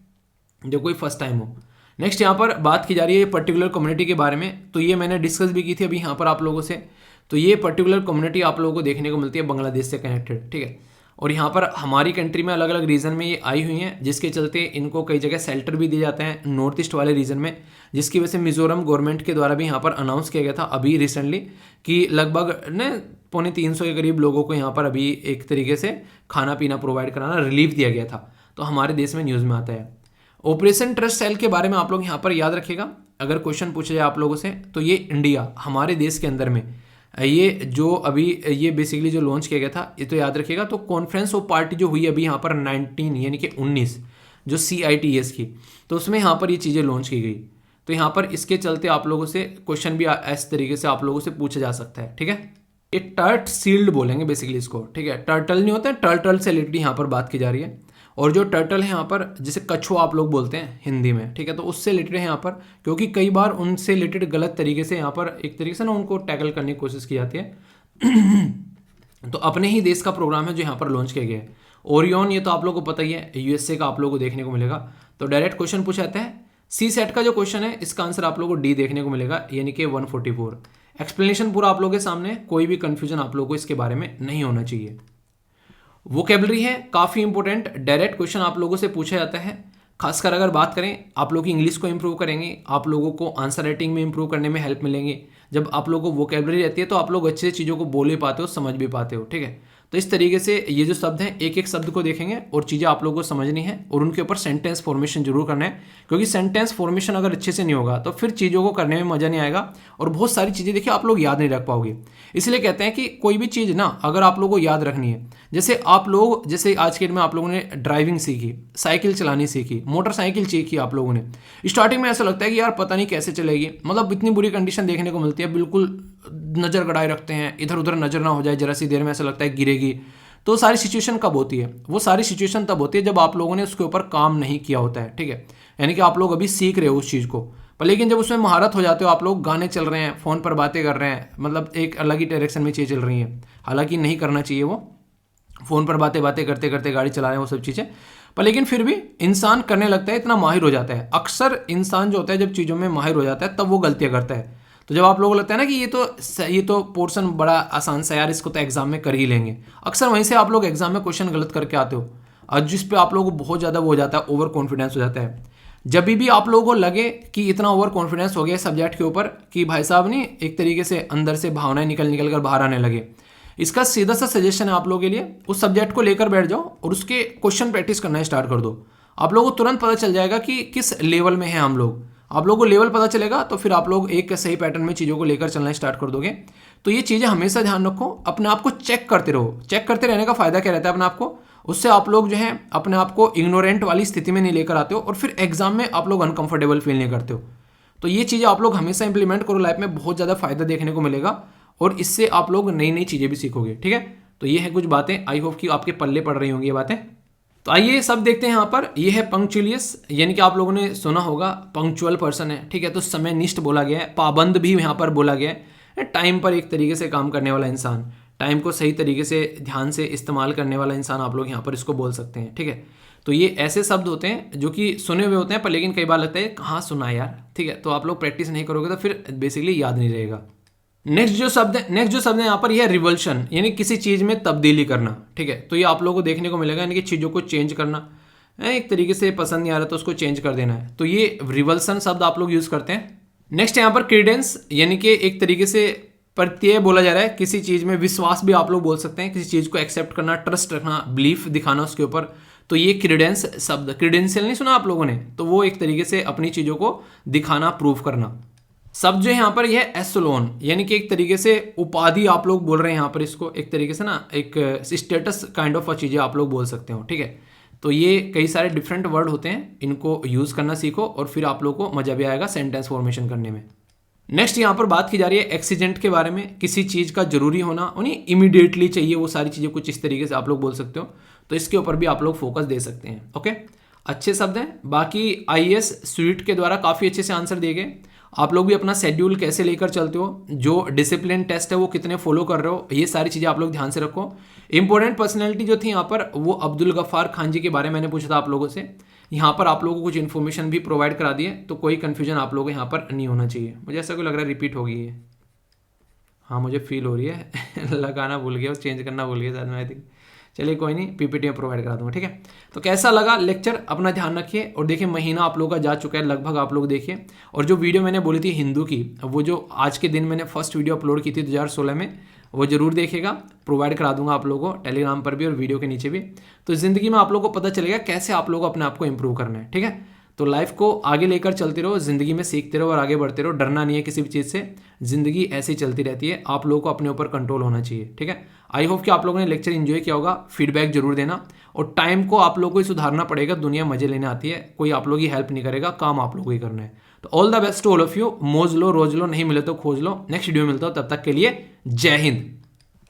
जो कोई फर्स्ट टाइम हो। नेक्स्ट यहाँ पर बात की जा रही है पर्टिकुलर कम्युनिटी के बारे में, तो ये मैंने डिस्कस भी की थी अभी यहाँ पर आप लोगों से। तो ये पर्टिकुलर कम्युनिटी आप लोगों को देखने को मिलती है बांग्लादेश से कनेक्टेड, ठीक है। और यहाँ पर हमारी कंट्री में अलग अलग रीजन में ये आई हुई हैं, जिसके चलते इनको कई जगह शेल्टर भी दिए जाते हैं नॉर्थ ईस्ट वाले रीजन में, जिसकी वजह से मिजोरम गवर्नमेंट के द्वारा भी यहाँ पर अनाउंस किया गया था अभी रिसेंटली कि लगभग न 350 के करीब लोगों को यहाँ पर अभी एक तरीके से खाना पीना प्रोवाइड कराना रिलीफ दिया गया था। तो हमारे देश में न्यूज़ में आता है। ऑपरेशन ट्रस्ट सेल के बारे में आप लोग यहाँ पर याद रखिएगा, अगर क्वेश्चन पूछा जाए आप लोगों से तो ये इंडिया हमारे देश के अंदर में ये जो अभी ये बेसिकली जो लॉन्च किया गया था, ये तो याद रखिएगा। तो कॉन्फ्रेंस ऑफ पार्टी जो हुई अभी यहाँ पर 19 यानी कि 19 जो CITES की, तो उसमें यहाँ पर ये चीज़ें लॉन्च की गई। तो यहाँ पर इसके चलते आप लोगों से क्वेश्चन भी इस तरीके से आप लोगों से पूछा जा सकता है, ठीक है। ये टर्ट सील्ड बोलेंगे बेसिकली इसको, ठीक है, टर्टल नहीं होता है, टर्टल से रिलेटेड यहाँ पर बात की जा रही है। और जो टर्टल है यहाँ पर जिसे कछुआ आप लोग बोलते हैं हिंदी में, ठीक है, तो उससे रिलेटेड है यहाँ पर, क्योंकि कई बार उनसे रिलेटेड गलत तरीके से यहाँ पर एक तरीके से ना उनको टैकल करने की कोशिश की जाती है तो अपने ही देश का प्रोग्राम है जो यहाँ पर लॉन्च किया गया है। ओरियन, ये तो आप लोगों को पता ही है, USA का आप लोगों को देखने को मिलेगा। तो डायरेक्ट क्वेश्चन पूछा जाता है। CSAT का जो क्वेश्चन है इसका आंसर आप लोगों को D देखने को मिलेगा, यानी कि 144। एक्सप्लेनेशन पूरा आप लोगों के सामने, कोई भी कंफ्यूजन आप लोगों को इसके बारे में नहीं होना चाहिए। वोकेबलरी है काफ़ी इंपॉर्टेंट, डायरेक्ट क्वेश्चन आप लोगों से पूछा जाता है। खासकर अगर बात करें आप लोग की इंग्लिश को इंप्रूव करेंगे, आप लोगों को आंसर राइटिंग में इंप्रूव करने में हेल्प मिलेंगे। जब आप लोगों को वोकेबलरी रहती है तो आप लोग अच्छे चीज़ों को बोल भी पाते हो, समझ भी पाते हो, ठीक है। तो इस तरीके से ये जो शब्द हैं एक एक शब्द को देखेंगे और चीज़ें आप लोगों को समझनी है और उनके ऊपर सेंटेंस फॉर्मेशन जरूर करना है, क्योंकि सेंटेंस फॉर्मेशन अगर अच्छे से नहीं होगा तो फिर चीज़ों को करने में मज़ा नहीं आएगा और बहुत सारी चीज़ें देखिए आप लोग याद नहीं रख पाओगे। इसलिए कहते हैं कि कोई भी चीज़ ना अगर आप लोगों को याद रखनी है, जैसे आप लोग जैसे आज के डेट में आप लोगों ने ड्राइविंग सीखी, साइकिल चलानी सीखी, मोटरसाइकिल सीखी, आप लोगों ने स्टार्टिंग में ऐसा लगता है कि यार पता नहीं कैसे चलेगी, मतलब इतनी बुरी कंडीशन देखने को मिलती है, बिल्कुल नज़र गड़ाए रखते हैं, इधर उधर नज़र ना हो जाए, जरा सी देर में ऐसा लगता है गिरेगी। तो सारी सिचुएशन कब होती है? वो सारी सिचुएशन तब होती है जब आप लोगों ने उसके ऊपर काम नहीं किया होता है, ठीक है। यानी कि आप लोग अभी सीख रहे हो उस चीज़ को, पर लेकिन जब उसमें महारत हो जाते हो, आप लोग गाने चल रहे हैं, फ़ोन पर बातें कर रहे हैं, मतलब एक अलग ही डायरेक्शन में चीज़ चल रही है, हालांकि नहीं करना चाहिए वो, फ़ोन पर बातें करते करते गाड़ी चला रहे हैं वो सब चीज़ें, पर लेकिन फिर भी इंसान करने लगता है, इतना माहिर हो जाता है। अक्सर इंसान जो होता है जब चीज़ों में माहिर हो जाता है तब वो गलतियाँ करता है। तो जब आप लोगों को लगता है ना कि ये तो पोर्शन बड़ा आसान सा यार, इसको तो एग्जाम में कर ही लेंगे, अक्सर वहीं से आप लोग एग्जाम में क्वेश्चन गलत करके आते हो और जिस पे आप लोगों को बहुत ज़्यादा वो हो जाता है, ओवर कॉन्फिडेंस हो जाता है। जब भी आप लोगों को लगे कि इतना ओवर कॉन्फिडेंस हो गया सब्जेक्ट के ऊपर कि भाई साहब नहीं एक तरीके से अंदर से भावनाएं निकल कर बाहर आने लगे, इसका सीधा सा सजेशन है आप लोगों के लिए, उस सब्जेक्ट को लेकर बैठ जाओ और उसके क्वेश्चन प्रैक्टिस करना स्टार्ट कर दो। आप लोगों को तुरंत पता चल जाएगा कि किस लेवल में है हम लोग। आप लोगों को लेवल पता चलेगा तो फिर आप लोग एक सही पैटर्न में चीज़ों को लेकर चलना स्टार्ट कर दोगे। तो ये चीज़ें हमेशा ध्यान रखो, अपने आप को चेक करते रहो। चेक करते रहने का फ़ायदा क्या रहता है अपने आप को, उससे आप लोग जो है अपने आप को इग्नोरेंट वाली स्थिति में नहीं लेकर आते हो और फिर एग्जाम में आप लोग अनकंफर्टेबल फील नहीं करते हो। तो ये चीज़ें आप लोग हमेशा इंप्लीमेंट करो, लाइफ में बहुत ज़्यादा फायदा देखने को मिलेगा और इससे आप लोग नई नई चीज़ें भी सीखोगे, ठीक है। तो ये है कुछ बातें, आई होप कि आपके पल्ले पड़ रही होंगी ये बातें। तो आइए सब देखते हैं यहाँ पर, ये है पंक्चुअलियस, यानी कि आप लोगों ने सुना होगा पंक्चुअल पर्सन है, ठीक है। तो समयनिष्ठ बोला गया है, पाबंद भी यहाँ पर बोला गया है, टाइम पर एक तरीके से काम करने वाला इंसान, टाइम को सही तरीके से ध्यान से इस्तेमाल करने वाला इंसान आप लोग यहाँ पर इसको बोल सकते हैं, ठीक है। तो ये ऐसे शब्द होते हैं जो कि सुने हुए होते हैं पर लेकिन कई बार लगता है कहाँ सुना है यार, ठीक है। तो आप लोग प्रैक्टिस नहीं करोगे तो फिर बेसिकली याद नहीं रहेगा। नेक्स्ट जो शब्द है यहाँ पर यह रिवल्शन, यानी किसी चीज़ में तब्दीली करना, ठीक है। तो ये आप लोगों को देखने को मिलेगा, यानी कि चीज़ों को चेंज करना, एक तरीके से पसंद नहीं आ रहा तो उसको चेंज कर देना है। तो ये रिवल्सन शब्द आप लोग यूज़ करते हैं। नेक्स्ट यहाँ पर क्रीडेंस, यानी कि एक तरीके से प्रत्यय बोला जा रहा है, किसी चीज़ में विश्वास भी आप लोग बोल सकते हैं, किसी चीज़ को एक्सेप्ट करना, ट्रस्ट रखना, बिलीफ दिखाना उसके ऊपर। तो ये क्रीडेंस शब्द, क्रीडेंशियल नहीं सुना आप लोगों ने, तो वो एक तरीके से अपनी चीज़ों को दिखाना, प्रूव करना। शब्द जो है यहाँ पर यह एसोलोन, यानी कि एक तरीके से उपाधि आप लोग बोल रहे हैं यहाँ पर, इसको एक तरीके से ना एक स्टेटस काइंड ऑफ चीज़ें आप लोग बोल सकते हो, ठीक है। तो ये कई सारे डिफरेंट वर्ड होते हैं, इनको यूज़ करना सीखो और फिर आप लोग को मजा भी आएगा सेंटेंस फॉर्मेशन करने में। नेक्स्ट यहाँ पर बात की जा रही है एक्सीडेंट के बारे में, किसी चीज़ का जरूरी होना, उन्हें इमीडिएटली चाहिए, वो सारी चीज़ें कुछ इस तरीके से आप लोग बोल सकते हो। तो इसके ऊपर भी आप लोग फोकस दे सकते हैं। ओके, अच्छे शब्द हैं। बाकी IAS स्वीट के द्वारा काफ़ी अच्छे से आंसर दिए गए। आप लोग भी अपना शेड्यूल कैसे लेकर चलते हो, जो डिसिप्लिन टेस्ट है वो कितने फॉलो कर रहे हो, ये सारी चीज़ें आप लोग ध्यान से रखो। इंपॉर्टेंट पर्सनैलिटी जो थी यहाँ पर, वो अब्दुल गफ्फार खान जी के बारे में मैंने पूछा था आप लोगों से। यहाँ पर आप लोगों को कुछ इन्फॉर्मेशन भी प्रोवाइड करा दी है, तो कोई कन्फ्यूजन आप लोगों को यहाँ पर नहीं होना चाहिए। मुझे ऐसा कोई लग रहा है रिपीट हो गई है, हाँ मुझे फील हो रही है लगाना भूल गया, चेंज करना भूल गया शायद मैं, आई थिंक। चलिए कोई नहीं, PPT में प्रोवाइड करा दूंगा, ठीक है। तो कैसा लगा लेक्चर, अपना ध्यान रखिए। और देखिए महीना आप लोगों का जा चुका है लगभग, आप लोग देखिए। और जो वीडियो मैंने बोली थी हिंदू की, वो जो आज के दिन मैंने फर्स्ट वीडियो अपलोड की थी 2016 में, वो जरूर देखिएगा, प्रोवाइड करा दूंगा आप लोगों को टेलीग्राम पर भी और वीडियो के नीचे भी। तो ज़िंदगी में आप लोगों को पता चलेगा कैसे आप लोगों को अपने आप को इंप्रूव करना है, ठीक है। तो लाइफ को आगे लेकर चलते रहो, ज़िंदगी में सीखते रहो और आगे बढ़ते रहो, डरना नहीं है किसी भी चीज़ से। ज़िंदगी ऐसे ही चलती रहती है, आप लोगों को अपने ऊपर कंट्रोल होना चाहिए, ठीक है। आई होप कि आप लोगों ने लेक्चर एंजॉय किया होगा, फीडबैक जरूर देना। और टाइम को आप लोगों को ही सुधारना पड़ेगा, दुनिया मजे लेने आती है, कोई आप लोगों की हेल्प नहीं करेगा, काम आप लोगों को ही करना है। तो all the best to all of you, मौज लो, रोज लो, नहीं मिले तो खोज लो। नेक्स्ट वीडियो में मिलता हूँ, तब तक के लिए जय हिंद।